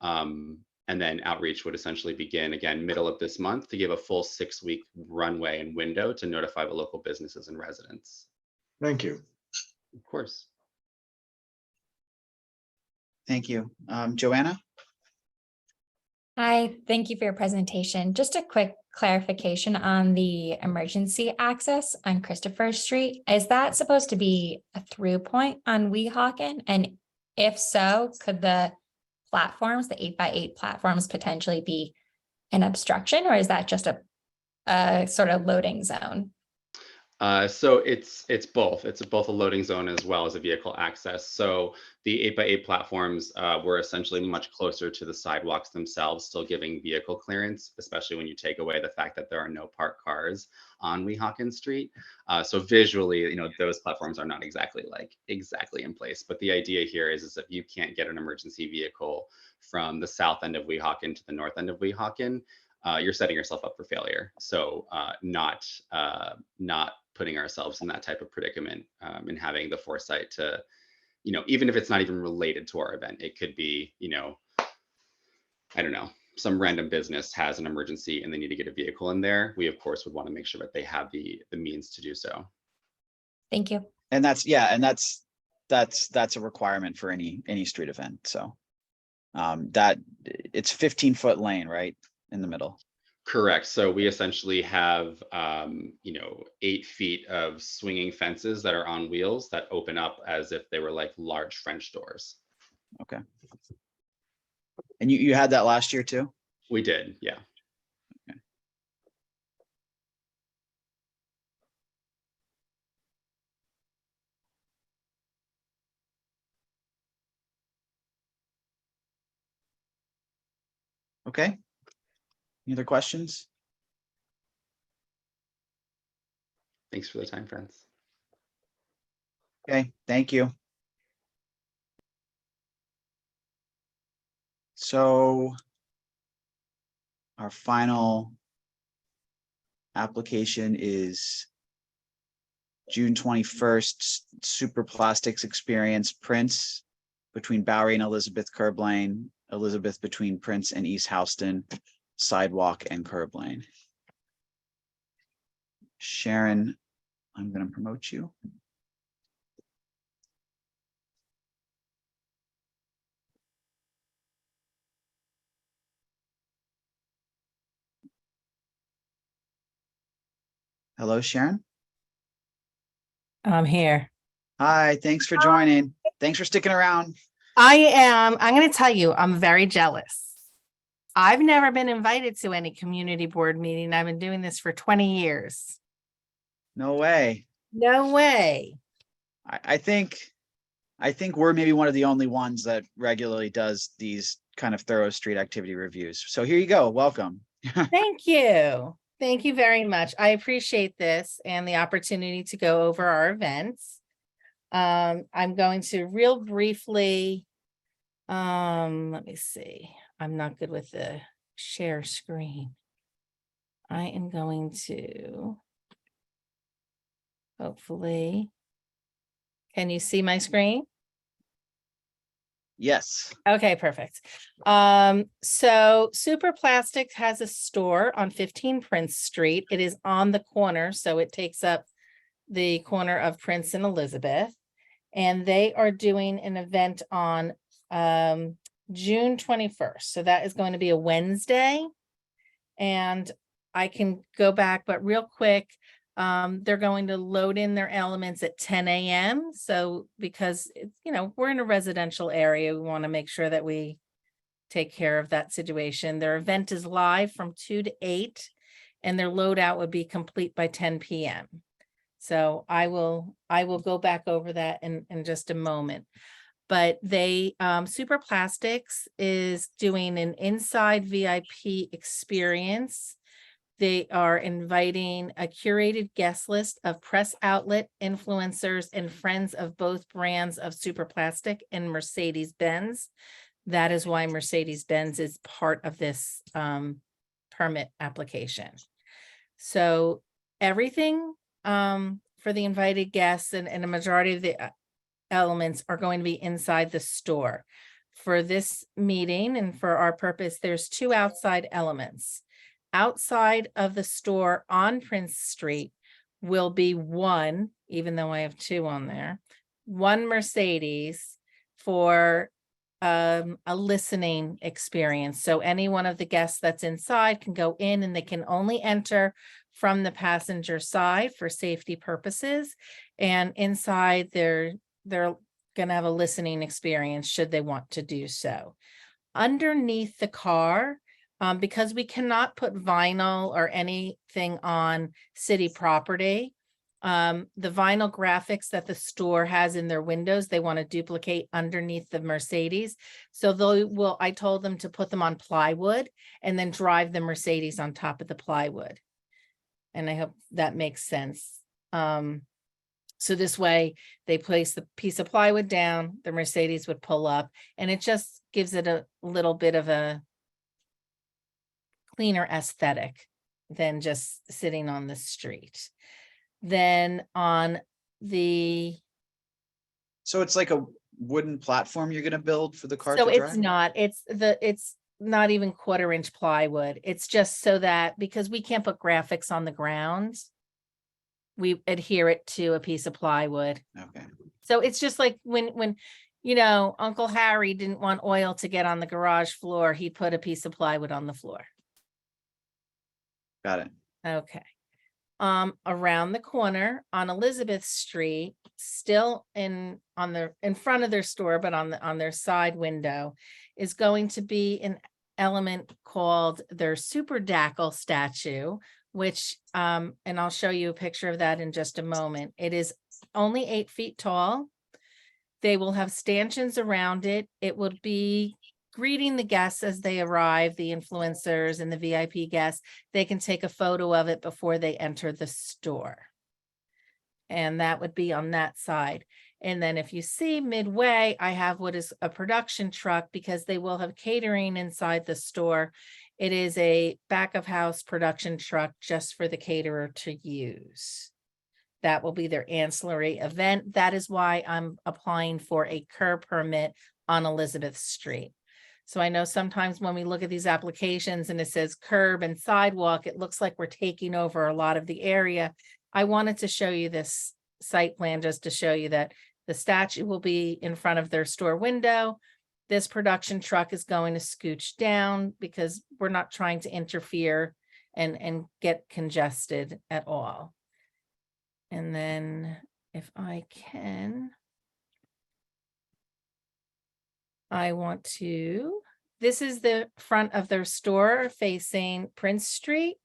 And then outreach would essentially begin again middle of this month to give a full 6-week runway and window to notify the local businesses and residents. Thank you. Of course. Thank you. Joanna? Hi, thank you for your presentation. Just a quick clarification on the emergency access on Christopher Street. Is that supposed to be a through point on Weehawken? And if so, could the platforms, the 8x8 platforms, potentially be an obstruction, or is that just a sort of loading zone? So it's both. It's both a loading zone as well as a vehicle access. So the 8x8 platforms were essentially much closer to the sidewalks themselves, still giving vehicle clearance, especially when you take away the fact that there are no parked cars on Weehawken Street. So visually, you know, those platforms are not exactly in place. But the idea here is if you can't get an emergency vehicle from the south end of Weehawken to the north end of Weehawken, you're setting yourself up for failure. So not putting ourselves in that type of predicament and having the foresight to, you know, even if it's not even related to our event, it could be, you know, I don't know, some random business has an emergency and they need to get a vehicle in there. We of course would want to make sure that they have the means to do so. Thank you. And that's, yeah, and that's a requirement for any street event. So that it's 15-foot lane, right, in the middle. Correct. So we essentially have, you know, 8 feet of swinging fences that are on wheels that open up as if they were like large French doors. Okay. And you had that last year too? We did, yeah. Okay. Any other questions? Thanks for the time, friends. Okay, thank you. So our final application is June 21st, Super Plastics Experience Prince between Bowery and Elizabeth Curb Lane, Elizabeth between Prince and East Houston, sidewalk and curb lane. Sharon, I'm going to promote you. Hello, Sharon. I'm here. Hi, thanks for joining. Thanks for sticking around. I'm going to tell you, I'm very jealous. I've never been invited to any community board meeting. I've been doing this for 20 years. No way. No way. I think we're maybe one of the only ones that regularly does these kind of thorough street activity reviews. So here you go. Welcome. Thank you. Thank you very much. I appreciate this and the opportunity to go over our events. I'm going to real briefly, let me see. I'm not good with the share screen. I am going to hopefully, can you see my screen? Yes. Okay, perfect. So Super Plastics has a store on 15 Prince Street. It is on the corner, so it takes up the corner of Prince and Elizabeth. And they are doing an event on June 21st. So that is going to be a Wednesday. And I can go back, but real quick, they're going to load in their elements at 10 a.m. So because it's, you know, we're in a residential area, we want to make sure that we take care of that situation. Their event is live from 2 to 8, and their loadout would be complete by 10 p.m. So I will go back over that in just a moment. But they, Super Plastics is doing an inside VIP experience. They are inviting a curated guest list of press outlet influencers and friends of both brands of Super Plastic and Mercedes-Benz. That is why Mercedes-Benz is part of this permit application. So everything for the invited guests and a majority of the elements are going to be inside the store. For this meeting and for our purpose, there's 2 outside elements. Outside of the store on Prince Street will be 1, even though I have 2 on there, 1 Mercedes for a listening experience. So any one of the guests that's inside can go in, and they can only enter from the passenger side for safety purposes. And inside they're gonna have a listening experience should they want to do so. Underneath the car, because we cannot put vinyl or anything on city property, the vinyl graphics that the store has in their windows, they want to duplicate underneath the Mercedes. So I told them to put them on plywood and then drive the Mercedes on top of the plywood. And I hope that makes sense. So this way they place the piece of plywood down, the Mercedes would pull up, and it just gives it a little bit of a cleaner aesthetic than just sitting on the street. Then on the, So it's like a wooden platform you're going to build for the car so to drive? it's not, it's not even 1/4-inch plywood. It's just so that, because we can't put graphics on the ground, we adhere it to a piece of plywood. Okay. So it's just like when you know, Uncle Harry didn't want oil to get on the garage floor, he put a piece of plywood on the floor. Got it. Okay. Around the corner on Elizabeth Street, still in front of their store, but on their side window, is going to be an element called their Super Dackle statue, which and I'll show you a picture of that in just a moment. It is only 8 feet tall. They will have stanchions around it. It will be greeting the guests as they arrive, the influencers and the VIP guests. They can take a photo of it before they enter the store. And that would be on that side. And then if you see midway, I have what is a production truck, because they will have catering inside the store. It is a back of house production truck just for the caterer to use. That will be their ancillary event. That is why I'm applying for a curb permit on Elizabeth Street. So I know sometimes when we look at these applications and it says curb and sidewalk, it looks like we're taking over a lot of the area. I wanted to show you this site plan just to show you that the statue will be in front of their store window. This production truck is going to scooch down because we're not trying to interfere and get congested at all. And then if I can, I want to, this is the front of their store facing Prince Street.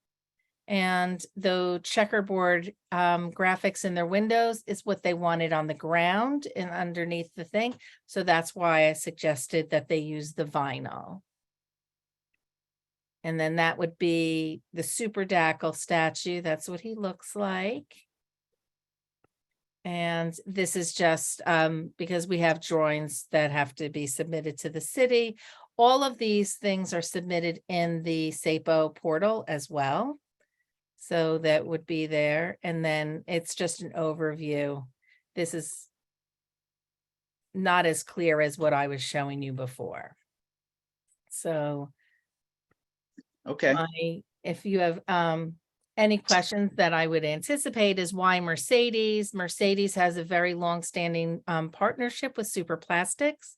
And the checkerboard graphics in their windows is what they wanted on the ground and underneath the thing. So that's why I suggested that they use the vinyl. And then that would be the Super Dactyl statue. That's what he looks like. And this is just because we have drawings that have to be submitted to the city. All of these things are submitted in the SAPO portal as well. So that would be there. And then it's just an overview. This is not as clear as what I was showing you before. So okay. If you have any questions that I would anticipate is why Mercedes. Mercedes has a very long-standing partnership with Super Plastics,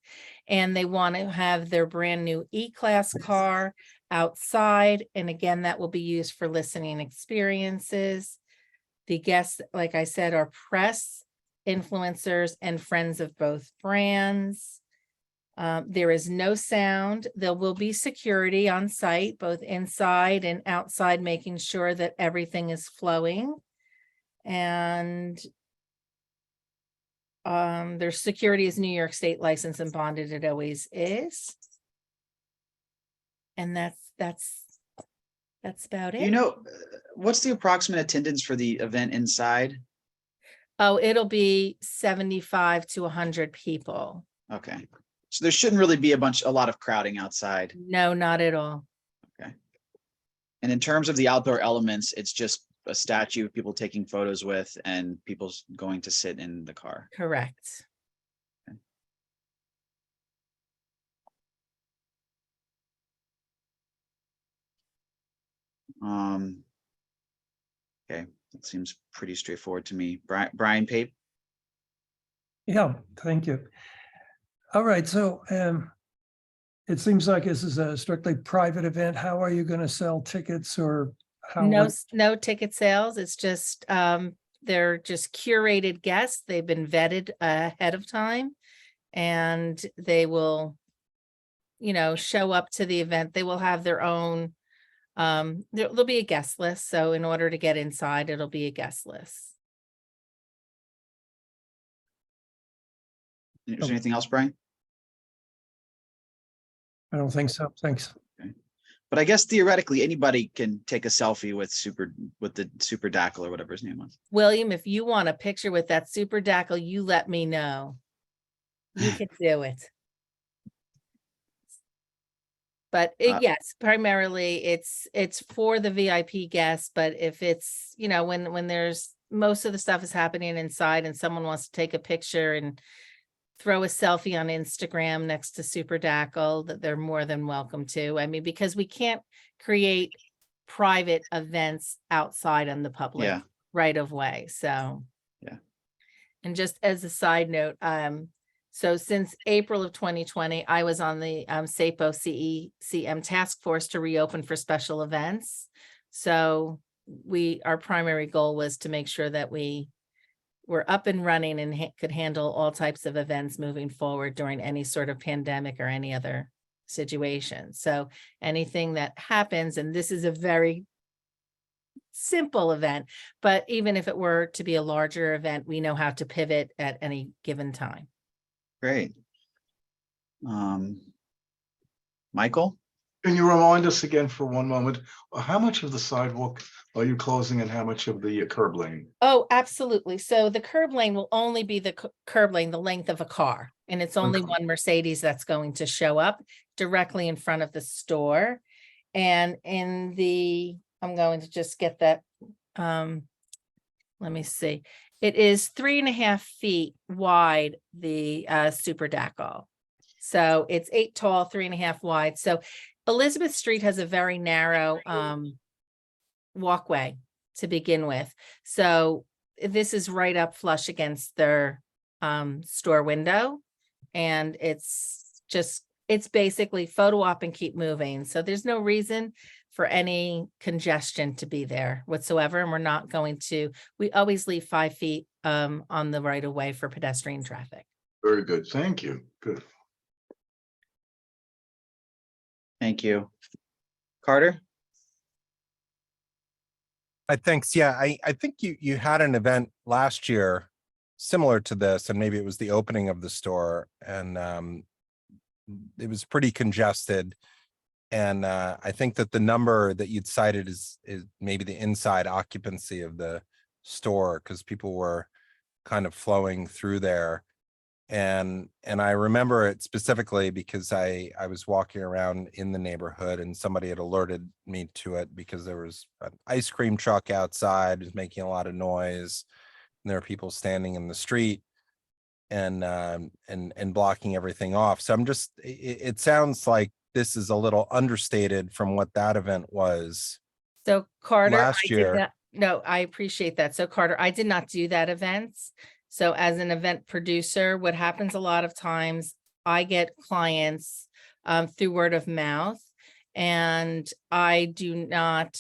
and they want to have their brand new E-Class car outside. And again, that will be used for listening experiences. The guests, like I said, are press, influencers, and friends of both brands. There is no sound. There will be security on site, both inside and outside, making sure that everything is flowing. And their security is New York State licensed and bonded. It always is. And that's about it. You know, what's the approximate attendance for the event inside? Oh, it'll be 75 to 100 people. Okay. So there shouldn't really be a lot of crowding outside. No, not at all. Okay. And in terms of the outdoor elements, it's just a statue of people taking photos with and people going to sit in the car. Correct. Okay, that seems pretty straightforward to me. Brian Pape. Yeah, thank you. All right, so it seems like this is a strictly private event. How are you going to sell tickets, or how? No ticket sales. It's just they're just curated guests. They've been vetted ahead of time, and they will, show up to the event. They will have their own. There'll be a guest list. So in order to get inside, it'll be a guest list. Is there anything else, Brian? I don't think so. Thanks. Okay. But I guess theoretically anybody can take a selfie with the Super Dactyl or whatever his name was. William, if you want a picture with that Super Dactyl, you let me know. You can do it. But yes, primarily it's for the VIP guests. But if it's, when there's most of the stuff is happening inside and someone wants to take a picture and throw a selfie on Instagram next to Super Dactyl, that they're more than welcome to. I mean, because we can't create private events outside on the public right of way. So, yeah. And just as a side note, so since April of 2020, I was on the SAPO CECM task force to reopen for special events. So our primary goal was to make sure that we were up and running and could handle all types of events moving forward during any sort of pandemic or any other situation. So anything that happens, and this is a very simple event, but even if it were to be a larger event, we know how to pivot at any given time. Great. Michael? Can you remind us again for one moment, how much of the sidewalk are you closing and how much of the curb lane? Oh, absolutely. So the curb lane will only be the curb lane, the length of a car. And it's only one Mercedes that's going to show up directly in front of the store. And I'm going to just get that. Let me see. It is 3.5 feet wide, the Super Dactyl. So it's 8 tall, 3.5 wide. So Elizabeth Street has a very narrow walkway to begin with. So this is right up flush against their store window. And it's basically photo op and keep moving. So there's no reason for any congestion to be there whatsoever. And we're not going to, we always leave 5 feet on the right of way for pedestrian traffic. Very good. Thank you. Good. Thank you. Carter? Thanks. Yeah, I think you had an event last year similar to this, and maybe it was the opening of the store, and it was pretty congested. And I think that the number that you'd cited is maybe the inside occupancy of the store, because people were kind of flowing through there. And I remember it specifically because I was walking around in the neighborhood and somebody had alerted me to it because there was an ice cream truck outside, was making a lot of noise, and there are people standing in the street and blocking everything off. So I'm just, it sounds like this is a little understated from what that event was. So Carter, last year. No, I appreciate that. So Carter, I did not do that event. So as an event producer, what happens a lot of times, I get clients through word of mouth, and I do not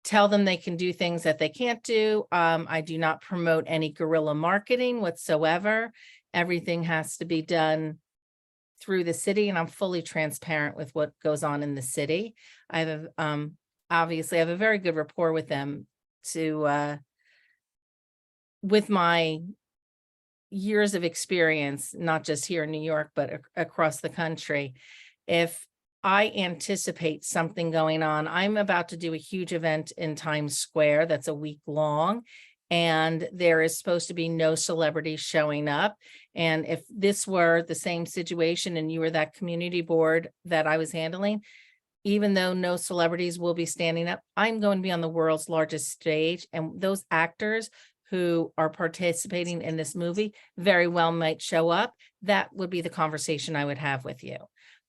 tell them they can do things that they can't do. I do not promote any guerrilla marketing whatsoever. Everything has to be done through the city, and I'm fully transparent with what goes on in the city. I have obviously I have a very good rapport with them with my years of experience, not just here in New York, but across the country. If I anticipate something going on, I'm about to do a huge event in Times Square that's a week long, and there is supposed to be no celebrities showing up. And if this were the same situation and you were that community board that I was handling, even though no celebrities will be standing up, I'm going to be on the world's largest stage, and those actors who are participating in this movie very well might show up. That would be the conversation I would have with you.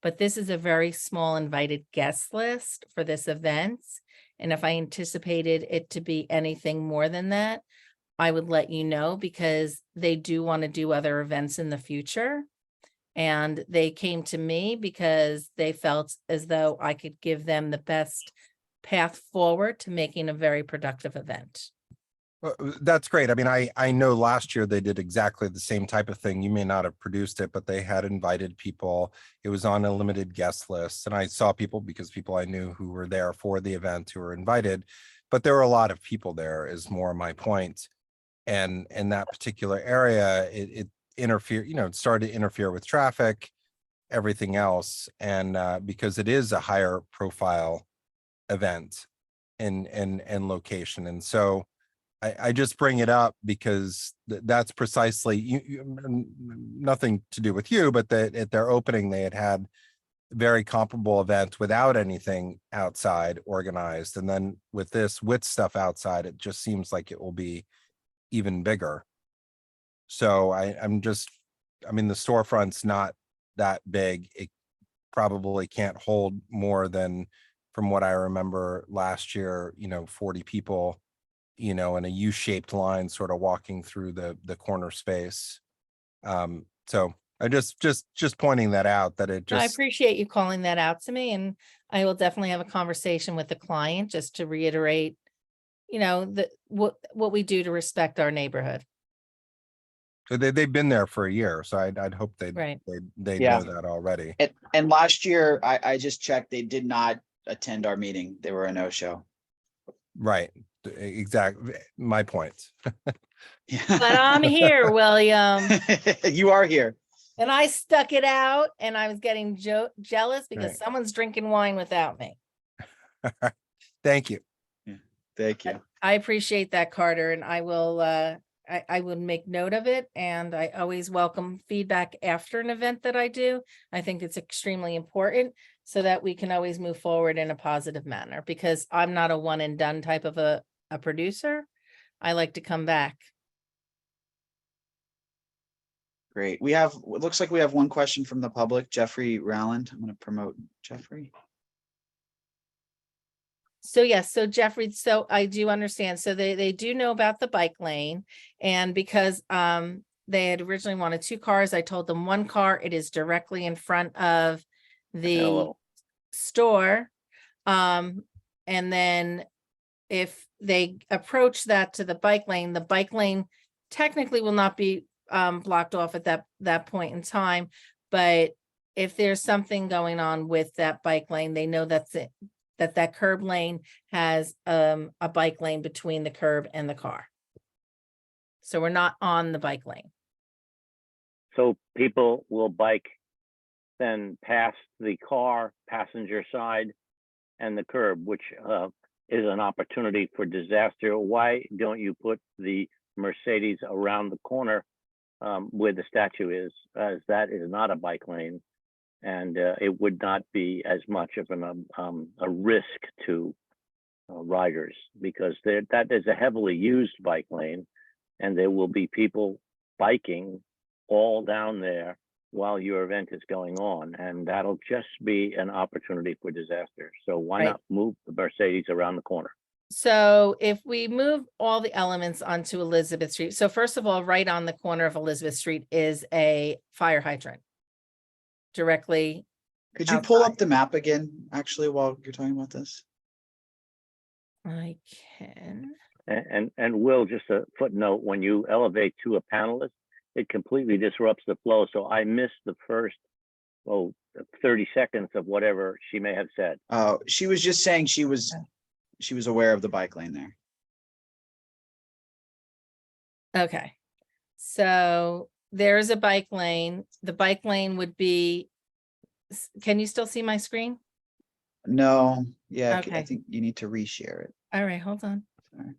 But this is a very small invited guest list for this event. And if I anticipated it to be anything more than that, I would let you know, because they do want to do other events in the future. And they came to me because they felt as though I could give them the best path forward to making a very productive event. That's great. I mean, I know last year they did exactly the same type of thing. You may not have produced it, but they had invited people. It was on a limited guest list. And I saw people, because people I knew who were there for the event who were invited, but there were a lot of people there, is more my point. And in that particular area, it interfered, it started to interfere with traffic, everything else. And because it is a higher profile event and location. And so I just bring it up because that's precisely nothing to do with you, but that at their opening, they had very comparable event without anything outside organized. And then with this, with stuff outside, it just seems like it will be even bigger. So I mean, the storefront's not that big. It probably can't hold more than, from what I remember last year, 40 people, in a U-shaped line, sort of walking through the corner space. So I just pointing that out, that it just. I appreciate you calling that out to me, and I will definitely have a conversation with the client just to reiterate, what we do to respect our neighborhood. So they've been there for a year, so I'd hope they Right. they Yeah. know that already. And last year, I just checked, they did not attend our meeting. They were a no-show. Right. Exactly. My point. But I'm here, William. You are here. And I stuck it out, and I was getting jealous because Right. someone's drinking wine without me. Thank you. Thank you. I appreciate that, Carter, and I will I would make note of it, and I always welcome feedback after an event that I do. I think it's extremely important so that we can always move forward in a positive manner, because I'm not a one and done type of a producer. I like to come back. Great. It looks like we have one question from the public, Jeffrey Rowland. I'm going to promote Jeffrey. So yes, so Jeffrey, so I do understand. So they do know about the bike lane, and because they had originally wanted 2 cars, I told them 1 car, it is directly in front of the store. And then if they approach that to the bike lane technically will not be blocked off at that point in time. But if there's something going on with that bike lane, they know that's that curb lane has a bike lane between the curb and the car. So we're not on the bike lane. So people will bike then past the car, passenger side, and the curb, which is an opportunity for disaster. Why don't you put the Mercedes around the corner where the statue is, as that is not a bike lane, and it would not be as much of a risk to riders, because that is a heavily used bike lane, and there will be people biking all down there while your event is going on, and that'll just be an opportunity for disaster. So why Right. not move the Mercedes around the corner? So if we move all the elements onto Elizabeth Street, so first of all, right on the corner of Elizabeth Street is a fire hydrant. Directly. Could you pull up the map again, actually, while you're talking about this? I can. And Will, just a footnote, when you elevate to a panelist, it completely disrupts the flow. So I missed the first, 30 seconds of whatever she may have said. She was just saying she was aware of the bike lane there. Okay. So there's a bike lane. The bike lane would be, can you still see my screen? No, yeah, I Okay. think you need to reshare it. All right, hold on. Sorry.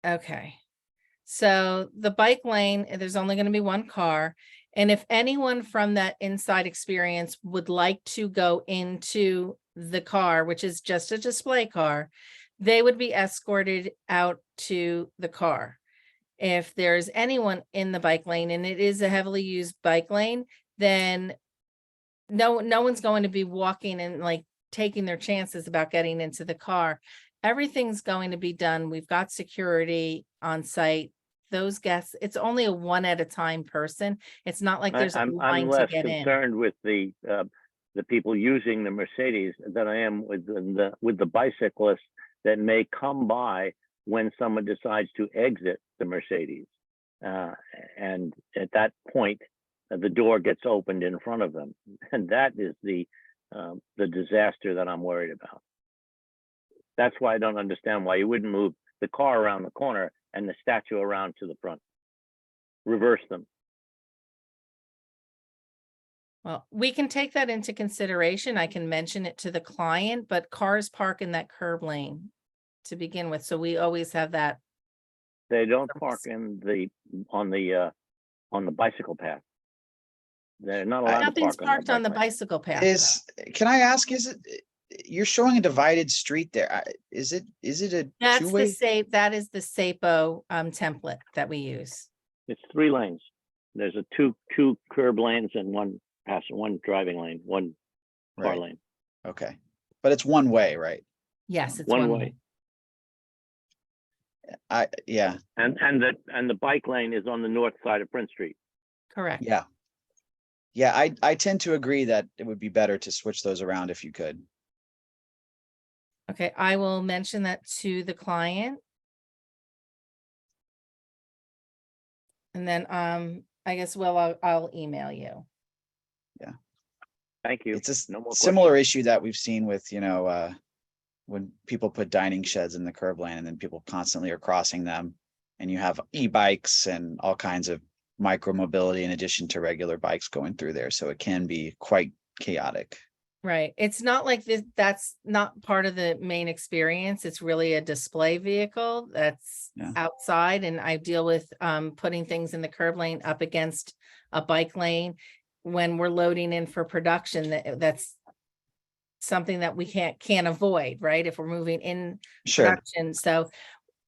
Okay. So the bike lane, there's only going to be one car. And if anyone from that inside experience would like to go into the car, which is just a display car, they would be escorted out to the car. If there's anyone in the bike lane and it is a heavily used bike lane, then no one's going to be walking and like taking their chances about getting into the car. Everything's going to be done. We've got security on site. Those guests, it's only a one at a time person. It's not like there's a I'm line to less get in. concerned with the people using the Mercedes than I am with the bicyclists that may come by when someone decides to exit the Mercedes. And at that point, the door gets opened in front of them. And that is the disaster that I'm worried about. That's why I don't understand why you wouldn't move the car around the corner and the statue around to the front. Reverse them. Well, we can take that into consideration. I can mention it to the client, but cars park in that curb lane to begin with. So we always have that. They don't park on the bicycle path. They're not allowed to Nothing's park parked on the bike lane. bicycle path. Can I ask, you're showing a divided street there? Is it a That's two-way? that is the SAPO template that we use. It's 3 lanes. There's a two curb lanes and one driving lane, one car Right. lane. Okay, but it's one way, right? Yes, it's One one way. way. Yeah. And the bike lane is on the north side of Prince Street. Correct. Yeah. Yeah, I tend to agree that it would be better to switch those around if you could. Okay, I will mention that to the client. And then I guess, I'll email you. Yeah. Thank you. It's a No more similar questions. issue that we've seen with, when people put dining sheds in the curb lane and then people constantly are crossing them, and you have e-bikes and all kinds of micro mobility in addition to regular bikes going through there. So it can be quite chaotic. Right. It's not like this, that's not part of the main experience. It's really a display vehicle that's outside, and I deal with putting things in the curb lane up against a bike lane when we're loading in for production. That's something that we can't avoid, right? If we're moving in production. So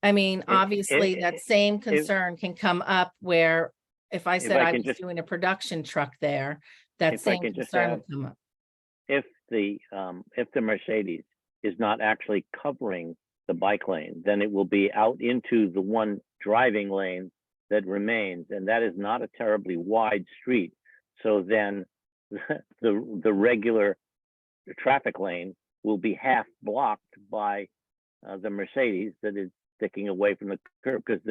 I mean, obviously that same concern can come up where if I said I was doing a production truck there, that same concern would come up. If the Mercedes is not actually covering the bike lane, then it will be out into the one driving lane that remains, and that is not a terribly wide street. So then the regular traffic lane will be half blocked by the Mercedes that is sticking away from the curb, because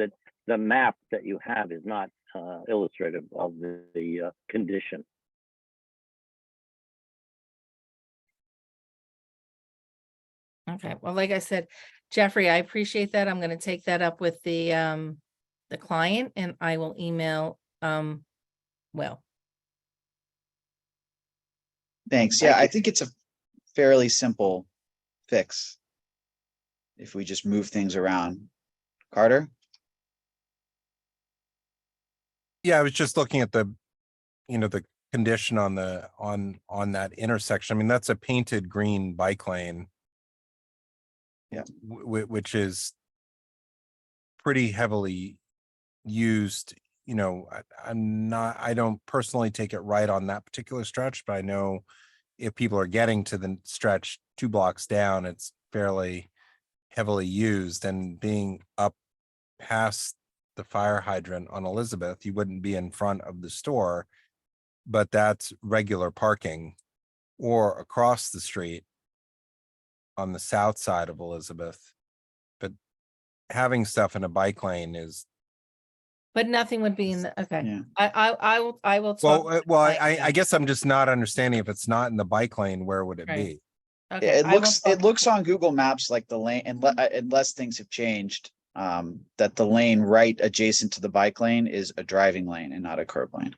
the map that you have is not illustrative of the condition. Okay, well, like I said, Jeffrey, I appreciate that. I'm gonna take that up with the client and I will email, Will. Thanks. Yeah, I think it's a fairly simple fix. If we just move things around. Carter? Yeah, I was just looking at the, the condition on on that intersection. I mean, that's a painted green bike lane. Yeah. Which is pretty heavily used. I don't personally take it right on that particular stretch, but I know if people are getting to the stretch 2 blocks down, it's fairly heavily used, and being up past the fire hydrant on Elizabeth, you wouldn't be in front of the store, but that's regular parking, or across the street on the south side of Elizabeth. But having stuff in a bike lane is, But nothing would be in the, okay. Yeah. I will talk. I guess I'm just not understanding, if it's not in the bike lane, where would it Right. be? Okay, It looks on Google Maps like the lane, unless things have changed, that the lane right adjacent to the bike lane is a driving lane and not a curb lane.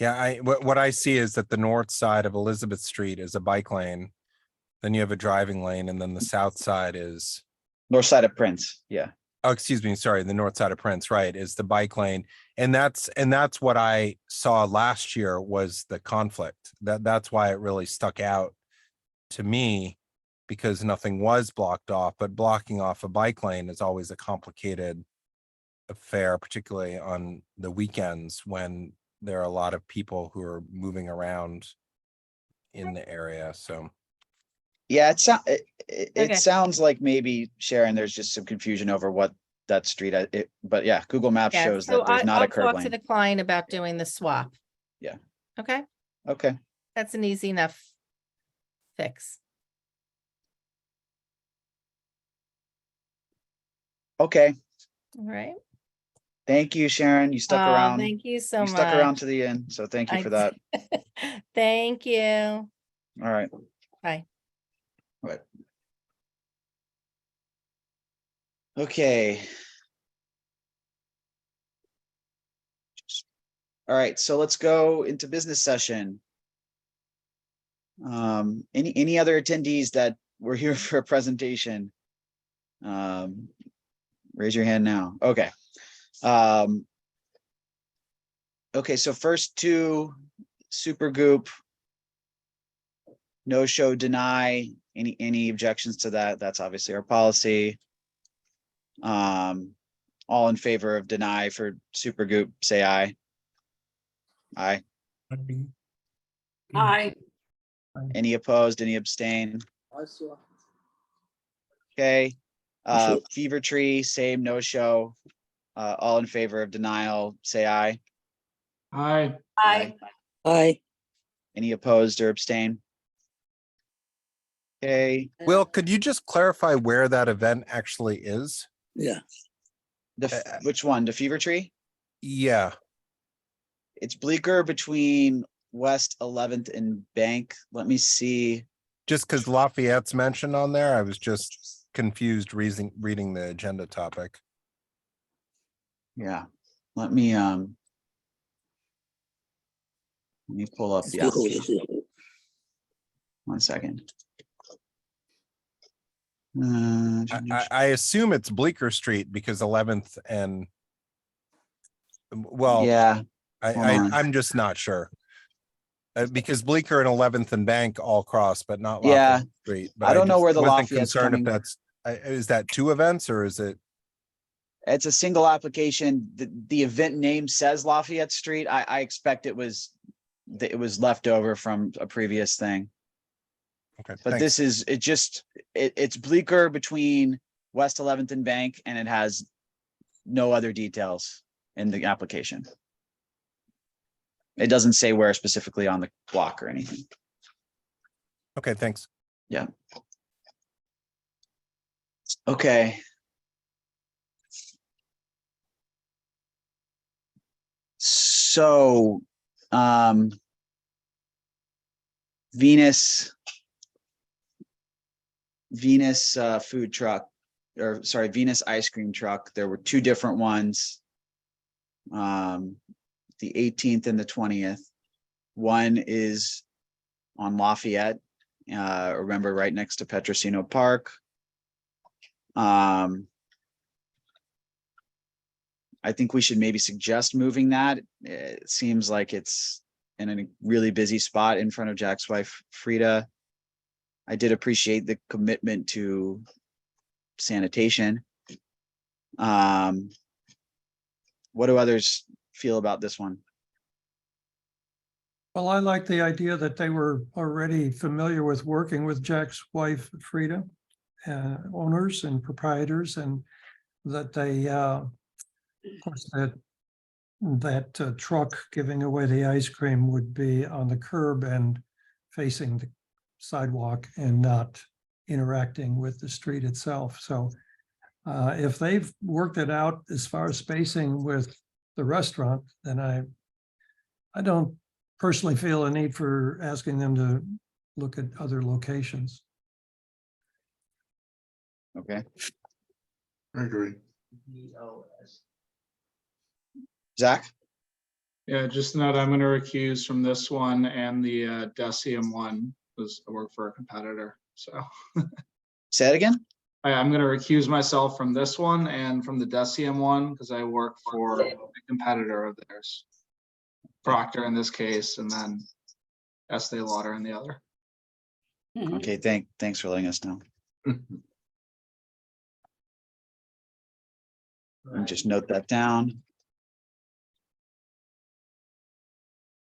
Yeah, what I see is that the north side of Elizabeth Street is a bike lane. Then you have a driving lane, and then the south side is, North side of Prince, yeah. oh, excuse me, sorry, the north side of Prince, right, is the bike lane. And that's what I saw last year, was the conflict. That's why it really stuck out to me, because nothing was blocked off, but blocking off a bike lane is always a complicated affair, particularly on the weekends when there are a lot of people who are moving around in the area. So Yeah, it sounds like maybe, Sharon, there's just some confusion over what that street, but yeah, Google Maps Yeah, shows so that there's not a I'll curb talk to lane. the client about doing the swap. Yeah. Okay, Okay. that's an easy enough fix. Okay. All right. Thank you, Sharon. You stuck around. Thank you so You much. stuck around to the end, so thank you for that. Thank you. All right. Bye. All right. Okay. All right, so let's go into business session. Any other attendees that were here for a presentation? Raise your hand now. Okay. Okay, so first two, super goop, no show, deny. Any objections to that? That's obviously our policy. All in favor of deny for super goop, say aye. Aye. Aye. Any opposed, any abstain? Okay. Fever Tree, same, no show. All in favor of denial, say aye. Aye. Aye. Aye. Any opposed or abstain? Okay. Will, could you just clarify where that event actually is? Yeah. Which one? The Fever Tree? Yeah. It's Bleecker between West 11th and Bank. Let me see. Just because Lafayette's mentioned on there, I was just confused reading the agenda topic. Yeah. Let me pull up the application. 1 second. I assume it's Bleecker Street because 11th and, well, yeah, I'm just not sure. Because Bleecker and 11th and Bank all cross, but not yeah. Lafayette Street. But I don't know where the wasn't Lafayette's concerned coming. if that's, is that 2 events or is it? It's a single application. The event name says Lafayette Street. I expect it was left over from a previous thing. Okay, but thanks. This is it's Bleecker between West 11th and Bank, and it has no other details in the application. It doesn't say where specifically on the block or anything. Okay, thanks. Yeah. Okay. So, Venus food truck, or sorry, Venus ice cream truck. There were two different ones. The 18th and the 20th. One is on Lafayette, remember, right next to Petrosino Park. I think we should maybe suggest moving that. It seems like it's in a really busy spot in front of Jack's wife, Frida. I did appreciate the commitment to sanitation. What do others feel about this one? Well, I like the idea that they were already familiar with working with Jack's wife, Frida, owners and proprietors, and that they, of course, that truck giving away the ice cream would be on the curb and facing the sidewalk and not interacting with the street itself. So if they've worked it out as far as spacing with the restaurant, then I don't personally feel a need for asking them to look at other locations. Okay. I agree. Zach? Yeah, just note I'm going to recuse from this one, and the Decium one was I work for a competitor. So say it again. I'm going to recuse myself from this one and from the Decium one because I work for a competitor of theirs, Procter in this case, and then Estee Lauder in the other. Okay, thanks for letting us know. Let me just note that down.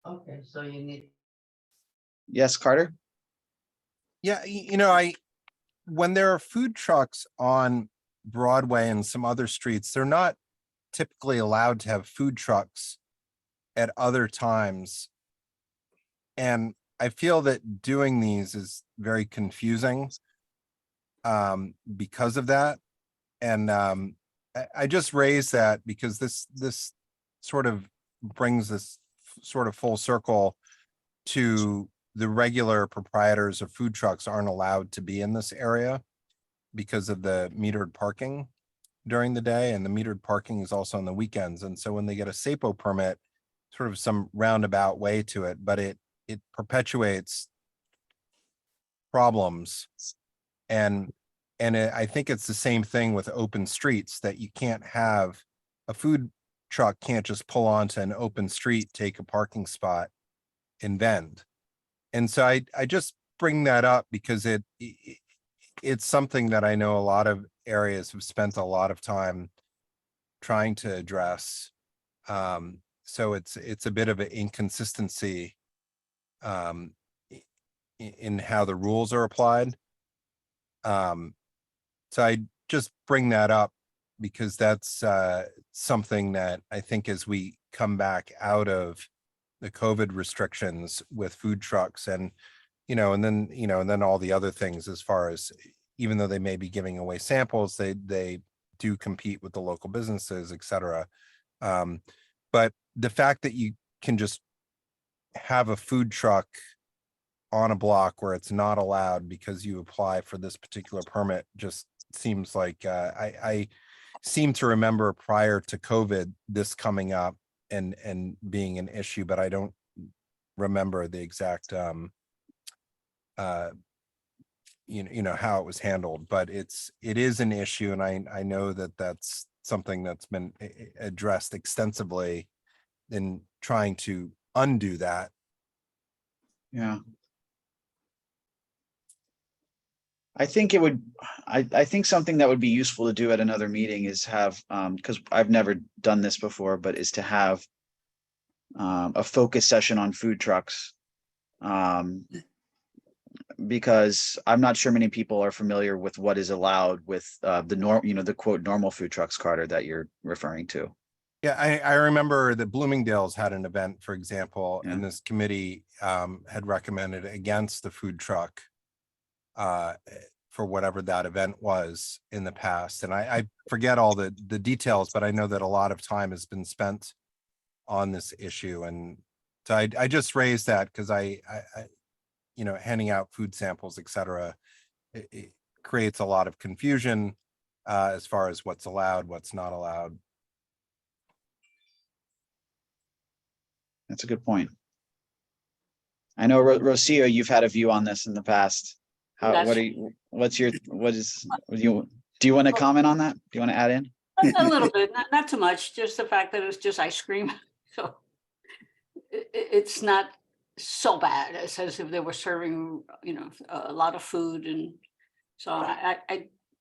Okay, so you need. Yes, Carter? Yeah, when there are food trucks on Broadway and some other streets, they're not typically allowed to have food trucks at other times. And I feel that doing these is very confusing because of that. And I just raised that because this sort of brings this sort of full circle to the regular proprietors of food trucks aren't allowed to be in this area because of the metered parking during the day, and the metered parking is also on the weekends. And so when they get a SAPO permit, sort of some roundabout way to it, but it perpetuates problems. And I think it's the same thing with open streets, that you can't have a food truck can't just pull onto an open street, take a parking spot and vend. And so I just bring that up because it's something that I know a lot of areas have spent a lot of time trying to address. So it's a bit of an inconsistency in how the rules are applied. So I just bring that up because that's something that I think as we come back out of the COVID restrictions with food trucks and then all the other things, as far as, even though they may be giving away samples, they do compete with the local businesses, et cetera. But the fact that you can just have a food truck on a block where it's not allowed because you apply for this particular permit just seems like I seem to remember prior to COVID this coming up and being an issue, but I don't remember the exact how it was handled. But it is an issue, and I know that that's something that's been addressed extensively in trying to undo that. Yeah. I think it would, I think something that would be useful to do at another meeting is have, because I've never done this before, but is to have a focus session on food trucks. Because I'm not sure many people are familiar with what is allowed with the quote normal food trucks, Carter, that you're referring to. Yeah, I remember that Bloomingdale's had an event, for example, and this committee had recommended against the food truck for whatever that event was in the past. And I forget all the details, but I know that a lot of time has been spent on this issue. And so I just raised that because I handing out food samples, et cetera, it creates a lot of confusion as far as what's allowed, what's not allowed. That's a good point. I know, Rocio, you've had a view on this in the past. Do you want to comment on that? Do you want to add in? A little bit, not too much, just the fact that it's just ice cream. So it's not so bad as if they were serving, a lot of food. And so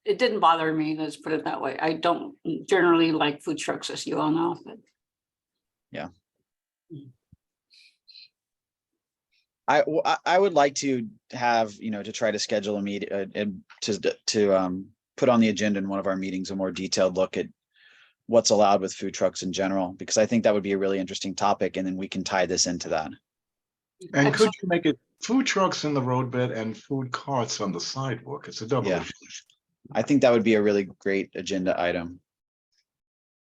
it didn't bother me, let's put it that way. I don't generally like food trucks, as you all know. But... Yeah. I would like to have, to try to schedule a meeting and to put on the agenda in one of our meetings a more detailed look at what's allowed with food trucks in general, because I think that would be a really interesting topic, and then we can tie this into that. And could you make it food trucks in the roadbed and food carts on the sidewalk? It's a double. Yeah. I think that would be a really great agenda item.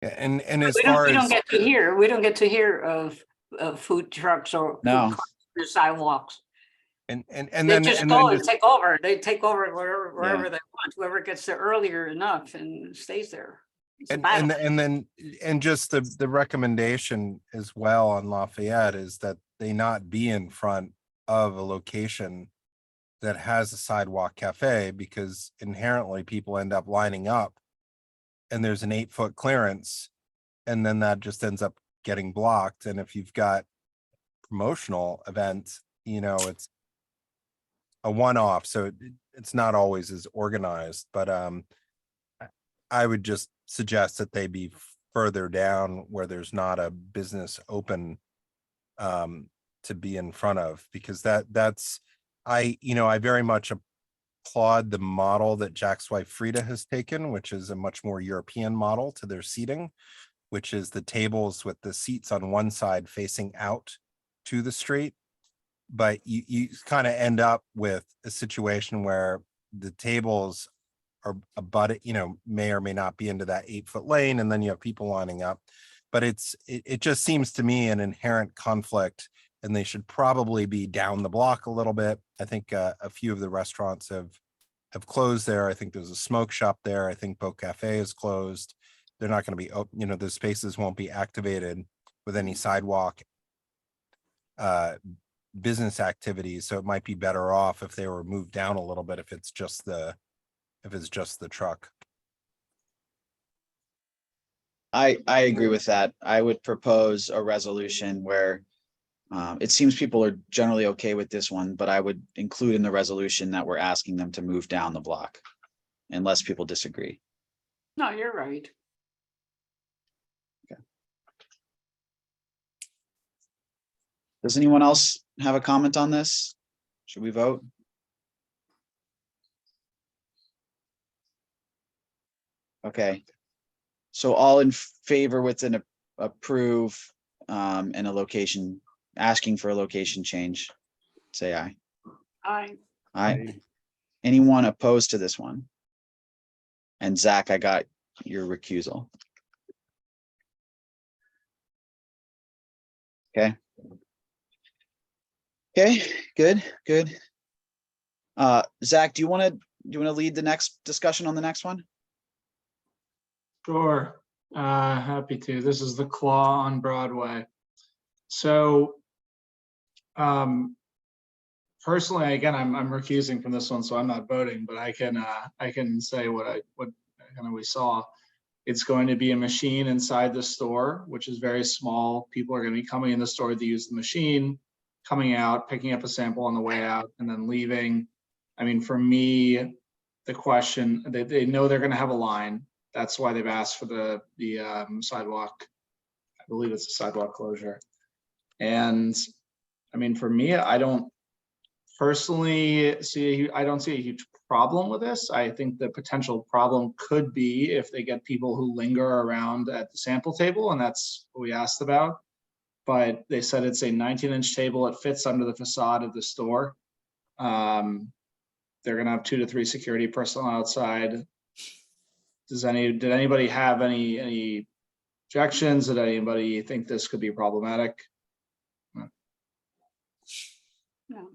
And as we don't get to hear of food trucks or food carts on the sidewalks. And they then just go and take over. They take over wherever they want. Whoever gets there earlier enough and stays there. And just the recommendation as well on Lafayette is that they not be in front of a location that has a sidewalk cafe, because inherently people end up lining up and there's an 8-foot clearance, and then that just ends up getting blocked. And if you've got promotional events, it's a one-off, so it's not always as organized. But I would just suggest that they be further down where there's not a business open to be in front of, because that's I very much applaud the model that Jack's wife Frida has taken, which is a much more European model to their seating, which is the tables with the seats on one side facing out to the street. But you kind of end up with a situation where the tables are abutted, may or may not be into that 8-foot lane, and then you have people lining up. But it just seems to me an inherent conflict, and they should probably be down the block a little bit. I think a few of the restaurants have closed there. I think there's a smoke shop there. I think Beau Cafe is closed. They're not going to be open, the spaces won't be activated with any sidewalk business activities. So it might be better off if they were moved down a little bit if it's just the truck. I agree with that. I would propose a resolution where it seems people are generally okay with this one, but I would include in the resolution that we're asking them to move down the block unless people disagree. No, you're right. Okay. Does anyone else have a comment on this? Should we vote? Okay. So all in favor with an approve and a location, asking for a location change, say aye. Aye. Aye. Anyone opposed to this one? And Zach, I got your recusal. Okay. Okay, good. Zach, do you want to lead the next discussion on the next one? Sure, happy to. This is the Claw on Broadway. So, personally, again, I'm recusing from this one, so I'm not voting, but I can say what kind of we saw. It's going to be a machine inside the store, which is very small. People are going to be coming in the store to use the machine, coming out, picking up a sample on the way out, and then leaving. I mean, for me, the question, they know they're going to have a line. That's why they've asked for the sidewalk. I believe it's a sidewalk closure. And I mean, for me, I don't personally see a huge problem with this. I think the potential problem could be if they get people who linger around at the sample table, and that's what we asked about. But they said it's a 19-inch table. It fits under the facade of the store. they're gonna have 2 to 3 security personnel outside. Did anybody have any objections? Did anybody think this could be problematic?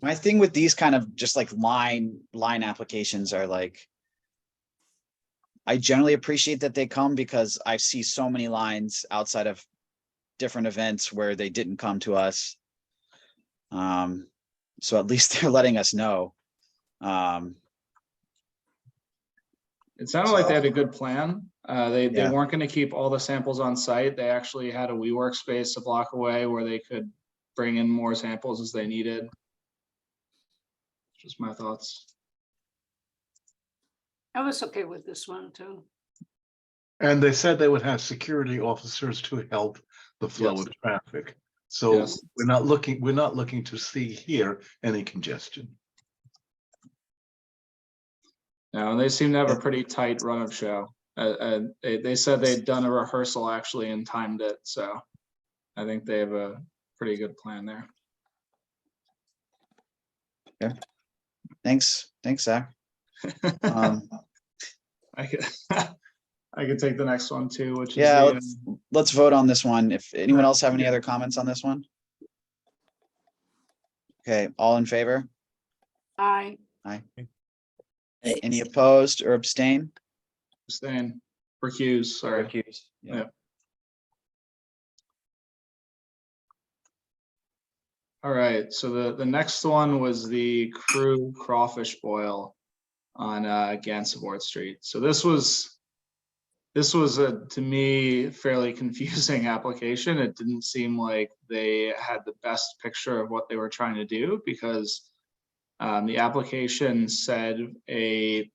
My thing with these kind of just like line applications are like, I generally appreciate that they come because I see so many lines outside of different events where they didn't come to us. So at least they're letting us know. It sounded like they had a good plan. They Yeah. weren't going to keep all the samples on site. They actually had a WeWork space a block away where they could bring in more samples as they needed. Just my thoughts. I was okay with this one too. And they said they would have security officers to help the flow Yes. of traffic. So Yes. we're not looking to see here any congestion. No, and they seem to have a pretty tight run of show. They said they'd done a rehearsal actually and timed it, so I think they have a pretty good plan there. Yeah. Thanks, Zach. I could I could take the next one too, which is Yeah, the, let's vote on this one. If anyone else have any other comments on this one? Okay, all in favor? Aye. Aye. Any opposed or abstain? abstain, recuse, sorry. Recuse. Yeah. All right, so the next one was the crew crawfish boil on Gansevoort Street. So this was a, to me, fairly confusing application. It didn't seem like they had the best picture of what they were trying to do because the application said a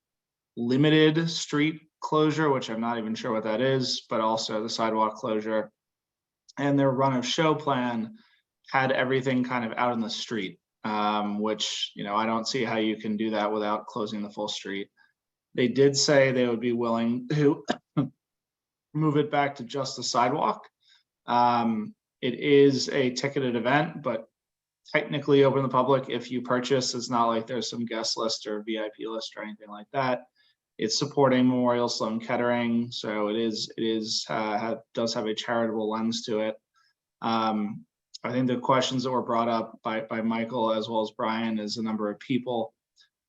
limited street closure, which I'm not even sure what that is, but also the sidewalk closure. And their run of show plan had everything kind of out in the street, which, you know, I don't see how you can do that without closing the full street. They did say they would be willing to move it back to just the sidewalk. It is a ticketed event, but technically open to the public if you purchase. It's not like there's some guest list or VIP list or anything like that. It's supporting Memorial Sloan Kettering, so it does have a charitable lens to it. I think the questions that were brought up by Michael as well as Brian is the number of people.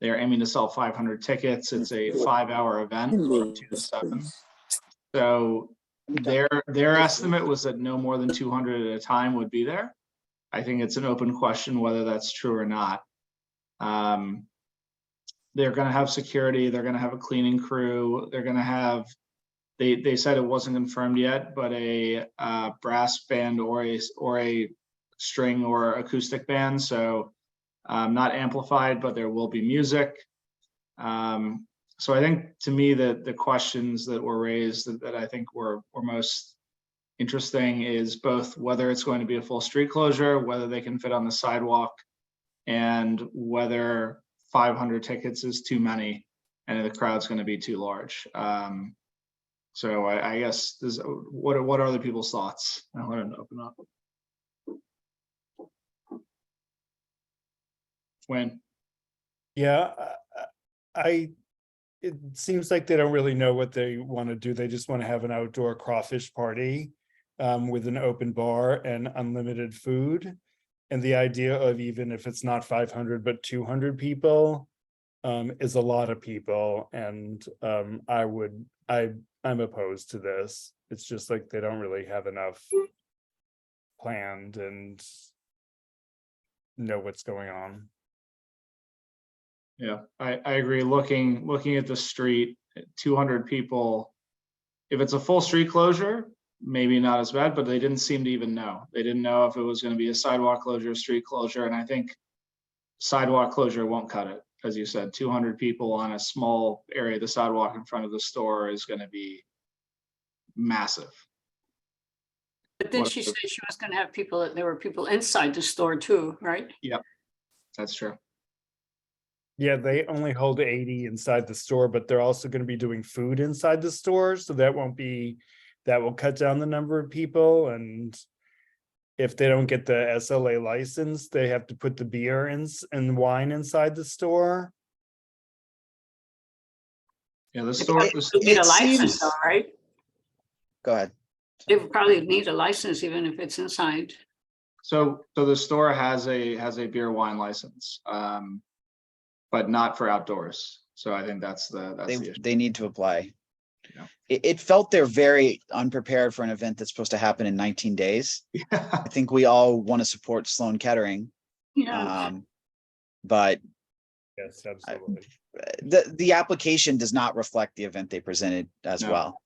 They're aiming to sell 500 tickets. It's a 5-hour event, 2 to 7. So their estimate was that no more than 200 at a time would be there. I think it's an open question whether that's true or not. They're going to have security. They're going to have a cleaning crew. They're going to have, they said it wasn't confirmed yet, but a brass band or a string or acoustic band. So not amplified, but there will be music. So I think, to me, that the questions that were raised that I think were most interesting is both whether it's going to be a full street closure, whether they can fit on the sidewalk, and whether 500 tickets is too many and the crowd's going to be too large. So I guess what are other people's thoughts? I want to open up. When? Yeah, it seems like they don't really know what they want to do. They just want to have an outdoor crawfish party with an open bar and unlimited food. And the idea of, even if it's not 500 but 200 people is a lot of people. And I'm opposed to this. It's just like they don't really have enough planned and know what's going on. Yeah, I agree. Looking at the street, 200 people, if it's a full street closure, maybe not as bad, but they didn't seem to even know. They didn't know if it was going to be a sidewalk closure, street closure, and I think sidewalk closure won't cut it. As you said, 200 people on a small area of the sidewalk in front of the store is going to be massive. But then she said she was going to have people, there were people inside the store too, right? Yep, that's true. Yeah, they only hold 80 inside the store, but they're also going to be doing food inside the store. So that will cut down the number of people. And if they don't get the SLA license, they have to put the beer and wine inside the store. Yeah, the They store, probably the need a it license, seems- though, right? Go ahead. They would probably need a license even if it's inside. So the store has a beer wine license, but not for outdoors. So I think that's the issue. They need to apply. Yeah. It felt they're very unprepared for an event that's supposed to happen in 19 days. I think we all want to support Sloan Kettering. Yeah. But Yes, absolutely. the application does not reflect the event they presented as No. well.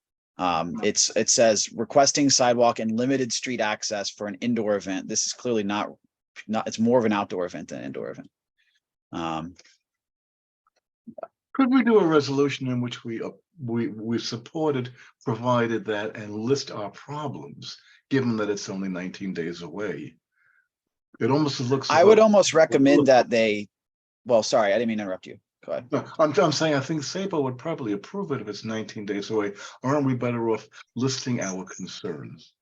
It says requesting sidewalk and limited street access for an indoor event. This is clearly not, it's more of an outdoor event than an indoor event. Could we do a resolution in which we supported, provided that, and list our problems, given that it's only 19 days away? It almost looks. I would almost recommend that they, well, sorry, I didn't mean to interrupt you. Go ahead. No, I'm saying I think SAPO would probably approve it if it's 19 days away. Aren't we better off listing our concerns?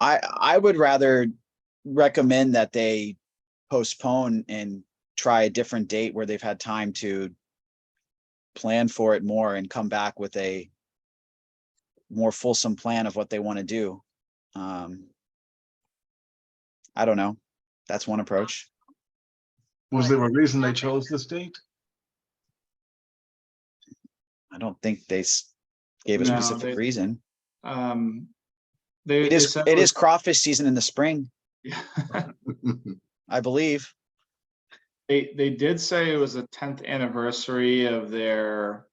I would rather recommend that they postpone and try a different date where they've had time to plan for it more and come back with a more fulsome plan of what they want to do. I don't know. That's one approach. Was there a reason they chose this date? I don't think they gave a No, specific reason. They It is said it is crawfish season in the spring, Yeah. I believe. They did say it was the 10th anniversary of their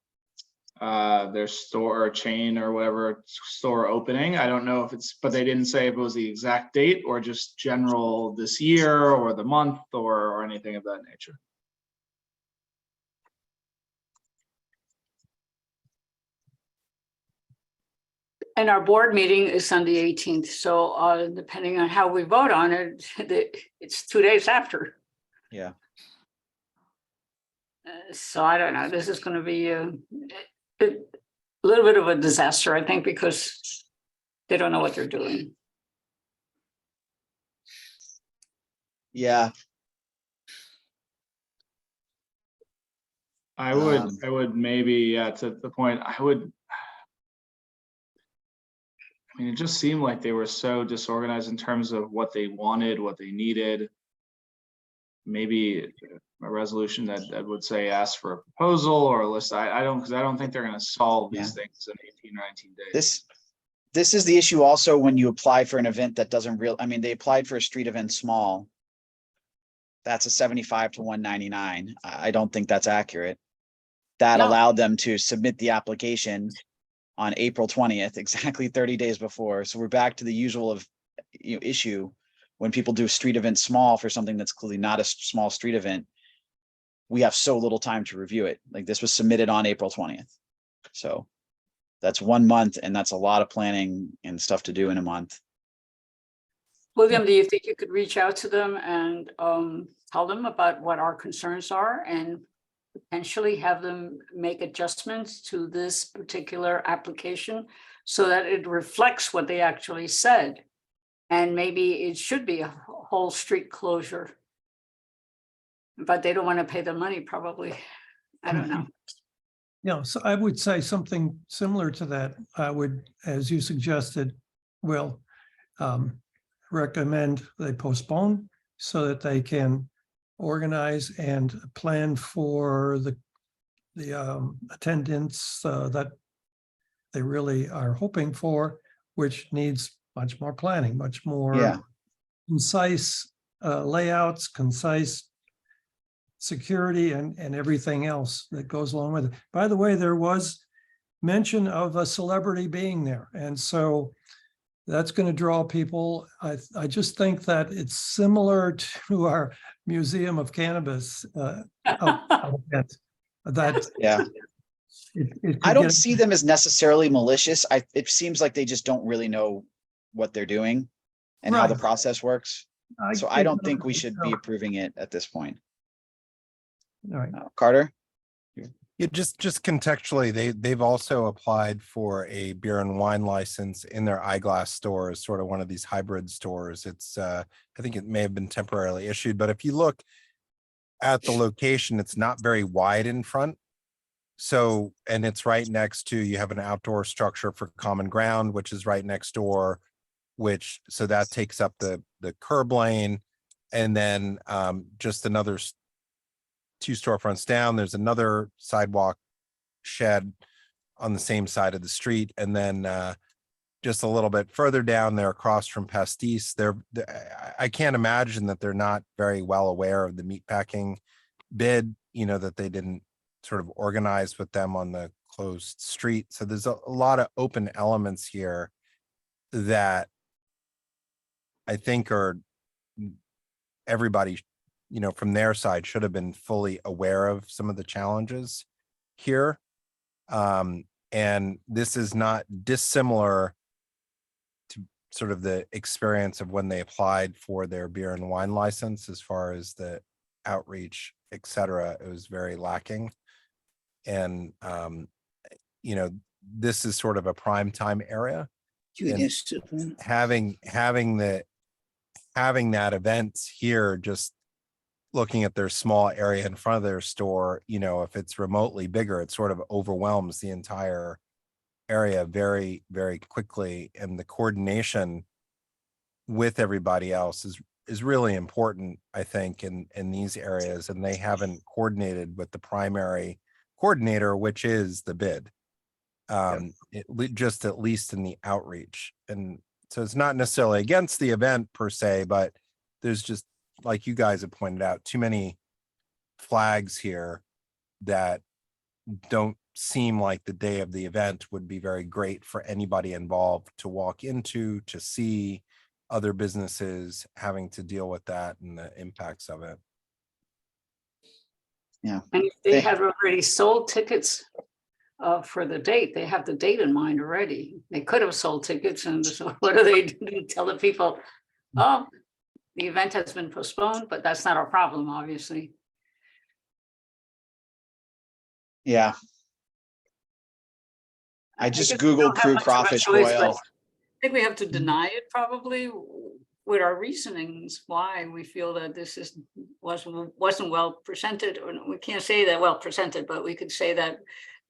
store or chain or whatever store opening. I don't know if it's, but they didn't say if it was the exact date or just general this year or the month or anything of that nature. And our board meeting is on the 18th. So depending on how we vote on it, it's 2 days after. Yeah. So I don't know. This is going to be a little bit of a disaster, I think, because they don't know what they're doing. Yeah. I would maybe, to the point, I mean, it just seemed like they were so disorganized in terms of what they wanted, what they needed. Maybe a resolution that would say ask for a proposal or a list. Because I don't think they're going to solve these things in 18 or 19 days. This is the issue also when you apply for an event that doesn't I mean, they applied for a street event small. That's a 75 to 199. I don't think that's accurate. That allowed them to submit the application on April 20th, exactly 30 days before. So we're back to the usual issue when people do a street event small for something that's clearly not a small street event. We have so little time to review it. Like this was submitted on April 20th. So that's 1 month and that's a lot of planning and stuff to do in a month. William, do you think you could reach out to them and tell them about what our concerns are and potentially have them make adjustments to this particular application so that it reflects what they actually said? And maybe it should be a whole street closure. But they don't want to pay the money, probably. I don't know. Yeah, so I would say something similar to that. I would, as you suggested, will recommend they postpone so that they can organize and plan for the attendance that they really are hoping for, which needs much more planning, much more concise layouts, concise security and everything else that goes along with it. By the way, there was mention of a celebrity being there. And so that's going to draw people. I just think that it's similar to our Museum of Cannabis event. That I don't see them as necessarily malicious. It seems like they just don't really know what they're doing and how the process works. So I don't think we should be approving it at this point. All right. Carter? Yeah, just contextually, they've also applied for a beer and wine license in their eyeglass store as sort of one of these hybrid stores. It's I think it may have been temporarily issued, but if you look at the location, it's not very wide in front. So, and it's right next to, you have an outdoor structure for common ground, which is right next door, so that takes up the curb lane. And then just another 2 storefronts down, there's another sidewalk shed on the same side of the street. And then just a little bit further down there across from Pastis, I can't imagine that they're not very well aware of the meatpacking bid, that they didn't sort of organize with them on the closed street. So there's a lot of open elements here that I think are everybody, from their side should have been fully aware of some of the challenges here. And this is not dissimilar to sort of the experience of when they applied for their beer and wine license, as far as the outreach, et cetera. It was very lacking. And, this is sort of a prime time area. And having that event here, just looking at their small area in front of their store, if it's remotely bigger, it sort of overwhelms the entire area very, very quickly. And the coordination with everybody else is really important, I think, in these areas. And they haven't coordinated with the primary coordinator, which is the bid, just at least in the outreach. And so it's not necessarily against the event per se, but there's just, like you guys have pointed out, too many flags here that don't seem like the day of the event would be very great for anybody involved to walk into, to see other businesses having to deal with that and the impacts of it. Yeah. And if they have already sold tickets for the date, they have the date in mind already. They could have sold tickets, and so what do they do? Tell the people, oh, the event has been postponed, but that's not our problem, obviously. Yeah. I just guess we Googled don't have crew much of a crawfish choice, but boil. I think we have to deny it probably with our reasonings why we feel that this wasn't well presented. Or we can't say that well presented, but we could say that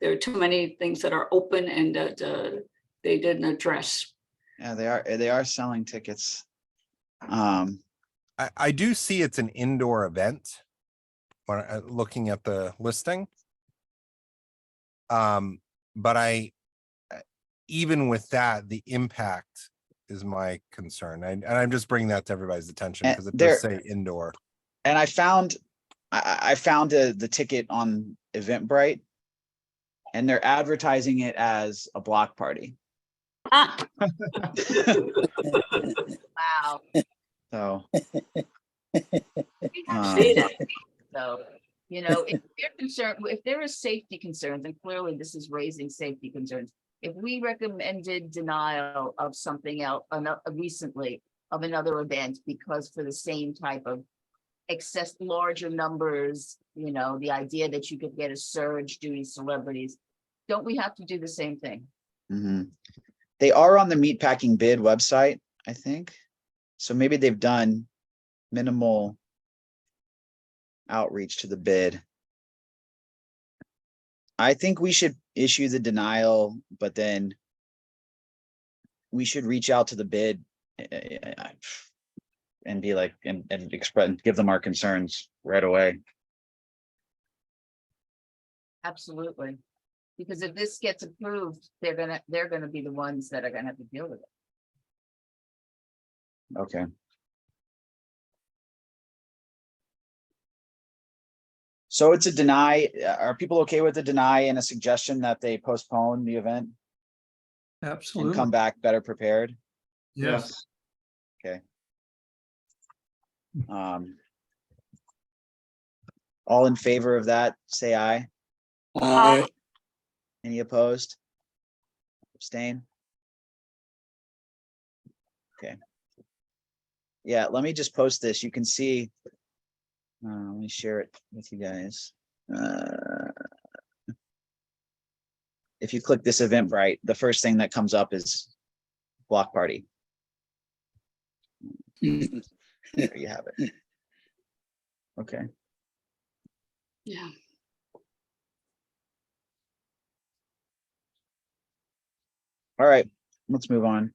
there are too many things that are open and that they didn't address. Yeah, they are selling tickets. I do see it's an indoor event when looking at the listing. But even with that, the impact is my concern. And I'm just bringing that to everybody's attention because it does say indoor. And I found the ticket on Eventbrite, and they're advertising it as a block party. Wow. So, So, if they're concerned, if there is safety concerns, and clearly this is raising safety concerns, if we recommended denial of something else recently of another event because for the same type of larger numbers, the idea that you could get a surge due to celebrities, don't we have to do the same thing? They are on the meatpacking bid website, I think. So maybe they've done minimal outreach to the bid. I think we should issue the denial, but then we should reach out to the bid and be like, and express, give them our concerns right away. Absolutely. Because if this gets approved, they're gonna be the ones that are gonna have to deal with it. Okay. So it's a deny. Are people okay with the deny and a suggestion that they postpone the event Absolutely. and come back better prepared? Yes. Okay. All in favor of that, say aye. Aye. Any opposed? Abstain? Okay. Yeah, let me just post this. You can see. Let me share it with you guys. If you click this Eventbrite, the first thing that comes up is block party. There you have it. Okay. Yeah. All right, let's move on.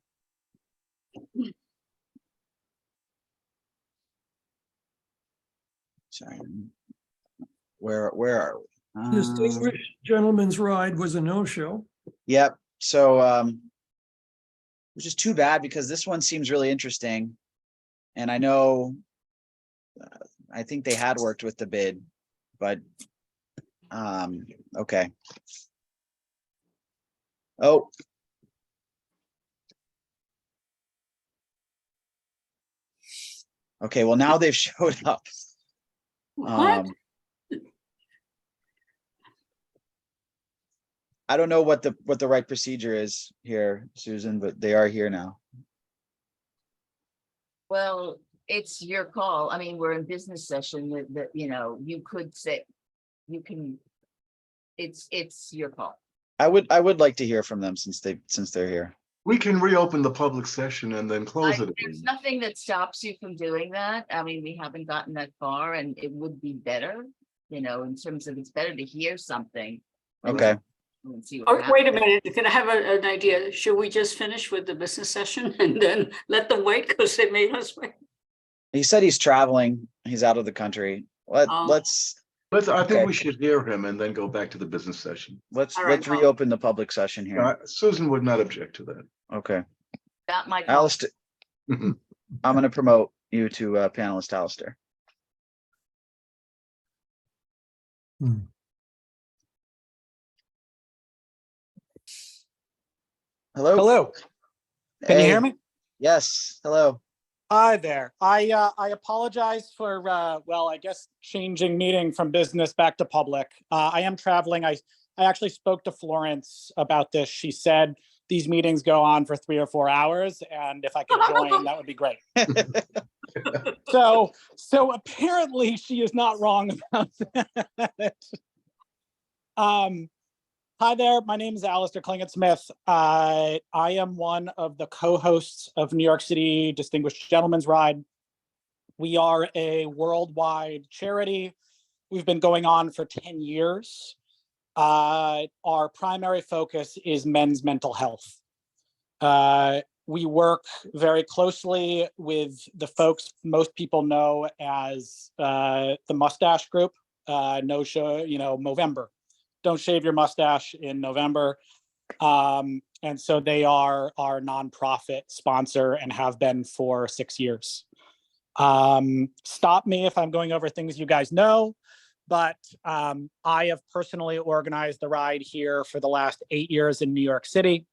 Sorry. Where are we? Distinguished Gentleman's Ride was a no-show. Yep. So, which is too bad because this one seems really interesting. And I know, I think they had worked with the bid, but, okay. Oh. Okay, well, now they've showed up. What? I don't know what the right procedure is here, Susan, but they are here now. Well, it's your call. I mean, we're in business session that, you know, you could say, you can, it's your call. I would like to hear from them since they're here. We can reopen the public session and then close it. There's nothing that stops you from doing that. I mean, we haven't gotten that far and it would be better, you know, in terms of it's better to hear something. Okay. And see Oh, what wait a happens. minute, can I have an idea? Should we just finish with the business session and then let them wait because they made us wait? He said he's traveling. He's out of the country. Let's. I think okay. we should hear him and then go back to the business session. Let's All right, reopen the public session here. Susan would not object to that. Okay. That might. Alistair, I'm going to promote you to panelist Alistair. Hello. Hello. Can you hear me? Yes. Hello. Hi there. I apologize for well, I guess changing meeting from business back to public. I am traveling. I actually spoke to Florence about this. She said these meetings go on for 3 or 4 hours, and if I could join, that would be great. So apparently she is not wrong about that. Hi there, my name is Alistair Klingett-Smith. I am one of the co-hosts of New York City Distinguished Gentleman's Ride. We are a worldwide charity. We've been going on for 10 years. Our primary focus is men's mental health. We work very closely with the folks most people know as the Mustache Group, no show, you know, Movember. Don't shave your mustache in November. And so they are our nonprofit sponsor and have been for 6 years. Stop me if I'm going over things you guys know, but I have personally organized the ride here for the last 8 years in New York City.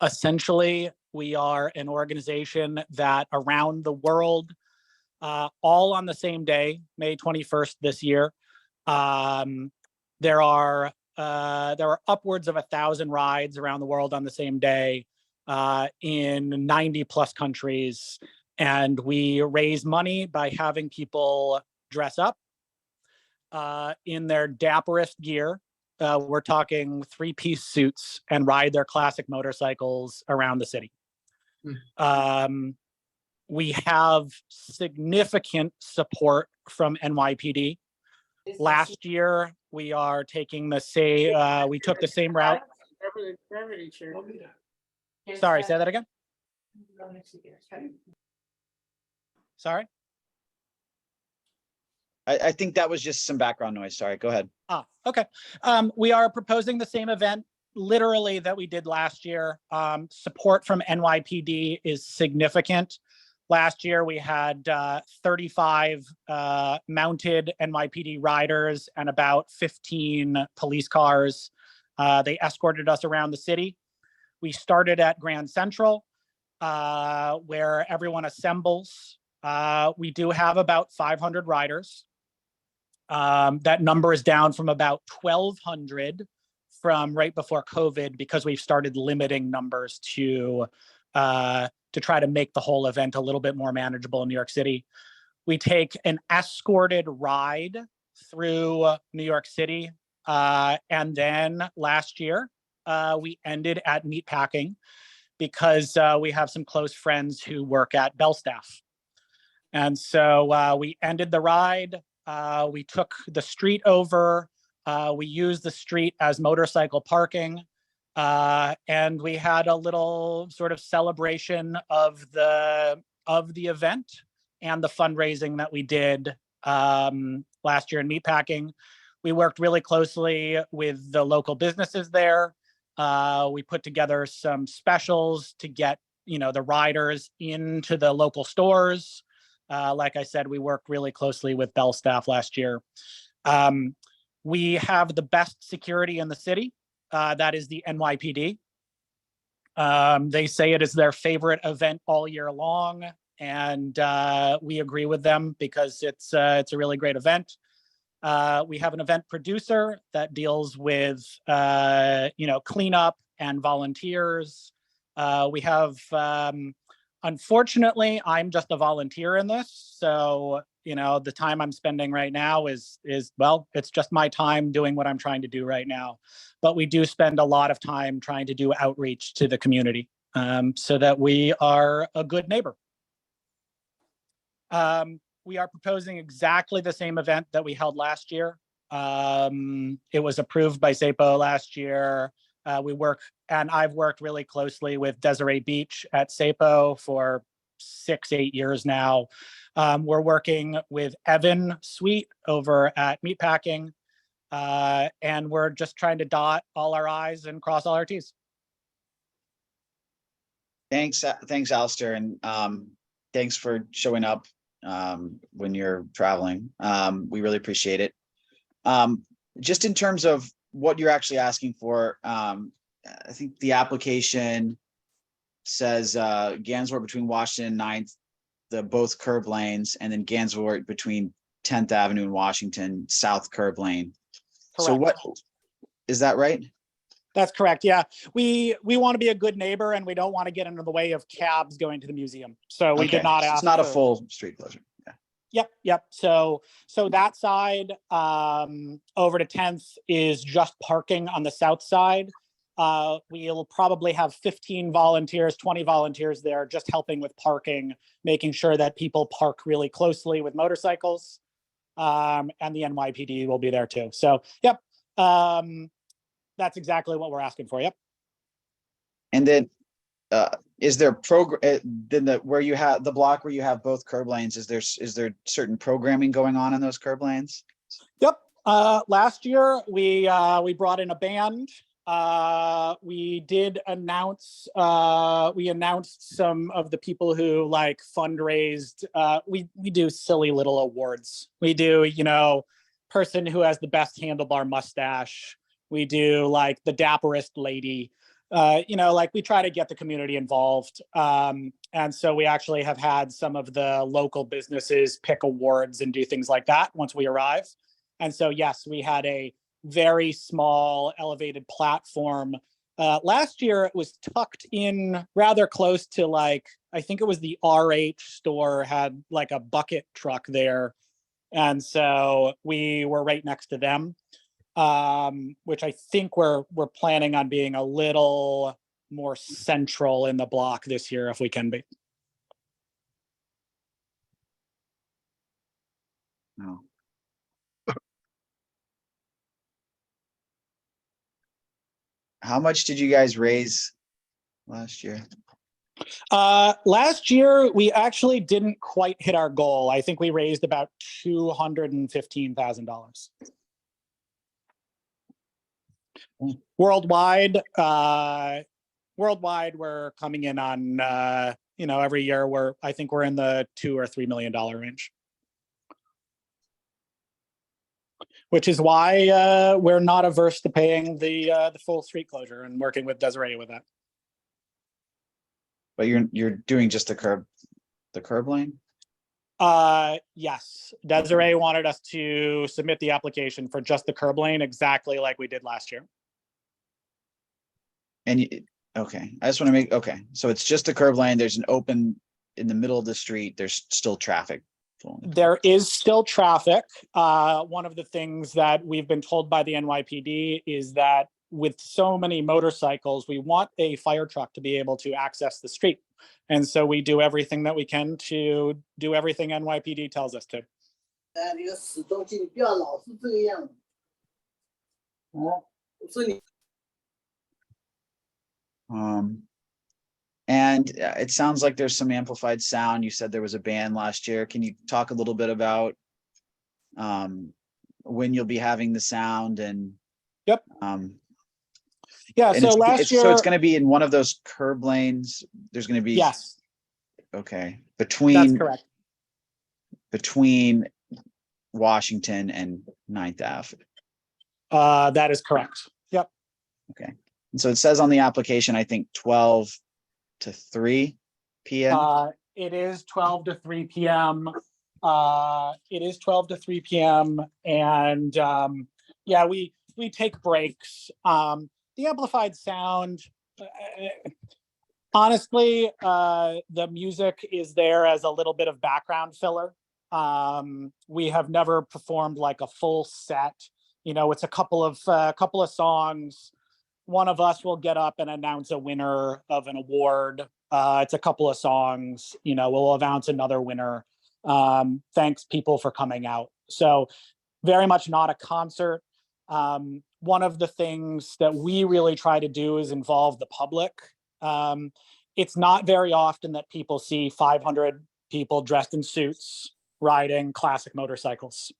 Essentially, we are an organization that around the world, all on the same day, May 21st this year, there are upwards of 1,000 rides around the world on the same day in 90 plus countries. And we raise money by having people dress up in their dapperest gear. We're talking 3-piece suits and ride their classic motorcycles around the city. We have significant support from NYPD. Last year, we are taking the same, we took the same route. Sorry, say that again. Sorry? I think that was just some background noise. Sorry, go ahead. Okay. We are proposing the same event literally that we did last year. Support from NYPD is significant. Last year, we had 35 mounted NYPD riders and about 15 police cars. They escorted us around the city. We started at Grand Central, where everyone assembles. We do have about 500 riders. That number is down from about 1,200 from right before COVID because we've started limiting numbers to try to make the whole event a little bit more manageable in New York City. We take an escorted ride through New York City. And then last year, we ended at Meatpacking because we have some close friends who work at Belstaff. And so we ended the ride. We took the street over. We used the street as motorcycle parking. And we had a little sort of celebration of the event and the fundraising that we did last year in meatpacking. We worked really closely with the local businesses there. We put together some specials to get, the riders into the local stores. Like I said, we worked really closely with Bell staff last year. We have the best security in the city. That is the NYPD. They say it is their favorite event all year long, and we agree with them because it's a really great event. We have an event producer that deals with cleanup and volunteers. We have, unfortunately, I'm just a volunteer in this, so the time I'm spending right now is well, it's just my time doing what I'm trying to do right now. But we do spend a lot of time trying to do outreach to the community so that we are a good neighbor. We are proposing exactly the same event that we held last year. It was approved by SAPO last year. I've worked really closely with Desiree Beach at SAPO for 6-8 years now. We're working with Evan Sweet over at Meatpacking, and we're just trying to dot all our I's and cross all our T's. Thanks, Alistair, and thanks for showing up when you're traveling. We really appreciate it. Just in terms of what you're actually asking for, I think the application says Gansevoort between Washington and 9th, both curb lanes, and then Gansevoort between 10th Avenue and Washington, south curb lane. Correct. So what, is that right? That's correct. Yeah, we want to be a good neighbor, and we don't want to get into the way of cabs going to the museum. So we did not ask. It's not a full street closure. Yeah. Yep. So that side over to 10th is just parking on the south side. We'll probably have 15 volunteers, 20 volunteers there, just helping with parking, making sure that people park really closely with motorcycles. And the NYPD will be there too. So, yep. That's exactly what we're asking for. Yep. And then is there then where you have the block where you have both curb lanes, is there certain programming going on in those curb lanes? Yep. Last year we brought in a band. We did announce we announced some of the people who fundraised. We do silly little awards. We do, person who has the best handlebar mustache. We do the dapperest lady. We try to get the community involved. And so we actually have had some of the local businesses pick awards and do things like that once we arrive. And so, yes, we had a very small elevated platform. Last year, it was tucked in rather close to I think it was the RH store had a bucket truck there. And so we were right next to them. Which I think we're planning on being a little more central in the block this year if we can be. No. How much did you guys raise last year? Last year, we actually didn't quite hit our goal. I think we raised about $215,000. Worldwide, we're coming in on, every year I think we're in the $2 or $3 million range. Which is why we're not averse to paying the full street closure and working with Desiree with that. But you're doing just the curb lane? Yes. Desiree wanted us to submit the application for just the curb lane, exactly like we did last year. And okay, I just want to okay. So it's just a curb lane. There's an open in the middle of the street. There's still traffic flowing. There is still traffic. One of the things that we've been told by the NYPD is that with so many motorcycles, we want a fire truck to be able to access the street. And so we do everything that we can to do everything NYPD tells us to. And it sounds like there's some amplified sound. You said there was a band last year. Can you talk a little bit about when you'll be having the sound and? Yep. Yeah, and so it's, last year. So it's going to be in one of those curb lanes. There's going to be. Yes. Okay. That's correct. Between Washington and 9th Ave. That is correct. Yep. Okay. And so it says on the application, I think 12 to 3 p.m. It is 12 to 3 p.m. It is 12 to 3 p.m. And yeah, we take breaks. The amplified sound, honestly, the music is there as a little bit of background filler. We have never performed like a full set. You know, it's a couple of songs. One of us will get up and announce a winner of an award. It's a couple of songs. You know, we'll announce another winner. Thanks people for coming out. So very much not a concert. One of the things that we really try to do is involve the public. It's not very often that people see 500 people dressed in suits riding classic motorcycles.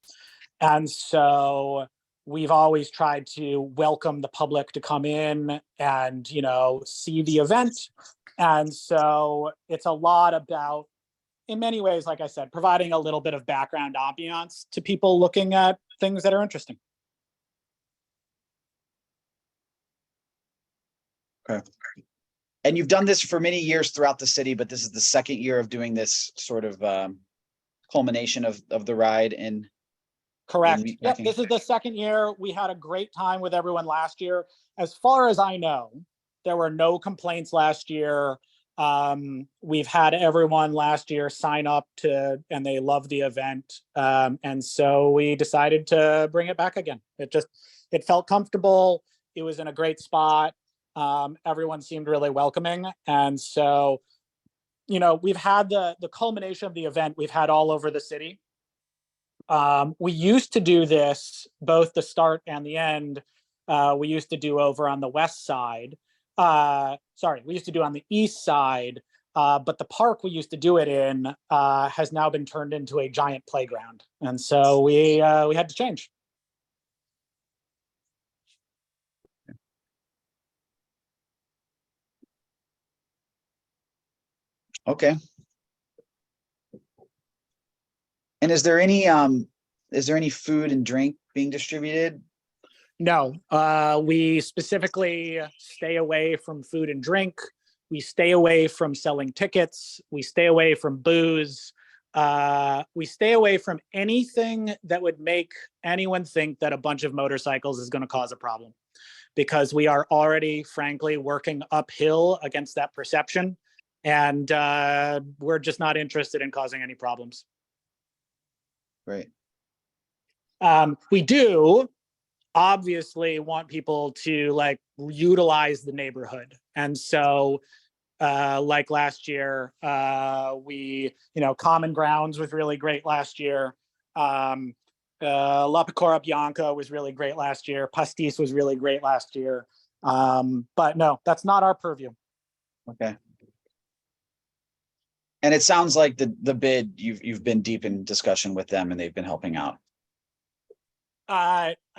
And so we've always tried to welcome the public to come in and, you know, see the event. And so it's a lot about, in many ways, like I said, providing a little bit of background ambiance to people looking at things that are interesting. Okay. And you've done this for many years throughout the city, but this is the second year of doing this sort of culmination of the ride in. Correct. Yep, this is the second year. We had a great time with everyone last year. As far as I know, there were no complaints last year. We've had everyone last year sign up and they love the event. And so we decided to bring it back again. It felt comfortable. It was in a great spot. Everyone seemed really welcoming. And so, you know, we've had the culmination of the event we've had all over the city. We used to do this, both the start and the end. We used to do over on the west side. We used to do on the east side, but the park we used to do it in has now been turned into a giant playground. And so we had to change. Okay. And is there any food and drink being distributed? No, we specifically stay away from food and drink. We stay away from selling tickets. We stay away from booze. We stay away from anything that would make anyone think that a bunch of motorcycles is going to cause a problem, because we are already, frankly, working uphill against that perception. And we're just not interested in causing any problems. Right. We do obviously want people to like utilize the neighborhood. And so like last year, Common Grounds was really great last year. La Pecora Bianca was really great last year. Pastis was really great last year. But no, that's not our purview. Okay. And it sounds like the bid, you've been deep in discussion with them and they've been helping out.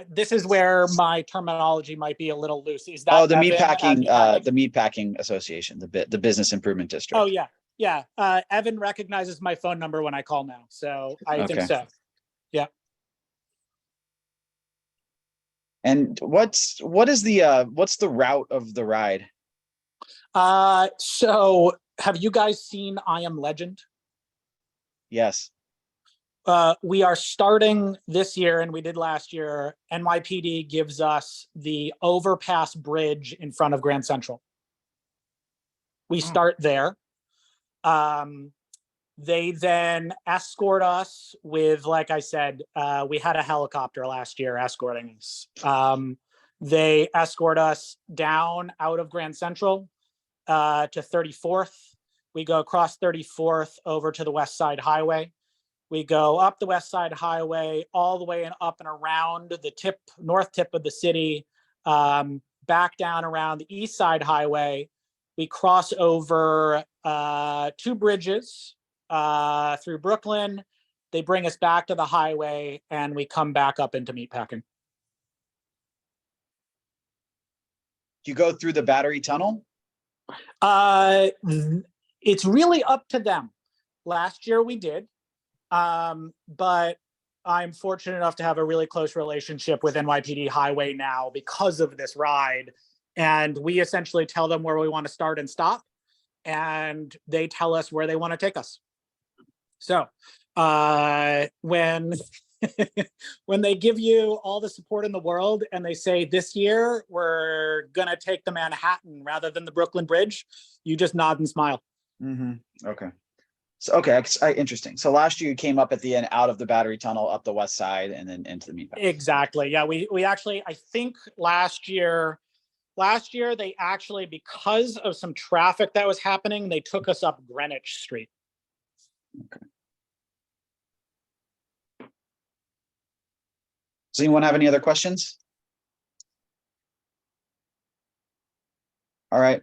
This is where my terminology might be a little loose. Is that the Meatpacking Association, the Business Improvement District? Oh yeah. Evan recognizes my phone number when I call now, so I think so. Yeah. And what's the route of the ride? So have you guys seen I Am Legend? Yes. We are starting this year, and we did last year. NYPD gives us the overpass bridge in front of Grand Central. We start there. They then escort us with, like I said, we had a helicopter last year escorting us. They escort us down out of Grand Central to 34th. We go across 34th over to the West Side Highway. We go up the West Side Highway all the way and up and around the north tip of the city, back down around the East Side Highway, We cross over 2 bridges through Brooklyn. They bring us back to the highway and we come back up into Meatpacking. You go through the Battery Tunnel? It's really up to them. Last year we did, but I'm fortunate enough to have a really close relationship with NYPD Highway now because of this ride. And we essentially tell them where we want to start and stop, and they tell us where they want to take us. So when when they give you all the support in the world and they say, this year we're going to take the Manhattan rather than the Brooklyn Bridge, you just nod and smile. Okay. So, okay, interesting. So last year you came up at the end out of the Battery Tunnel, up the west side, and then into the Meatpacking. Exactly. Yeah, we actually, I think last year they actually, because of some traffic that was happening, they took us up Greenwich Street. Okay. Does anyone have any other questions? All right.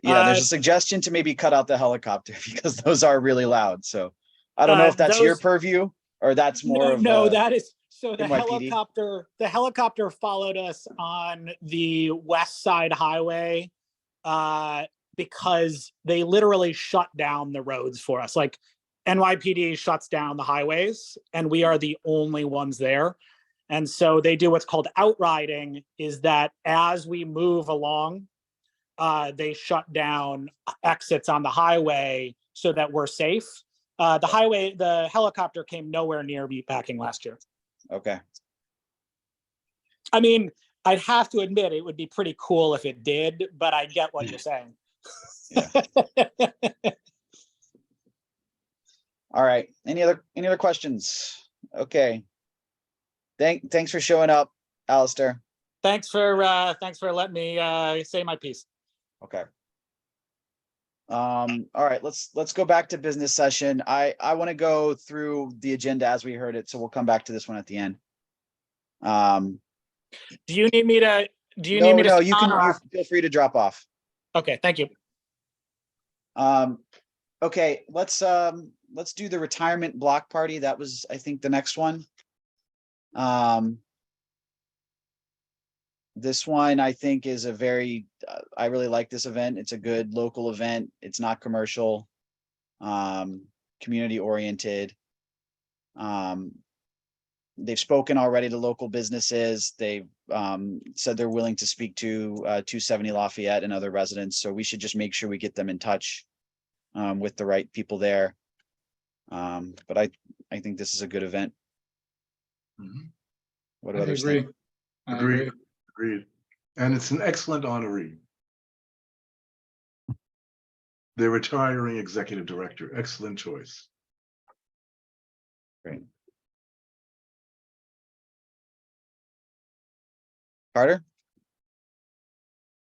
Yeah, there's a suggestion to maybe cut out the helicopter because those are really loud. So I don't know if that's your purview or that's more of no, that is so the NYPD. helicopter followed us on the West Side Highway because they literally shut down the roads for us. Like NYPD shuts down the highways and we are the only ones there. And so they do what's called outriding, is that as we move along, they shut down exits on the highway so that we're safe. The helicopter came nowhere near Meatpacking last year. Okay. I mean, I'd have to admit it would be pretty cool if it did, but I get what you're saying. Yeah. All right. Any other questions? Okay. Thanks for showing up, Alistair. Thanks for letting me say my piece. Okay. All right, let's go back to business session. I want to go through the agenda as we heard it, so we'll come back to this one at the end. Do you need me to No, you feel free to drop off. Okay, thank you. Okay, let's do the retirement block party. That was, I think, the next one. This one I think is a very, I really like this event. It's a good local event. It's not commercial, community oriented. They've spoken already to local businesses. They've said they're willing to speak to 270 Lafayette and other residents. So we should just make sure we get them in touch with the right people there. But I think this is a good event. What do others think? Agreed. And it's an excellent honoree. The retiring executive director. Excellent choice. Great. Carter?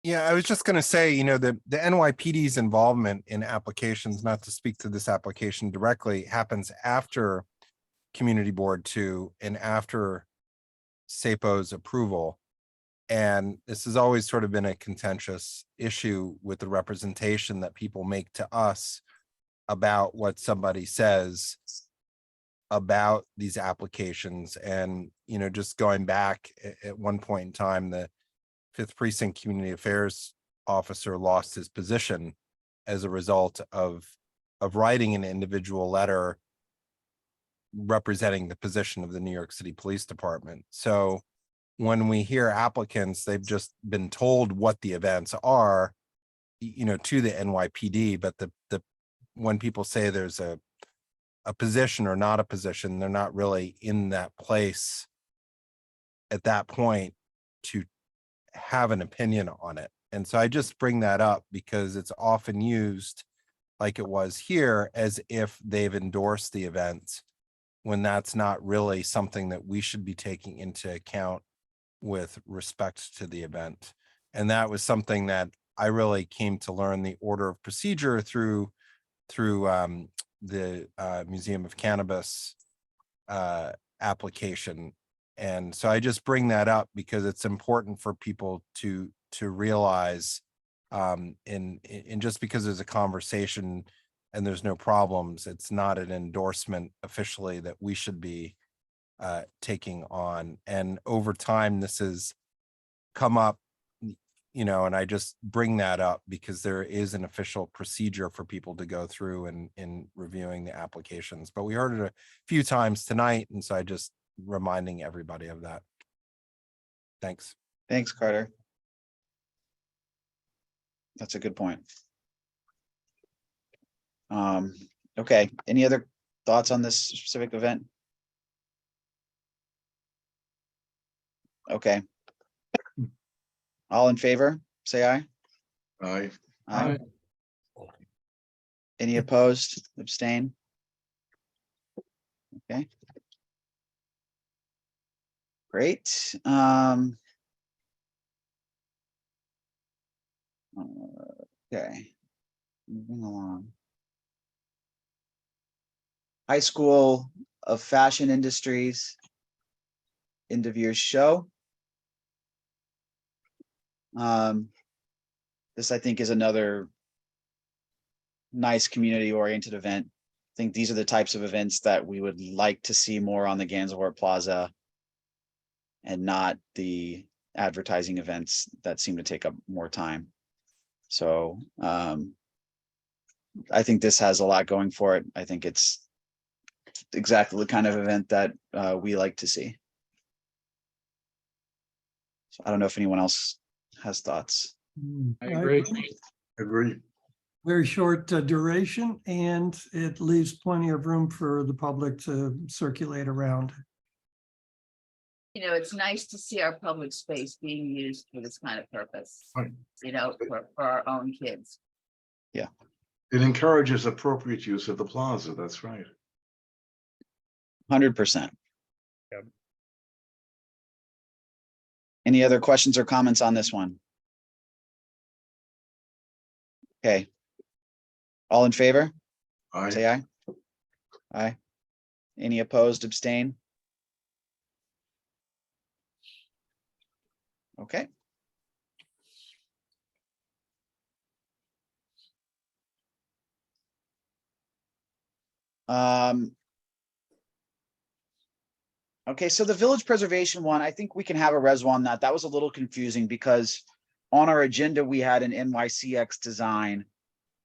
Yeah, I was just going to say, the NYPD's involvement in applications, not to speak to this application directly, happens after Community Board 2 and after SAPO's approval. And this has always sort of been a contentious issue with the representation that people make to us about what somebody says about these applications. And, just going back at one point in time, the 5th Precinct Community Affairs officer lost his position as a result of writing an individual letter representing the position of the New York City Police Department. So when we hear applicants, they've just been told what the events are, to the NYPD, but when people say there's a position or not a position, they're not really in that place at that point to have an opinion on it. And so I just bring that up because it's often used, like it was here, as if they've endorsed the event, when that's not really something that we should be taking into account with respect to the event. And that was something that I really came to learn the order of procedure through the Museum of Cannabis application. And so I just bring that up because it's important for people to realize, in just because there's a conversation and there's no problems, it's not an endorsement officially that we should be taking on. And over time, this has come up, you know, and I just bring that up because there is an official procedure for people to go through in reviewing the applications. But we heard it a few times tonight, and so I just reminding everybody of that. Thanks. Thanks, Carter. That's a good point. Okay, any other thoughts on this specific event? Okay. All in favor, say aye. Aye. Aye. Any opposed, abstain? Okay. Great. Okay, moving along. High School of Fashion Industries end of year show. This I think is another nice community oriented event. I think these are the types of events that we would like to see more on the Gansevoort Plaza and not the advertising events that seem to take up more time. So I think this has a lot going for it. I think it's exactly the kind of event that we like to see. So I don't know if anyone else has thoughts. I agree. Agree. Very short duration, and it leaves plenty of room for the public to circulate around. You know, it's nice to see our public space being used for this kind of purpose, Right. you know, for our own kids. Yeah. It encourages appropriate use of the plaza. That's right. 100%. Yep. Any other questions or comments on this one? Okay. All in favor? Aye. Say aye. Aye. Any opposed, abstain? Okay. Okay, so the village preservation one, I think we can have a res on that. That was a little confusing because on our agenda, we had an NYCX design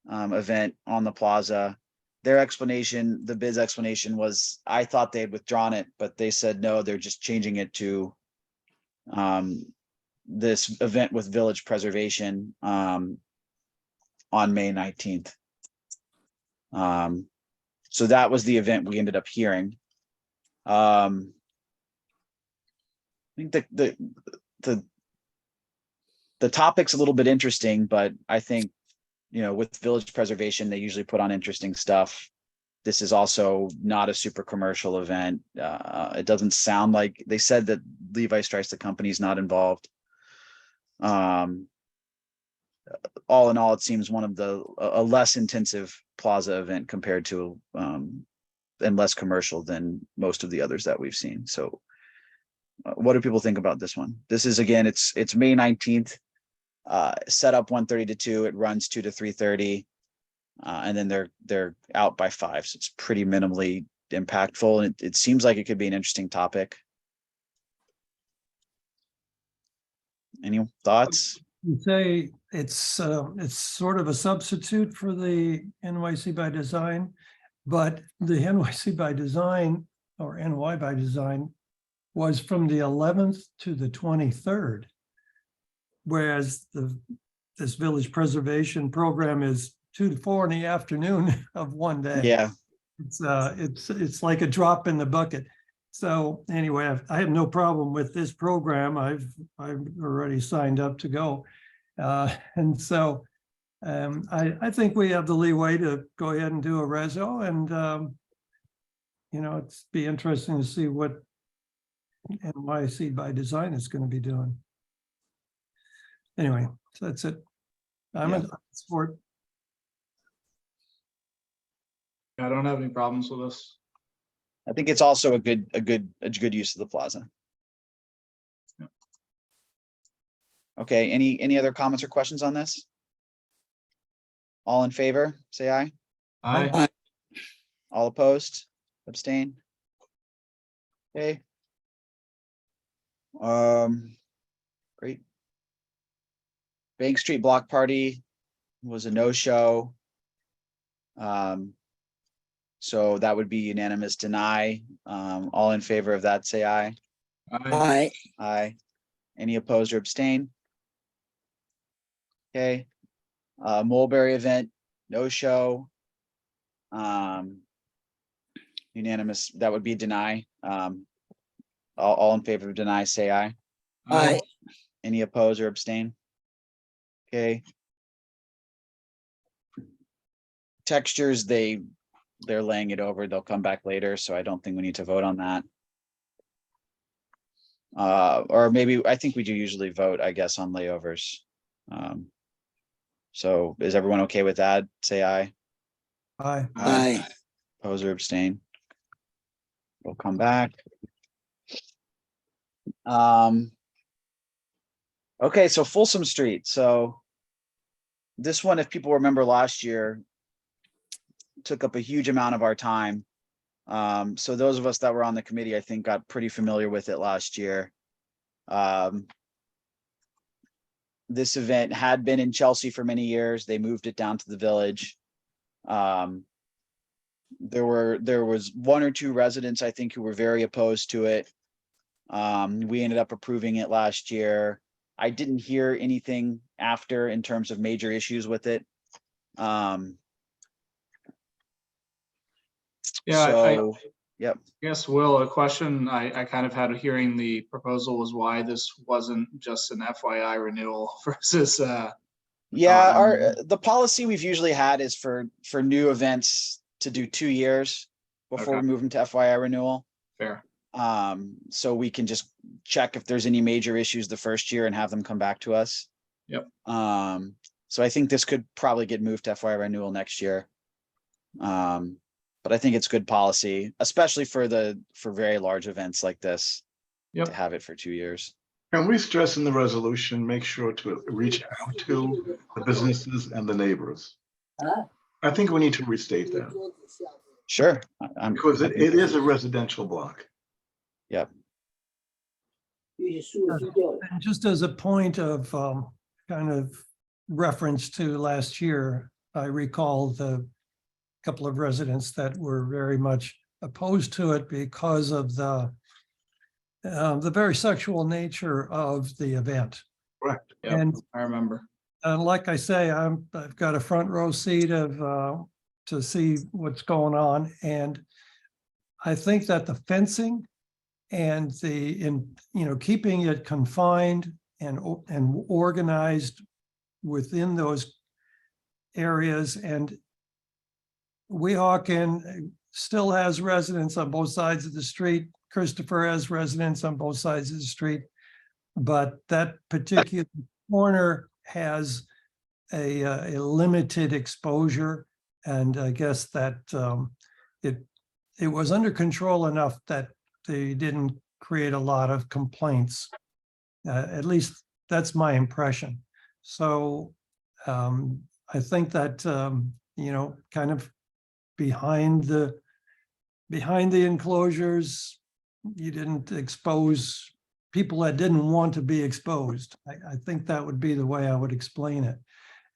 event on the plaza. Their explanation, the bid's explanation was, I thought they had withdrawn it, but they said, no, they're just changing it to this event with village preservation on May 19th. So that was the event we ended up hearing. I think the topic's a little bit interesting, but I think, you know, with village preservation, they usually put on interesting stuff. This is also not a super commercial event. It doesn't sound like, they said that Levi Strikes the Company is not involved. All in all, it seems one of a less intensive plaza event compared to and less commercial than most of the others that we've seen. So what do people think about this one? This is, again, it's May 19th, set up 1:30 to 2, it runs 2 to 3:30. And then they're out by 5. So it's pretty minimally impactful. And it seems like it could be an interesting topic. Any thoughts? You say it's sort of a substitute for the NYC by Design, but the NYC by Design or NY by Design was from the 11th to the 23rd. Whereas this village preservation program is 2 to 4 in the afternoon of one day. Yeah. It's like a drop in the bucket. So anyway, I have no problem with this program. I've already signed up to go. And so I think we have the leeway to go ahead and do a reso, and you know, it's be interesting to see what NYC by Design is going to be doing. Anyway, so that's it. I'm in support. I don't have any problems with this. I think it's also a good use of the plaza. Okay, any other comments or questions on this? All in favor, say aye. Aye. All opposed, abstain. Okay. Great. Bank Street Block Party was a no-show. So that would be unanimous deny. All in favor of that, say aye. Aye. Aye. Any opposed or abstain? Okay. Mulberry event, no show. Unanimous, that would be deny. All in favor of deny, say aye. Aye. Any opposed or abstain? Okay. Textures, they're laying it over. They'll come back later, so I don't think we need to vote on that. Or maybe, I think we do usually vote, I guess, on layovers. So is everyone okay with that? Say aye. Aye. Aye. Oppose or abstain? We'll come back. Okay, so Folsom Street. So this one, if people remember last year, took up a huge amount of our time. So those of us that were on the committee, I think, got pretty familiar with it last year. This event had been in Chelsea for many years. They moved it down to the Village. There was one or two residents, I think, who were very opposed to it. We ended up approving it last year. I didn't hear anything after in terms of major issues with it. Yeah, yep. Yes, Will, a question I kind of had hearing the proposal was why this wasn't just an FYI renewal versus Yeah, the policy we've usually had is for new events to do 2 years before we move them to FYI renewal. Fair. So we can just check if there's any major issues the first year and have them come back to us. Yep. So I think this could probably get moved to FYI renewal next year. But I think it's good policy, especially for very large events like this, to have it for 2 years. Can we stress in the resolution, make sure to reach out to the businesses and the neighbors? I think we need to restate that. Sure. Because it is a residential block. Yep. And just as a point of kind of reference to last year, I recall the couple of residents that were very much opposed to it because of the very sexual nature of the event. Correct. Yep, And I remember. like I say, I've got a front row seat of to see what's going on, and I think that the fencing and keeping it confined and organized within those areas, and Weehawken still has residents on both sides of the street. Christopher has residents on both sides of the street, but that particular corner has a limited exposure, and I guess that it was under control enough that they didn't create a lot of complaints. At least that's my impression. So I think that kind of behind the enclosures, you didn't expose people that didn't want to be exposed. I think that would be the way I would explain it.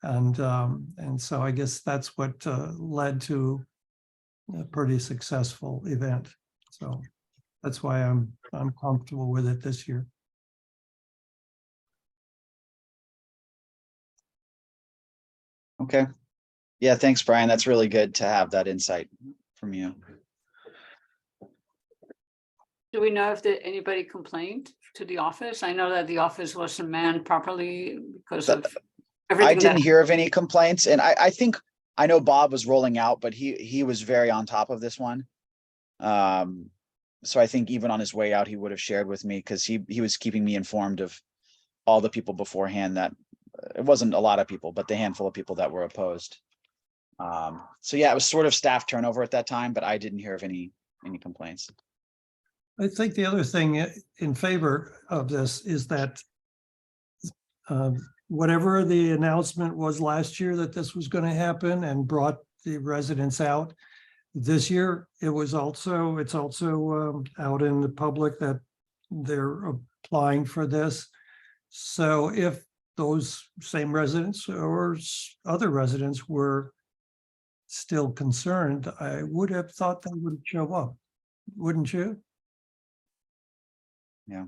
And so I guess that's what led to a pretty successful event. So that's why I'm comfortable with it this year. Okay. Yeah, thanks, Brian. That's really good to have that insight from you. Do we know if anybody complained to the office? I know that the office wasn't manned properly because of everything. I didn't hear of any complaints, and I know Bob was rolling out, but he was very on top of this one. So I think even on his way out, he would have shared with me, because he was keeping me informed of all the people beforehand. That it wasn't a lot of people, but the handful of people that were opposed. So yeah, it was sort of staff turnover at that time, but I didn't hear of any any complaints. I think the other thing in favor of this is that whatever the announcement was last year that this was going to happen and brought the residents out, this year it's also out in the public that they're applying for this. So if those same residents or other residents were still concerned, I would have thought they would show up, wouldn't you? Yeah.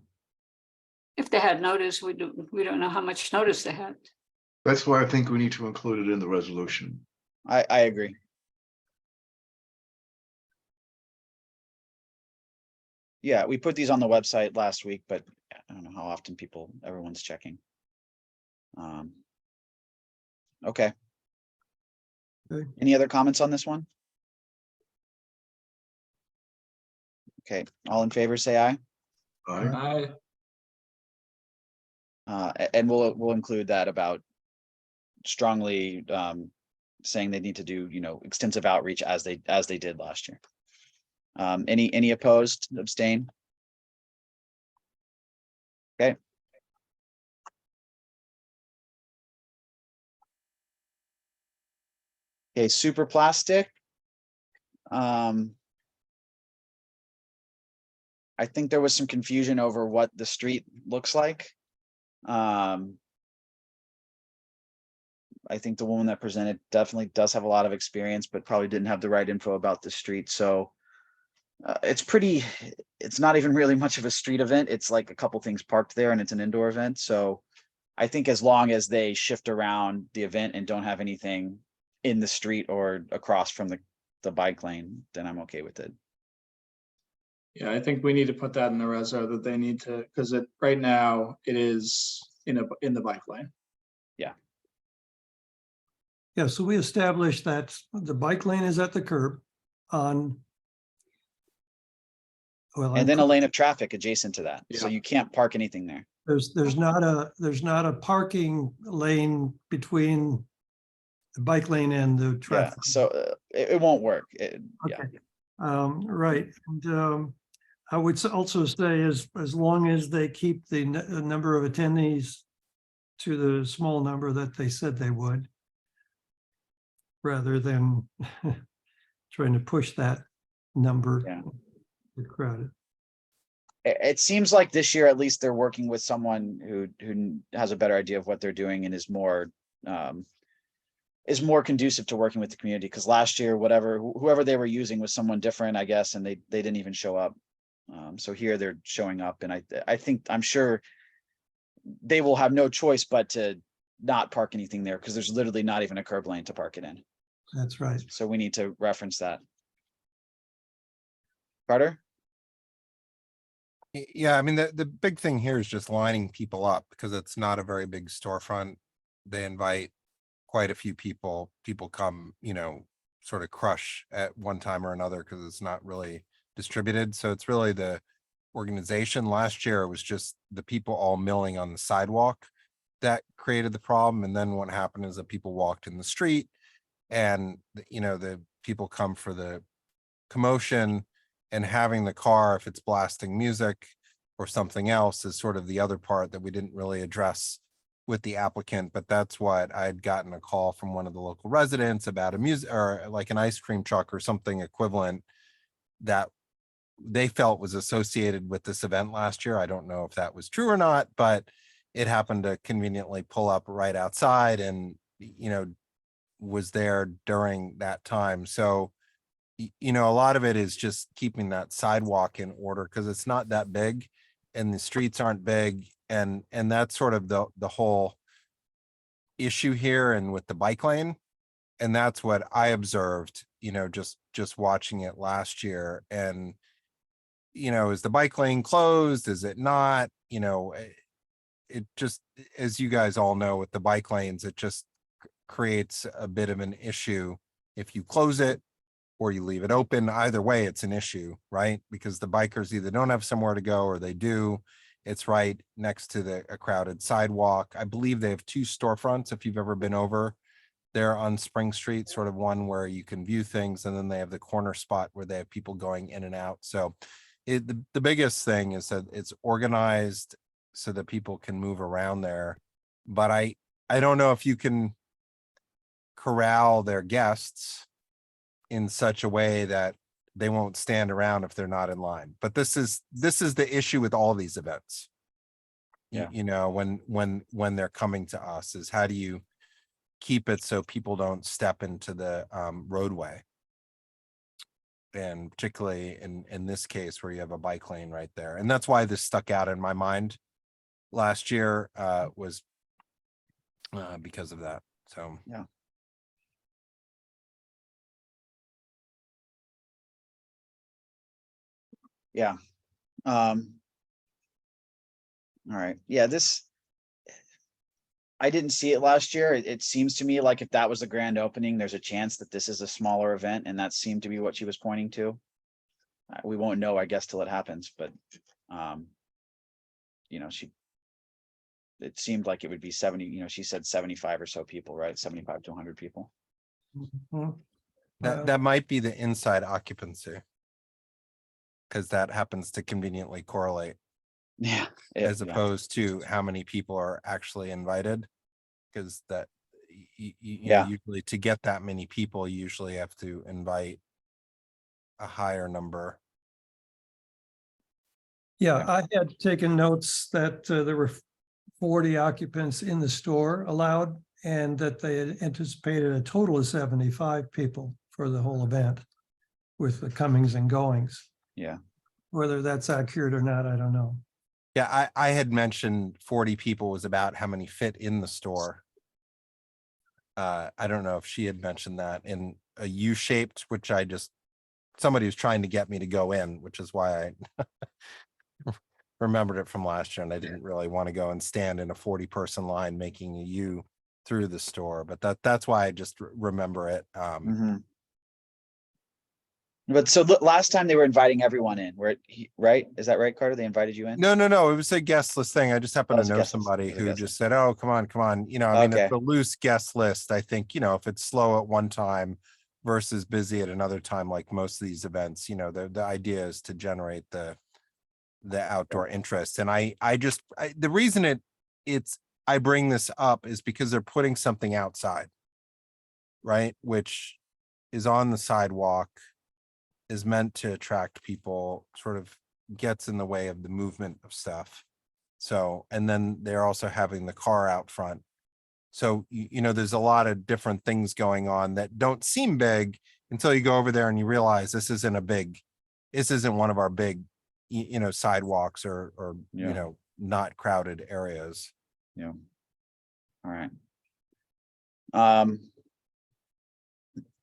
If they had notice, we don't know how much notice they had. That's why I think we need to include it in the resolution. I agree. Yeah, we put these on the website last week, but I don't know how often everyone's checking. Okay. Okay. Any other comments on this one? Okay, all in favor, say aye. Aye. And we'll include that about strongly saying they need to do, extensive outreach as they did last year. Any opposed, abstain? Okay. Okay, super plastic. I think there was some confusion over what the street looks like. I think the woman that presented definitely does have a lot of experience, but probably didn't have the right info about the street. So it's not even really much of a street event. It's like a couple things parked there and it's an indoor event. So I think as long as they shift around the event and don't have anything in the street or across from the bike lane, then I'm okay with it. Yeah, I think we need to put that in the reso that they need to, because right now it is in the bike lane. Yeah. Yeah, so we established that the bike lane is at the curb on. Well, And then a lane of traffic adjacent to that. So you can't park anything there. There's not a parking lane between the bike lane and the traffic. Yeah, so it won't work. Yeah. Right. And I would also say as long as they keep the number of attendees to the small number that they said they would, rather than trying to push that number. Yeah. Crowded. It seems like this year, at least, they're working with someone who has a better idea of what they're doing and is more conducive to working with the community. Because last year, whoever they were using was someone different, I guess, and they didn't even show up. So here they're showing up, and I'm sure they will have no choice but to not park anything there because there's literally not even a curb lane to park it in. That's right. So we need to reference that. Carter? Yeah, I mean, the big thing here is just lining people up because it's not a very big storefront. They invite quite a few people. People come, sort of crush at one time or another because it's not really distributed. So it's really the organization. Last year, it was just the people all milling on the sidewalk that created the problem. And then what happened is that people walked in the street and, the people come for the commotion. And having the car, if it's blasting music or something else, is sort of the other part that we didn't really address with the applicant. But that's what I'd gotten a call from one of the local residents about a music or like an ice cream truck or something equivalent that they felt was associated with this event last year. I don't know if that was true or not, but it happened to conveniently pull up right outside and, was there during that time. So a lot of it is just keeping that sidewalk in order because it's not that big and the streets aren't big. And that's sort of the whole issue here and with the bike lane. And that's what I observed, just watching it last year. And, is the bike lane closed? Is it not? It just, as you guys all know, with the bike lanes, it just creates a bit of an issue if you close it or you leave it open. Either way, it's an issue, right? Because the bikers either don't have somewhere to go or they do. It's right next to a crowded sidewalk. I believe they have 2 storefronts if you've ever been over They're on Spring Street, sort of one where you can view things, and then they have the corner spot where they have people going in and out. So the biggest thing is that it's organized so that people can move around there. But I don't know if you can corral their guests in such a way that they won't stand around if they're not in line. But this is the issue with all these events. Yeah. You know, when they're coming to us, is how do you keep it so people don't step into the roadway? And particularly in this case where you have a bike lane right there. And that's why this stuck out in my mind last year, was because of that. So yeah. Yeah. All right. Yeah, I didn't see it last year. It seems to me like if that was the grand opening, there's a chance that this is a smaller event, and that seemed to be what she was pointing to. We won't know, I guess, till it happens, but you know, it seemed like it would be 70, you know, she said 75 or so people, right? 75 to 100 people. that might be the inside occupancy, because that happens to conveniently correlate. Yeah. As opposed to how many people are actually invited, because that you know, usually to get that many people, you usually have to invite a higher number. Yeah, I had taken notes that there were 40 occupants in the store allowed, and that they had anticipated a total of 75 people for the whole event with the comings and goings. Yeah. Whether that's accurate or not, I don't know. Yeah, I had mentioned 40 people was about how many fit in the store. I don't know if she had mentioned that in a U-shaped, which somebody was trying to get me to go in, which is why I remembered it from last year, and I didn't really want to go and stand in a 40-person line making a U through the store, but that's why I just remember it. But so last time they were inviting everyone in, right? Is that right, Carter? They invited you in? No. It was a guest list thing. I just happened to know somebody who just said, "Oh, come on." You know, I mean, it's a loose guest list. I think, you know, if it's slow at one time versus busy at another time, like most of these events, you know, the idea is to generate the outdoor interest. And the reason I bring this up is because they're putting something outside, right? Which is on the sidewalk, is meant to attract people, sort of gets in the way of the movement of stuff. So, and then they're also having the car out front. So, you know, there's a lot of different things going on that don't seem big until you go over there and you realize this isn't one of our big, you know, sidewalks or you know, not crowded areas. Yeah. All right.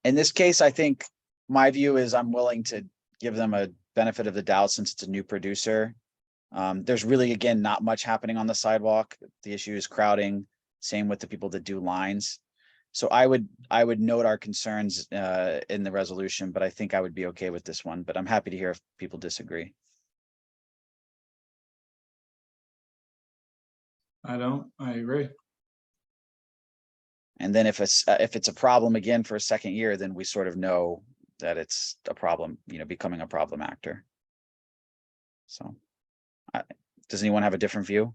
In this case, I think my view is I'm willing to give them a benefit of the doubt since it's a new producer. There's really, again, not much happening on the sidewalk. The issue is crowding. Same with the people that do lines. So I would note our concerns in the resolution, but I think I would be okay with this one. But I'm happy to hear if people disagree. I agree. And then if it's a problem again for a second year, then we sort of know that it's a problem, you know, becoming a problem actor. So does anyone have a different view?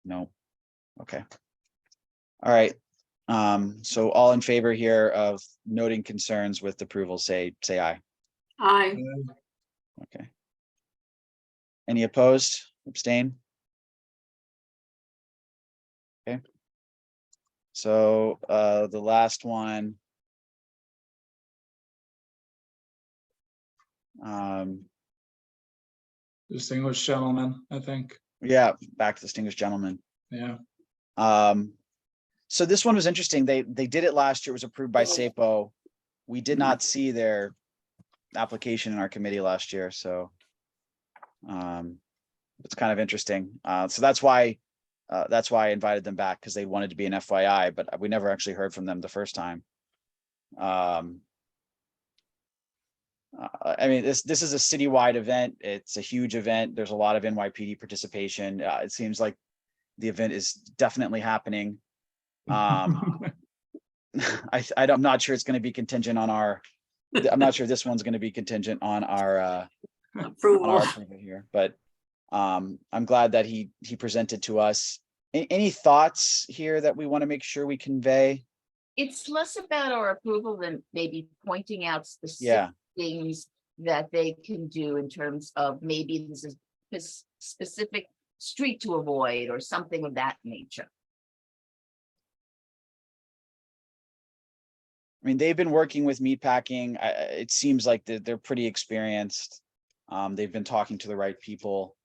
No. Okay. All right. So all in favor here of noting concerns with approval, say aye. Aye. Okay. Any opposed? Abstain? Okay. So the last one. Distinguished gentleman, I think. Yeah, back to distinguished gentleman. Yeah. So this one was interesting. They did it last year. It was approved by SAPO. We did not see their application in our committee last year, so it's kind of interesting. So that's why I invited them back, because they wanted to be an FYI, but we never actually heard from them the first time. I mean, this is a citywide event. It's a huge event. There's a lot of NYPD participation. It seems like the event is definitely happening. I'm not sure it's going to be contingent on our, I'm not sure this one's going to be contingent on our Approval. approval here, but I'm glad that he presented to us. Any thoughts here that we want to make sure we convey? It's less about our approval than maybe pointing out specific things that they can do in terms of maybe this is this specific street to avoid or something of that nature. I mean, they've been working with meatpacking. It seems like they're pretty experienced. They've been talking to the right people.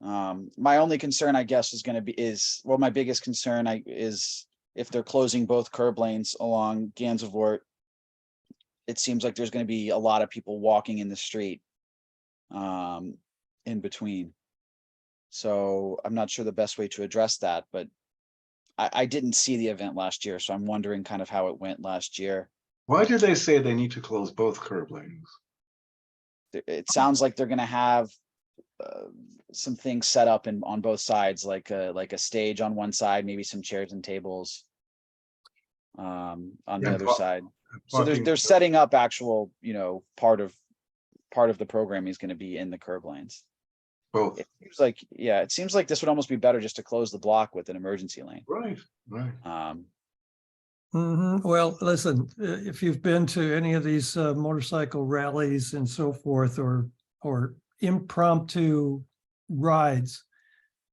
My only concern, I guess, is going to be well, my biggest concern is if they're closing both curb lanes along Gansevoort. It seems like there's going to be a lot of people walking in the street in between. So I'm not sure the best way to address that, but I didn't see the event last year, so I'm wondering kind of how it went last year. Why do they say they need to close both curb lanes? It sounds like they're going to have some things set up on both sides, like a stage on one side, maybe some chairs and tables on the other side. So they're setting up actual, part of the programming is going to be in the curb lanes. Both. It seems like, it seems like this would almost be better just to close the block with an emergency lane. Right. Well, listen, if you've been to any of these motorcycle rallies and so forth, or impromptu rides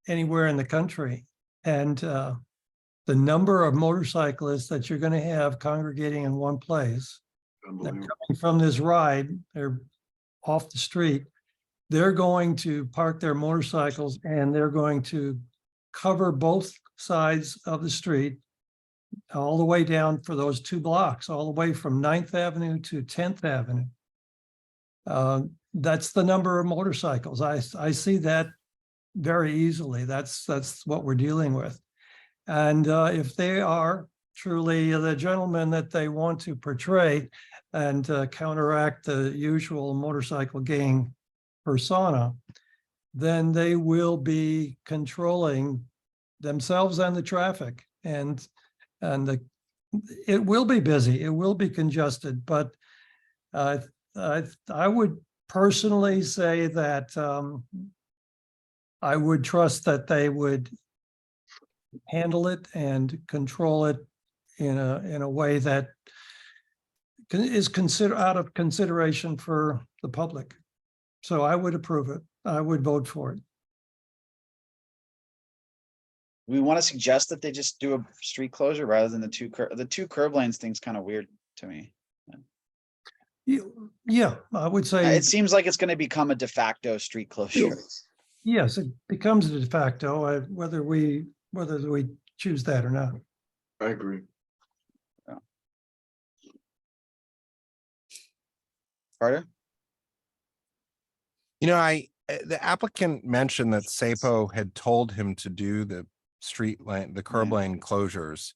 anywhere in the country, and the number of motorcyclists that you're going to have congregating in one place, they're coming from this ride, they're off the street, they're going to park their motorcycles and they're going to cover both sides of the street all the way down for those 2 blocks, all the way from 9th Avenue to 10th Avenue. That's the number of motorcycles. I see that very easily. That's what we're dealing with. And if they are truly the gentlemen that they want to portray and counteract the usual motorcycle gang persona, then they will be controlling themselves and the traffic, and it will be busy, it will be congested, but I would personally say that I would trust that they would handle it and control it in a way that is out of consideration for the public. So I would approve it. I would vote for it. We want to suggest that they just do a street closure rather than the two curb lanes thing's kind of weird to me. Yeah, I would say it seems like it's going to become a de facto street closure. Yes, it becomes a de facto, whether we choose that or not. I agree. Carter? The applicant mentioned that SAPO had told him to do the curb lane closures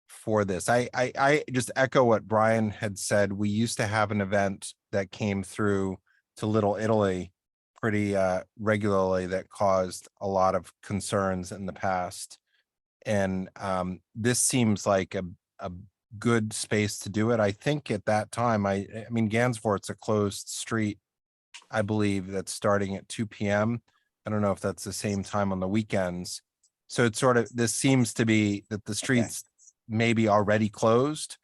for this. I just echo what Brian had said. We used to have an event that came through to Little Italy pretty regularly that caused a lot of concerns in the past. And this seems like a good space to do it. I think at that time, I mean, Gansevoort's a closed street, I believe, that's starting at 2 p.m. I don't know if that's the same time on the weekends. So it's this seems to be that the streets maybe already closed,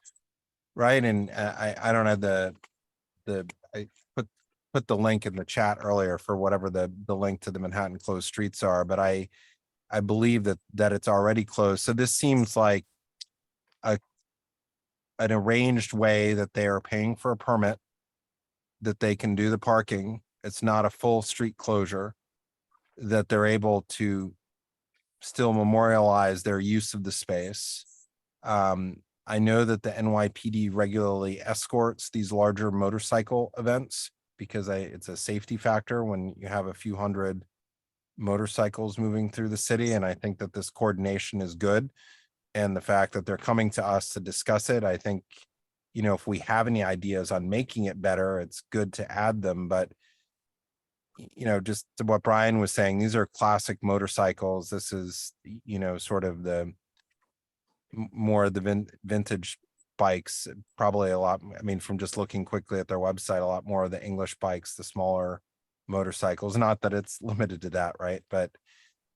right? And I don't have I put the link in the chat earlier for whatever the link to the Manhattan closed streets are, but I believe that it's already closed. So this seems like an arranged way that they are paying for a permit, that they can do the parking. It's not a full street closure, that they're able to still memorialize their use of the space. I know that the NYPD regularly escorts these larger motorcycle events because it's a safety factor when you have a few hundred motorcycles moving through the city. And I think that this coordination is good. And the fact that they're coming to us to discuss it, I think, if we have any ideas on making it better, it's good to add them. But, you know, just to what Brian was saying, these are classic motorcycles. This is, you know, sort of the more of the vintage bikes, probably a lot. I mean, from just looking quickly at their website, a lot more of the English bikes, the smaller motorcycles. Not that it's limited to that, right? But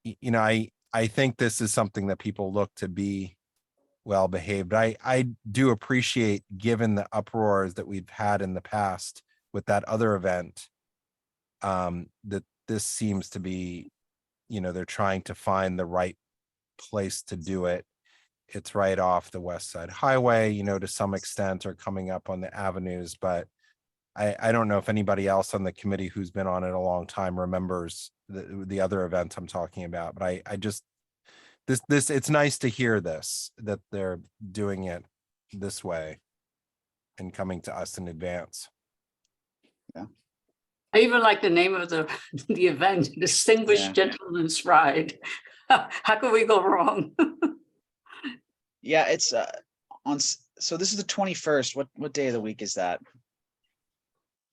you know, I think this is something that people look to be well behaved. I do appreciate, given the uproars that we've had in the past with that other event, that this seems to be, you know, they're trying to find the right place to do it. It's right off the West Side Highway, you know, to some extent, or coming up on the avenues, but I don't know if anybody else on the committee who's been on it a long time remembers the other event I'm talking about. But I just, this it's nice to hear this, that they're doing it this way and coming to us in advance. Yeah. I even like the name of the event, Distinguished Gentleman's Ride. How could we go wrong? Yeah, it's on, so this is the 21st. What day of the week is that?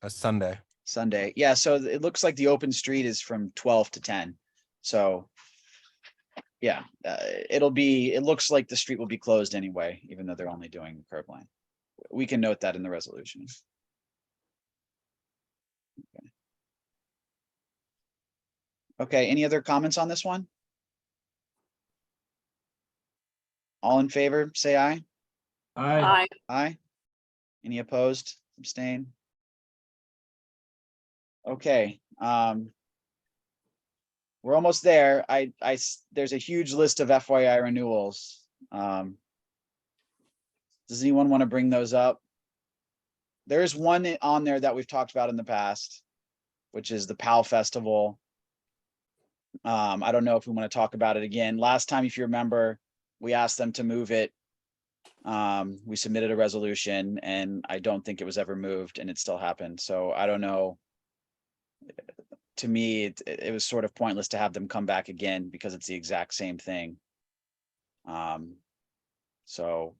A Sunday. Sunday. Yeah, so it looks like the open street is from 12 to 10. So yeah, it looks like the street will be closed anyway, even though they're only doing the curb line. We can note that in the resolution. Okay, any other comments on this one? All in favor, say aye. Aye. Aye. Any opposed, abstain? Okay, we're almost there. There's a huge list of FYI renewals. Does anyone want to bring those up? There's one on there that we've talked about in the past, which is the POW Festival. I don't know if we want to talk about it again. Last time, if you remember, we asked them to move it. We submitted a resolution and I don't think it was ever moved, and it still happened. So I don't know. To me, it was sort of pointless to have them come back again because it's the exact same thing. So,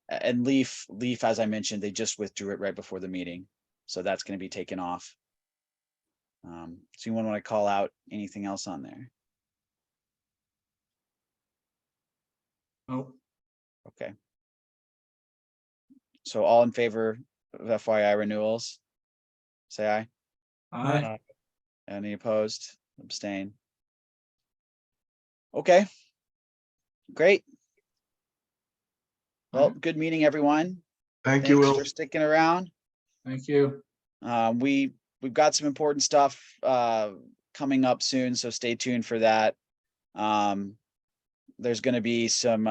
and Leaf, as I mentioned, they just withdrew it right before the meeting. So that's going to be taken off. So you want to call out anything else on there? Oh. Okay. So all in favor of FYI renewals, say aye. Aye. Any opposed? Abstain? Okay. Great. Well, good meeting, everyone. Thank you, Thanks Will. for sticking around. Thank you. We've got some important stuff coming up soon, so stay tuned for that. There's going to be some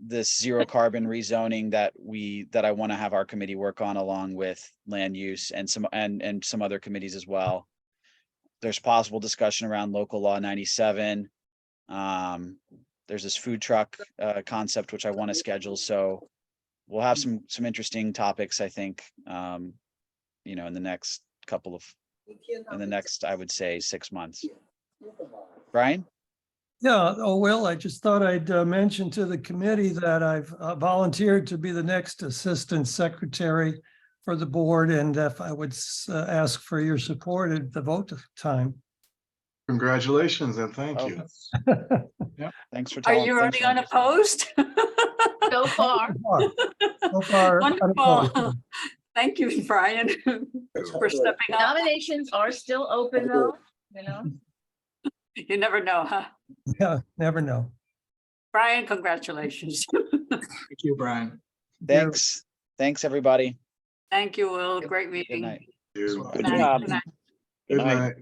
this zero carbon rezoning that I want to have our committee work on, along with land use and some other committees as well. There's possible discussion around local law 97. There's this food truck concept which I want to schedule, so we'll have some interesting topics, I think, you know, in the next I would say 6 months. Brian? Yeah, oh, Will, I just thought I'd mention to the committee that I've volunteered to be the next assistant secretary for the board, and if I would ask for your support at the vote time. Congratulations and thank you. Yeah. Thanks for Are telling. you running unopposed? So far. So far, Wonderful. Thank you, Brian, for stepping up. Nominations are still open though, you know. You never know, huh? yeah, never know. Brian, congratulations. Thank you, Brian. Thanks. Thanks, everybody. Thank you, Will. Great Good meeting. night. Good Good night. Good night. night.